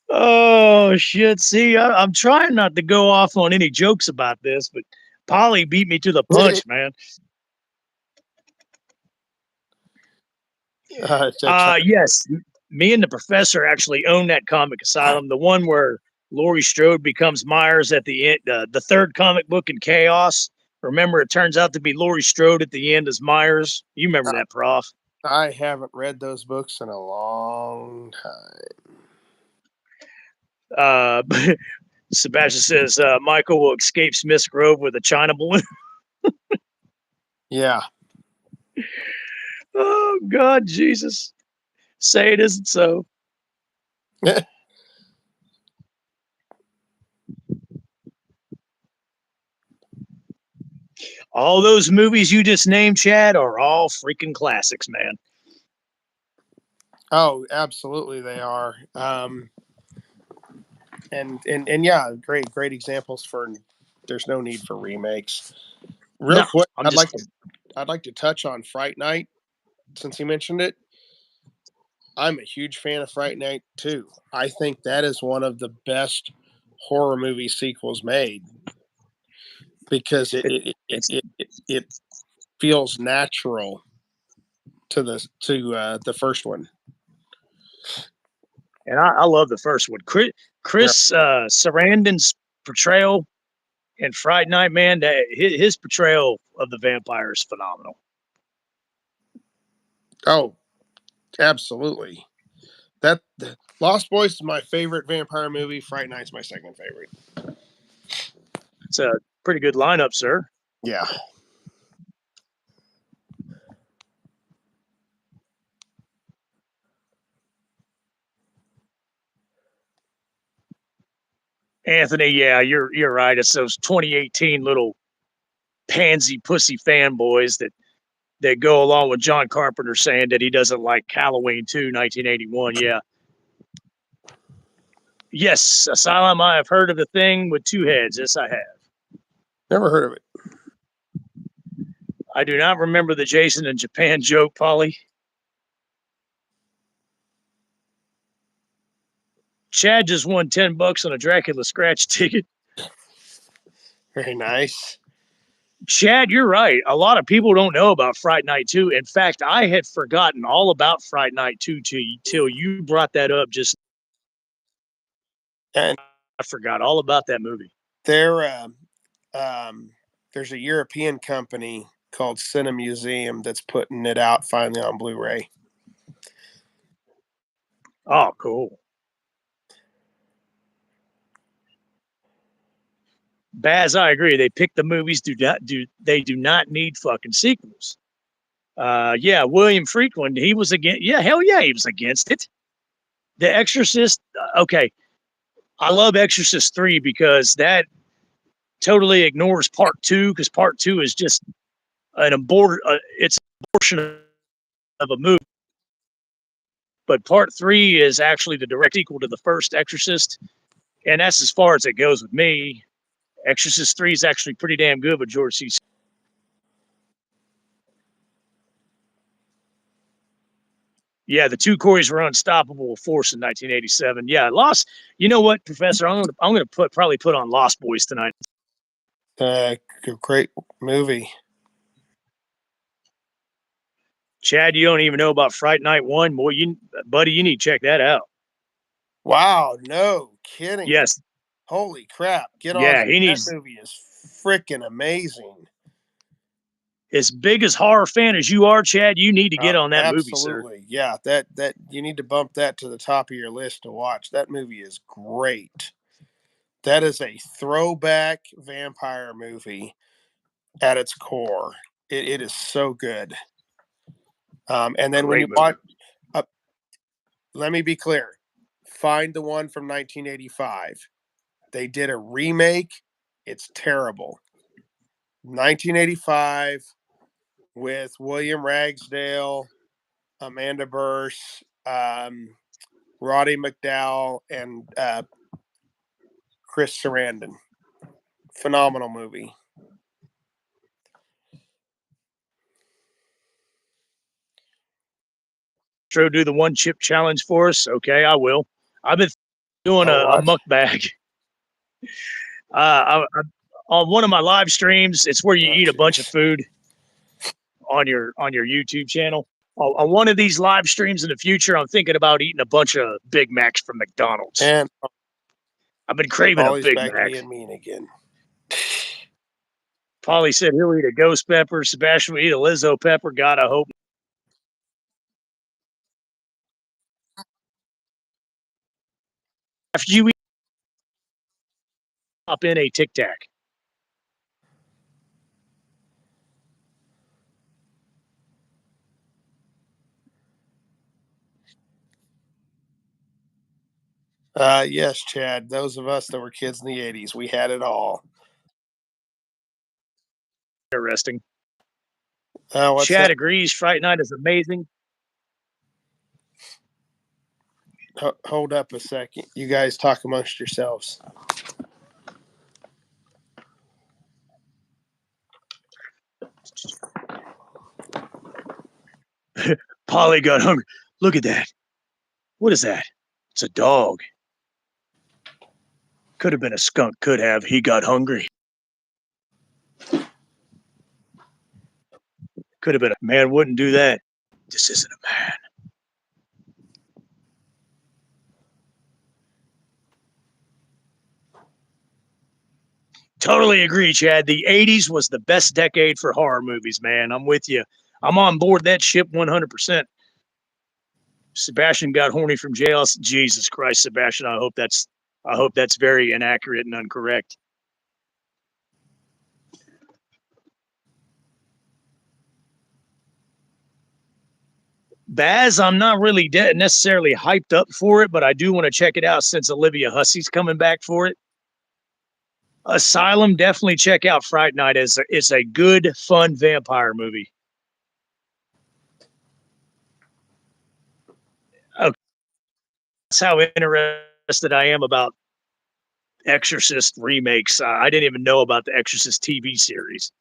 Oh, shit. See, I'm trying not to go off on any jokes about this, but Polly beat me to the punch, man. Yes, me and the professor actually own that comic asylum, the one where Laurie Strode becomes Myers at the end, the third comic book in Chaos. Remember, it turns out to be Laurie Strode at the end as Myers. You remember that, Prof? I haven't read those books in a long time. Sebastian says Michael will escape Smith's Grove with a China balloon. Yeah. Oh, God, Jesus. Say it isn't so. All those movies you just named, Chad, are all freaking classics, man. Oh, absolutely they are. And yeah, great examples for there's no need for remakes. Real quick, I'd like to touch on Fright Night since you mentioned it. I'm a huge fan of Fright Night 2. I think that is one of the best horror movie sequels made because it feels natural to the first one. And I love the first one. Chris Sarandon's portrayal And Fright Night, man, his portrayal of the vampire is phenomenal. Oh, absolutely. That Lost Boys is my favorite vampire movie. Fright Night's my second favorite. It's a pretty good lineup, sir. Yeah. Anthony, yeah, you're right. It's those 2018 little pansy pussy fanboys that go along with John Carpenter saying that he doesn't like Halloween 2, 1981. Yeah. Yes, Asylum, I have heard of the thing with two heads. Yes, I have. Never heard of it. I do not remember the Jason in Japan joke, Polly. Chad just won $10 on a Dracula scratch ticket. Very nice. Chad, you're right. A lot of people don't know about Fright Night 2. In fact, I had forgotten all about Fright Night 2 till you brought that up. And I forgot all about that movie. there's a European company called Cinemuseum that's putting it out finally on Blu-ray. Oh, cool. Baz, I agree. They pick the movies. They do not need fucking sequels. Yeah, William Friedkin, he was against. Yeah, hell yeah, he was against it. The Exorcist. Okay, I love Exorcist 3 because that totally ignores Part 2 because Part 2 is just an it's an abortion of a movie. But Part 3 is actually the direct sequel to the first Exorcist, and that's as far as it goes with me. Exorcist 3 is actually pretty damn good with George C. Yeah, the two Coreys were unstoppable force in 1987. Yeah, Lost. You know what, Professor? I'm gonna probably put on Lost Boys tonight. Great movie. Chad, you don't even know about Fright Night 1. Boy, buddy, you need to check that out. Wow, no kidding. Yes. Holy crap. Get on Yeah, that. That movie is freaking amazing. As big as horror fan as you are, Chad, you need to get on that movie, sir. Absolutely. Yeah, that you need to bump that to the top of your list to watch. That movie is great. That is a throwback vampire movie at its core. It is so good. And then when you watch, let me be clear, find the one from 1985. They did a remake. It's terrible. 1985 with William Ragsdale, Amanda Burse, Roddy McDowall, and Chris Sarandon. Phenomenal movie. Do the one chip challenge for us. Okay, I will. I've been doing a mukbang. On one of my live streams, it's where you eat a bunch of food on your YouTube channel. On one of these live streams in the future, I'm thinking about eating a bunch of Big Macs from McDonald's. And I've been craving a Big Mac. Being mean again. Paulie said he'll eat a ghost pepper. Sebastian will eat a Lizzo pepper. God, I hope. After you eat, pop in a Tic Tac. Yes, Chad. Those of us that were kids in the 80s, we had it all. Interesting. Chad agrees. Fright Night is amazing. Hold up a second. You guys talk amongst yourselves. Polly got hungry. Look at that. What is that? It's a dog. Could have been a skunk. Could have. He got hungry. Could have been a man. Wouldn't do that. This isn't a man. Totally agree, Chad. The 80s was the best decade for horror movies, man. I'm with you. I'm on board that ship 100%. Sebastian got horny from jail. Jesus Christ, Sebastian. I hope that's very inaccurate and incorrect. Baz, I'm not really necessarily hyped up for it, but I do want to check it out since Olivia Hussey's coming back for it. Asylum, definitely check out Fright Night. It's a good, fun vampire movie. Okay. That's how interested I am about Exorcist remakes. I didn't even know about the Exorcist TV series.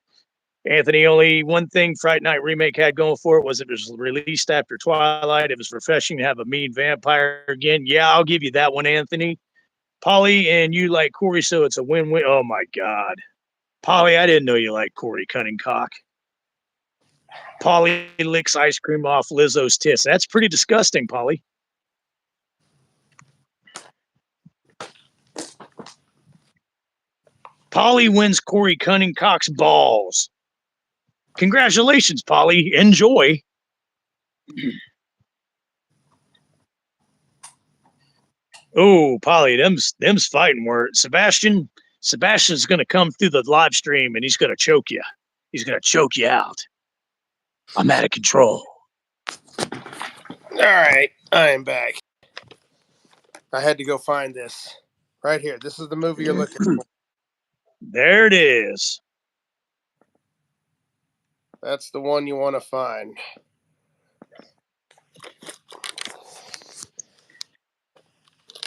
Anthony, only one thing Fright Night remake had going for it was it was released after Twilight. It was refreshing to have a mean vampire again. Yeah, I'll give you that one, Anthony. Polly, and you like Corey, so it's a win-win. Oh, my God. Polly, I didn't know you like Corey Cunningcock. Polly licks ice cream off Lizzo's tits. That's pretty disgusting, Polly. Polly wins Corey Cunningcock's balls. Congratulations, Polly. Enjoy. Oh, Polly, them's fighting words. Sebastian's going to come through the live stream and he's going to choke you. He's going to choke you out. I'm out of control. All right, I am back. I had to go find this right here. This is the movie you're looking for. There it is. That's the one you want to find.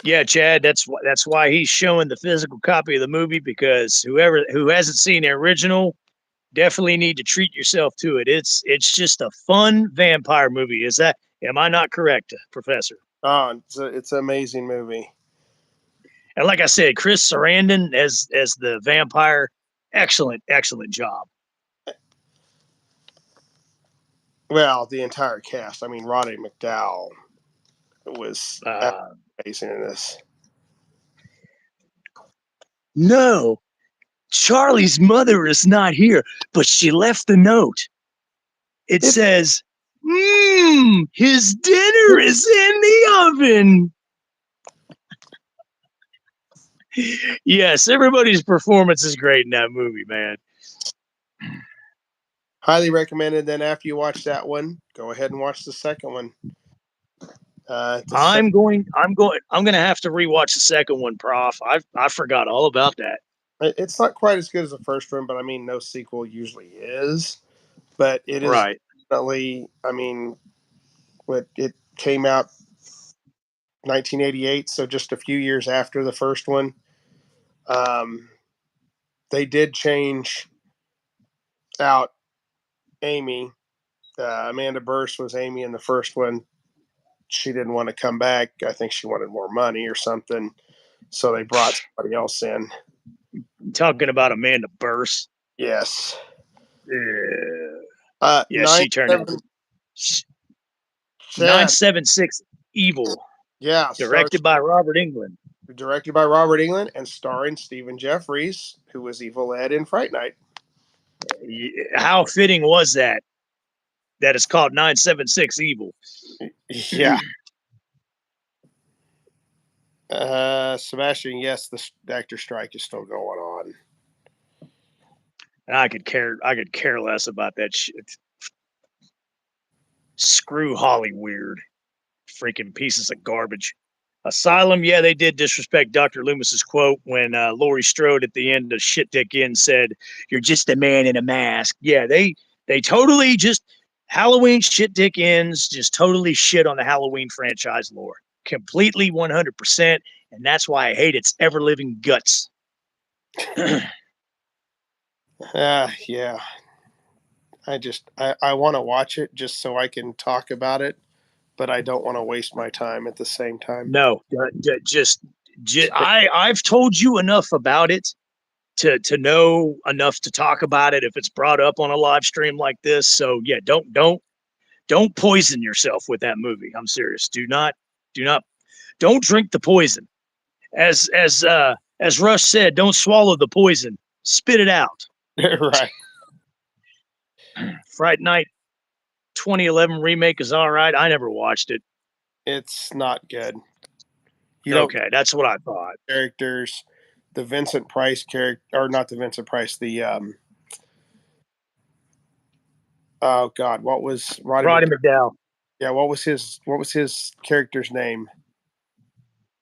Yeah, Chad, that's why he's showing the physical copy of the movie, because who hasn't seen the original definitely need to treat yourself to it. It's just a fun vampire movie. Am I not correct, Professor? Oh, it's an amazing movie. And like I said, Chris Sarandon as the vampire, excellent job. Well, the entire cast. I mean, Roddy McDowall was amazing in this. No, Charlie's mother is not here, but she left a note. It says, his dinner is in the oven. Yes, everybody's performance is great in that movie, man. Highly recommended. Then after you watch that one, go ahead and watch the second one. I'm going to have to rewatch the second one, Prof. I forgot all about that. It's not quite as good as the first one, but I mean, no sequel usually is. But it is definitely. I mean, it came out 1988, so just a few years after the first one. They did change out Amy. Amanda Burse was Amy in the first one. She didn't want to come back. I think she wanted more money or something. So they brought somebody else in. Talking about Amanda Burse. Yes. Yeah, she turned out 976 Evil. Yeah. Directed by Robert Englund. Directed by Robert Englund and starring Stephen Jeffries, who was Evil Ed in Fright Night. How fitting was that it's called 976 Evil? Yeah. Sebastian, yes, the actor strike is still going on. I could care less about that shit. Screw Hollyweird. Freaking pieces of garbage. Asylum, yeah, they did disrespect Dr. Loomis's quote when Laurie Strode at the end of Shit Dick In said, "You're just a man in a mask." Yeah, they totally just Halloween Shit Dick Ins just totally shit on the Halloween franchise lore. Completely 100%, and that's why I hate its ever-living guts. Yeah. I want to watch it just so I can talk about it, but I don't want to waste my time at the same time. No, I've told you enough about it to know enough to talk about it if it's brought up on a live stream like this. So yeah, don't poison yourself with that movie. I'm serious. Don't drink the poison. As Rush said, don't swallow the poison. Spit it out. Right. Fright Night 2011 remake is all right. I never watched it. It's not good. You don't Okay, that's what I thought. characters. The Vincent Price character, or not the Vincent Price, the oh God, what was Roddy McDowell. Yeah, what was his character's name?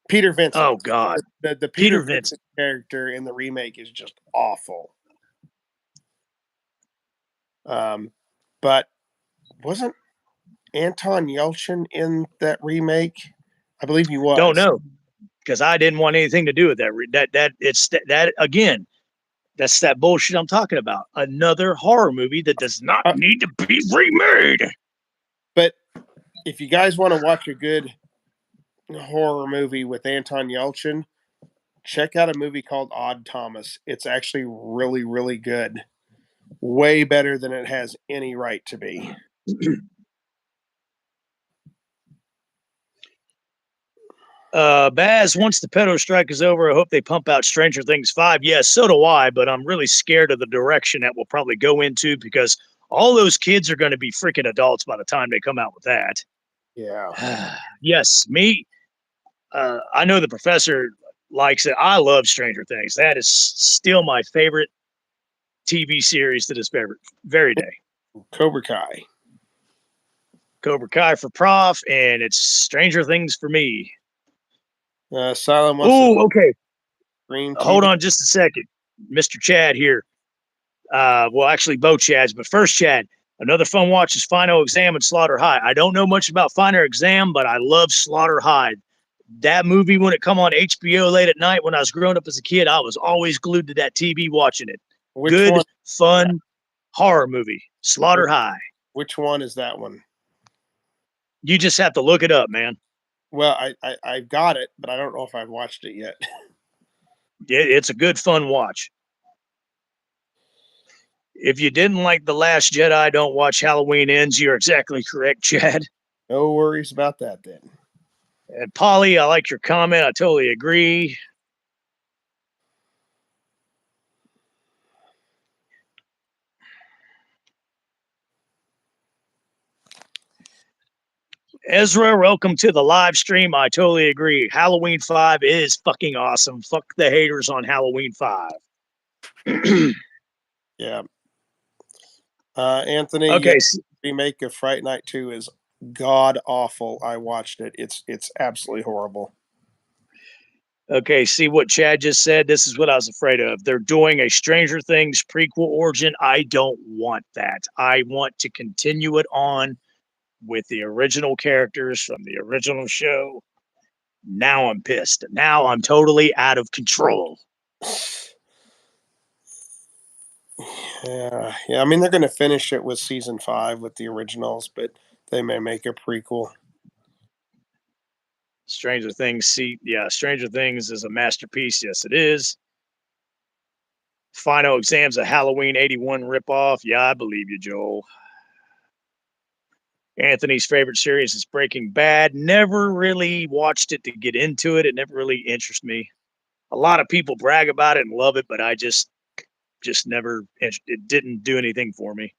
Peter Vincent. Oh God. The Peter Peter Vincent Vincent. character in the remake is just awful. But wasn't Anton Yelchin in that remake? I believe he was. Don't know, because I didn't want anything to do with that. That again. That's that bullshit I'm talking about. Another horror movie that does not need to be remade. But if you guys want to watch a good horror movie with Anton Yelchin, check out a movie called Odd Thomas. It's actually really, really good. Way better than it has any right to be. Baz, once the pedo strike is over, I hope they pump out Stranger Things 5. Yes, so do I, but I'm really scared of the direction that we'll probably go into because all those kids are going to be freaking adults by the time they come out with that. Yeah. Yes, me. I know the professor likes it. I love Stranger Things. That is still my favorite TV series to this very day. Cobra Kai. Cobra Kai for Prof, and it's Stranger Things for me. Silent. Oh, okay. Green Hold on just a second. Mr. Chad here. Well, actually, both Chads, but first Chad. Another fun watch is Final Exam and Slaughter High. I don't know much about Final Exam, but I love Slaughter High. That movie, when it come on HBO late at night when I was growing up as a kid, I was always glued to that TV watching it. Good, fun horror movie. Slaughter High. Which one is that one? You just have to look it up, man. Well, I got it, but I don't know if I've watched it yet. It's a good, fun watch. If you didn't like The Last Jedi, don't watch Halloween Ends. You're exactly correct, Chad. No worries about that then. And Polly, I like your comment. I totally agree. Ezra, welcome to the live stream. I totally agree. Halloween 5 is fucking awesome. Fuck the haters on Halloween 5. Yeah. Anthony, okay. Remake of Fright Night 2 is god awful. I watched it. It's absolutely horrible. Okay, see what Chad just said? This is what I was afraid of. They're doing a Stranger Things prequel origin. I don't want that. I want to continue it on with the original characters from the original show. Now I'm pissed. Now I'm totally out of control. Yeah. I mean, they're going to finish it with season 5 with the originals, but they may make a prequel. Stranger Things. Stranger Things is a masterpiece. Yes, it is. Final Exam's a Halloween 81 ripoff. Yeah, I believe you, Joel. Anthony's favorite series is Breaking Bad. Never really watched it to get into it. It never really interests me. A lot of people brag about it and love it, but I just never, it didn't do anything for me.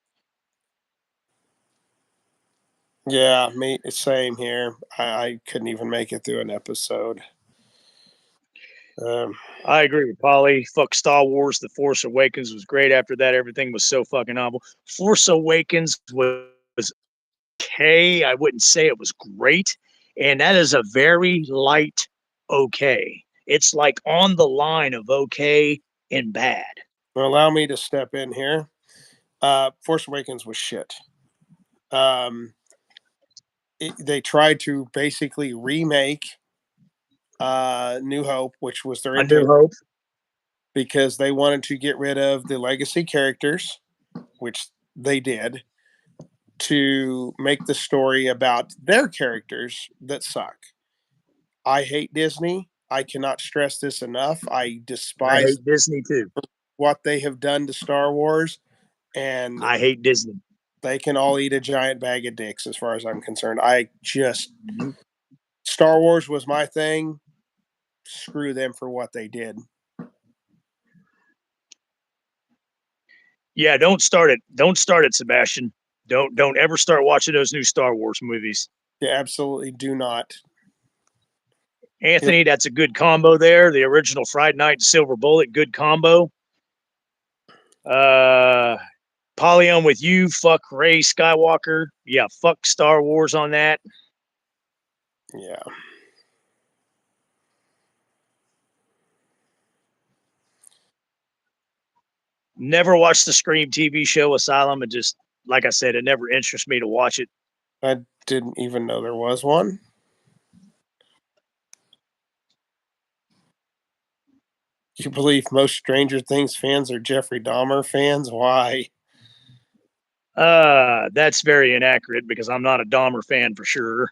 Yeah, me, same here. I couldn't even make it through an episode. I agree with Polly. Fuck Star Wars. The Force Awakens was great. After that, everything was so fucking awful. Force Awakens was okay. I wouldn't say it was great. And that is a very light okay. It's like on the line of okay and bad. Well, allow me to step in here. Force Awakens was shit. They tried to basically remake New Hope, which was their New Hope, because they wanted to get rid of the legacy characters, which they did, to make the story about their characters that suck. I hate Disney. I cannot stress this enough. I despise I hate Disney too. What they have done to Star Wars, and I hate Disney. They can all eat a giant bag of dicks as far as I'm concerned. Star Wars was my thing. Screw them for what they did. Yeah, don't start it. Don't start it, Sebastian. Don't ever start watching those new Star Wars movies. Yeah, absolutely do not. Anthony, that's a good combo there. The original Friday Night and Silver Bullet, good combo. Polly, I'm with you. Fuck Ray Skywalker. Yeah, fuck Star Wars on that. Yeah. Never watched the Scream TV show Asylum. It just, like I said, it never interests me to watch it. I didn't even know there was one. You believe most Stranger Things fans are Jeffrey Dahmer fans? Why? That's very inaccurate because I'm not a Dahmer fan for sure.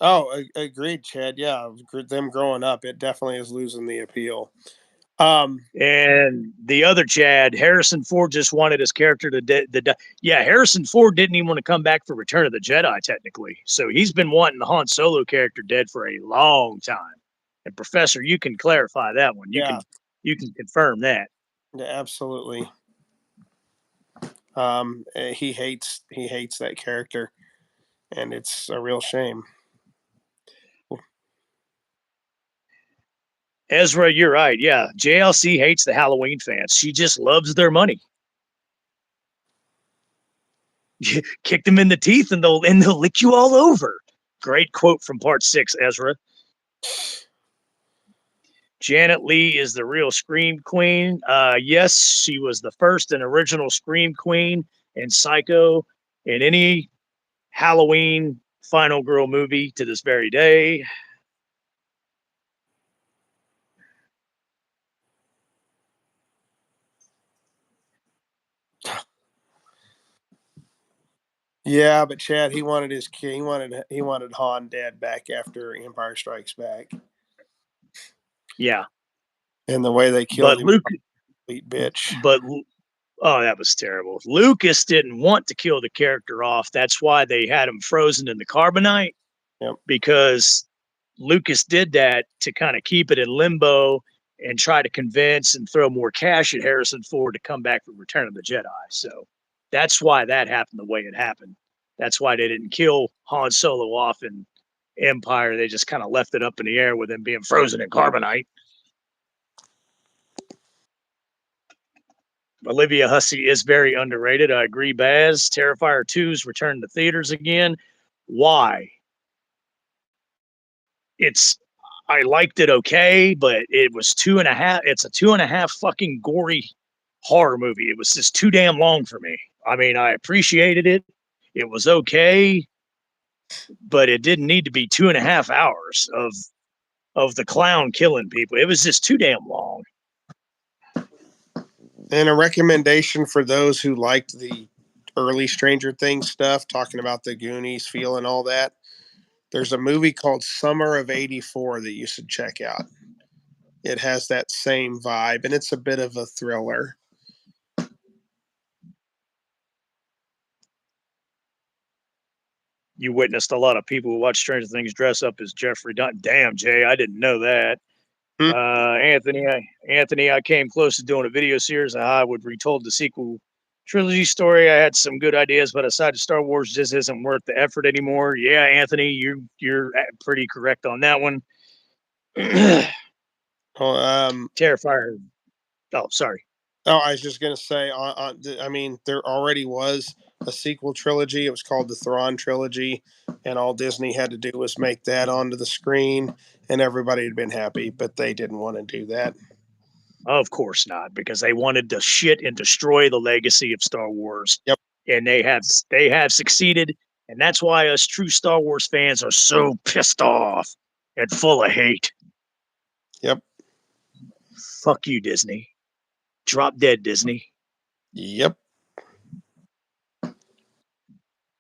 Oh, agreed, Chad. Yeah, them growing up, it definitely is losing the appeal. And the other Chad, Harrison Ford just wanted his character to yeah, Harrison Ford didn't even want to come back for Return of the Jedi technically. So he's been wanting the Han Solo character dead for a long time. And Professor, you can clarify that one. You can confirm that. Yeah, absolutely. He hates that character, and it's a real shame. Ezra, you're right. Yeah, JLC hates the Halloween fans. She just loves their money. Kick them in the teeth and they'll lick you all over. Great quote from part 6, Ezra. Janet Leigh is the real Scream Queen. Yes, she was the first and original Scream Queen in Psycho in any Halloween Final Girl movie to this very day. Yeah, but Chad, he wanted his kid. He wanted Han dead back after Empire Strikes Back. Yeah, and the way they killed him, Luke, complete bitch. But oh, that was terrible. Lucas didn't want to kill the character off. That's why they had him frozen in the carbonite. Yep. Because Lucas did that to kind of keep it in limbo and try to convince and throw more cash at Harrison Ford to come back for Return of the Jedi. So that's why that happened the way it happened. That's why they didn't kill Han Solo off in Empire. They just kind of left it up in the air with him being frozen in carbonite. Olivia Hussey is very underrated. I agree, Baz. Terrifier 2's returned to theaters again. Why? I liked it okay, but it was 2.5. It's a 2.5 fucking gory horror movie. It was just too damn long for me. I mean, I appreciated it. It was okay, but it didn't need to be 2.5 hours of the clown killing people. It was just too damn long. And a recommendation for those who liked the early Stranger Things stuff, talking about the Goonies feel and all that. There's a movie called Summer of '84 that you should check out. It has that same vibe, and it's a bit of a thriller. You witnessed a lot of people who watch Stranger Things dress up as Jeffrey Dunn. Damn, Jay, I didn't know that. Anthony, I came close to doing a video series on how I would retold the sequel trilogy story. I had some good ideas, but I decided Star Wars just isn't worth the effort anymore. Yeah, Anthony, you're pretty correct on that one. Terrifier. Oh, sorry. Oh, I was just gonna say. I mean, there already was a sequel trilogy. It was called the Thrawn trilogy, and all Disney had to do was make that onto the screen, and everybody had been happy. But they didn't want to do that. Of course not, because they wanted to shit and destroy the legacy of Star Wars. Yep. And they have succeeded, and that's why us true Star Wars fans are so pissed off and full of hate. Yep. Fuck you, Disney. Drop dead, Disney. Yep.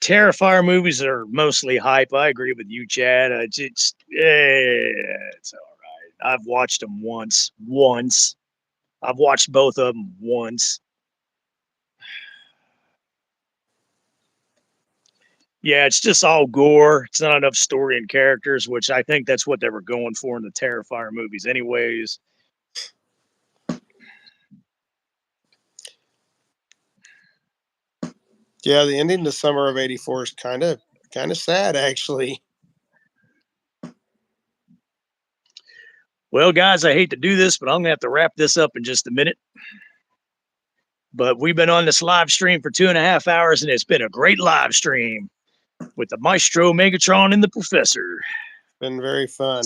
Terrifier movies are mostly hype. I agree with you, Chad. It's all right. I've watched them once. I've watched both of them once. Yeah, it's just all gore. It's not enough story and characters, which I think that's what they were going for in the Terrifier movies anyways. Yeah, the ending of the summer of '84 is kind of sad, actually. Well, guys, I hate to do this, but I'm gonna have to wrap this up in just a minute. But we've been on this live stream for 2.5 hours, and it's been a great live stream with the Maestro, Megatron, and the Professor. Been very fun.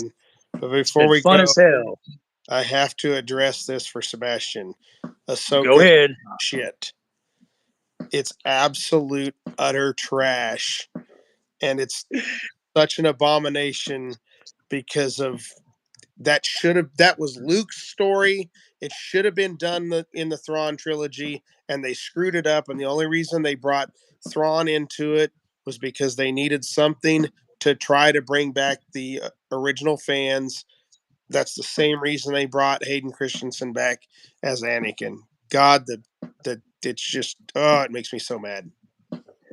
But It's before been we fun go, as hell. I have to address this for Sebastian. Go Ahsoka ahead. shit. It's absolute utter trash, and it's such an abomination because of that was Luke's story. It should have been done in the Thrawn trilogy, and they screwed it up. And the only reason they brought Thrawn into it was because they needed something to try to bring back the original fans. That's the same reason they brought Hayden Christensen back as Anakin. God, it's just it makes me so mad.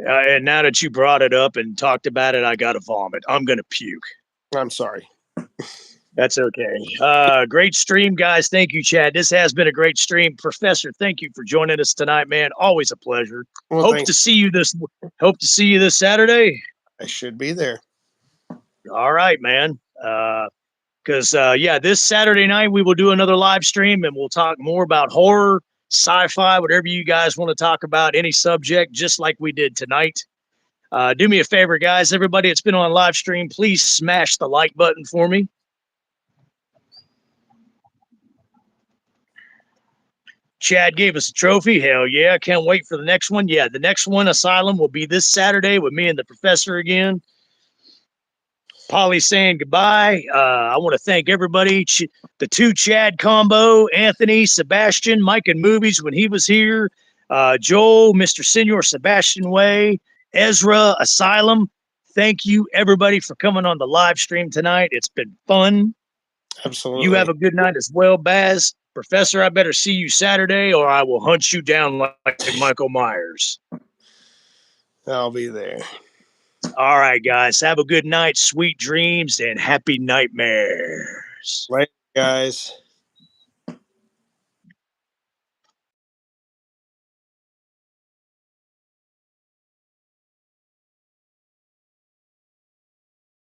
And now that you brought it up and talked about it, I gotta vomit. I'm gonna puke. I'm sorry. That's okay. Great stream, guys. Thank you, Chad. This has been a great stream. Professor, thank you for joining us tonight, man. Always a pleasure. Well, Hope to see you this Saturday. I should be there. All right, man. Because this Saturday night we will do another live stream and we'll talk more about horror, sci-fi, whatever you guys want to talk about, any subject, just like we did tonight. Do me a favor, guys. Everybody that's been on live stream, please smash the like button for me. Chad gave us a trophy. Hell yeah. Can't wait for the next one. Yeah, the next one, Asylum, will be this Saturday with me and the Professor again. Polly saying goodbye. I want to thank everybody. The two Chad combo, Anthony, Sebastian, Mike and Movies when he was here. Joel, Mr. Senor Sebastian Way, Ezra, Asylum. Thank you, everybody, for coming on the live stream tonight. It's been fun. Absolutely. You have a good night as well, Baz. Professor, I better see you Saturday or I will hunt you down like Michael Myers. I'll be there. All right, guys. Have a good night, sweet dreams, and happy nightmares. Right, guys.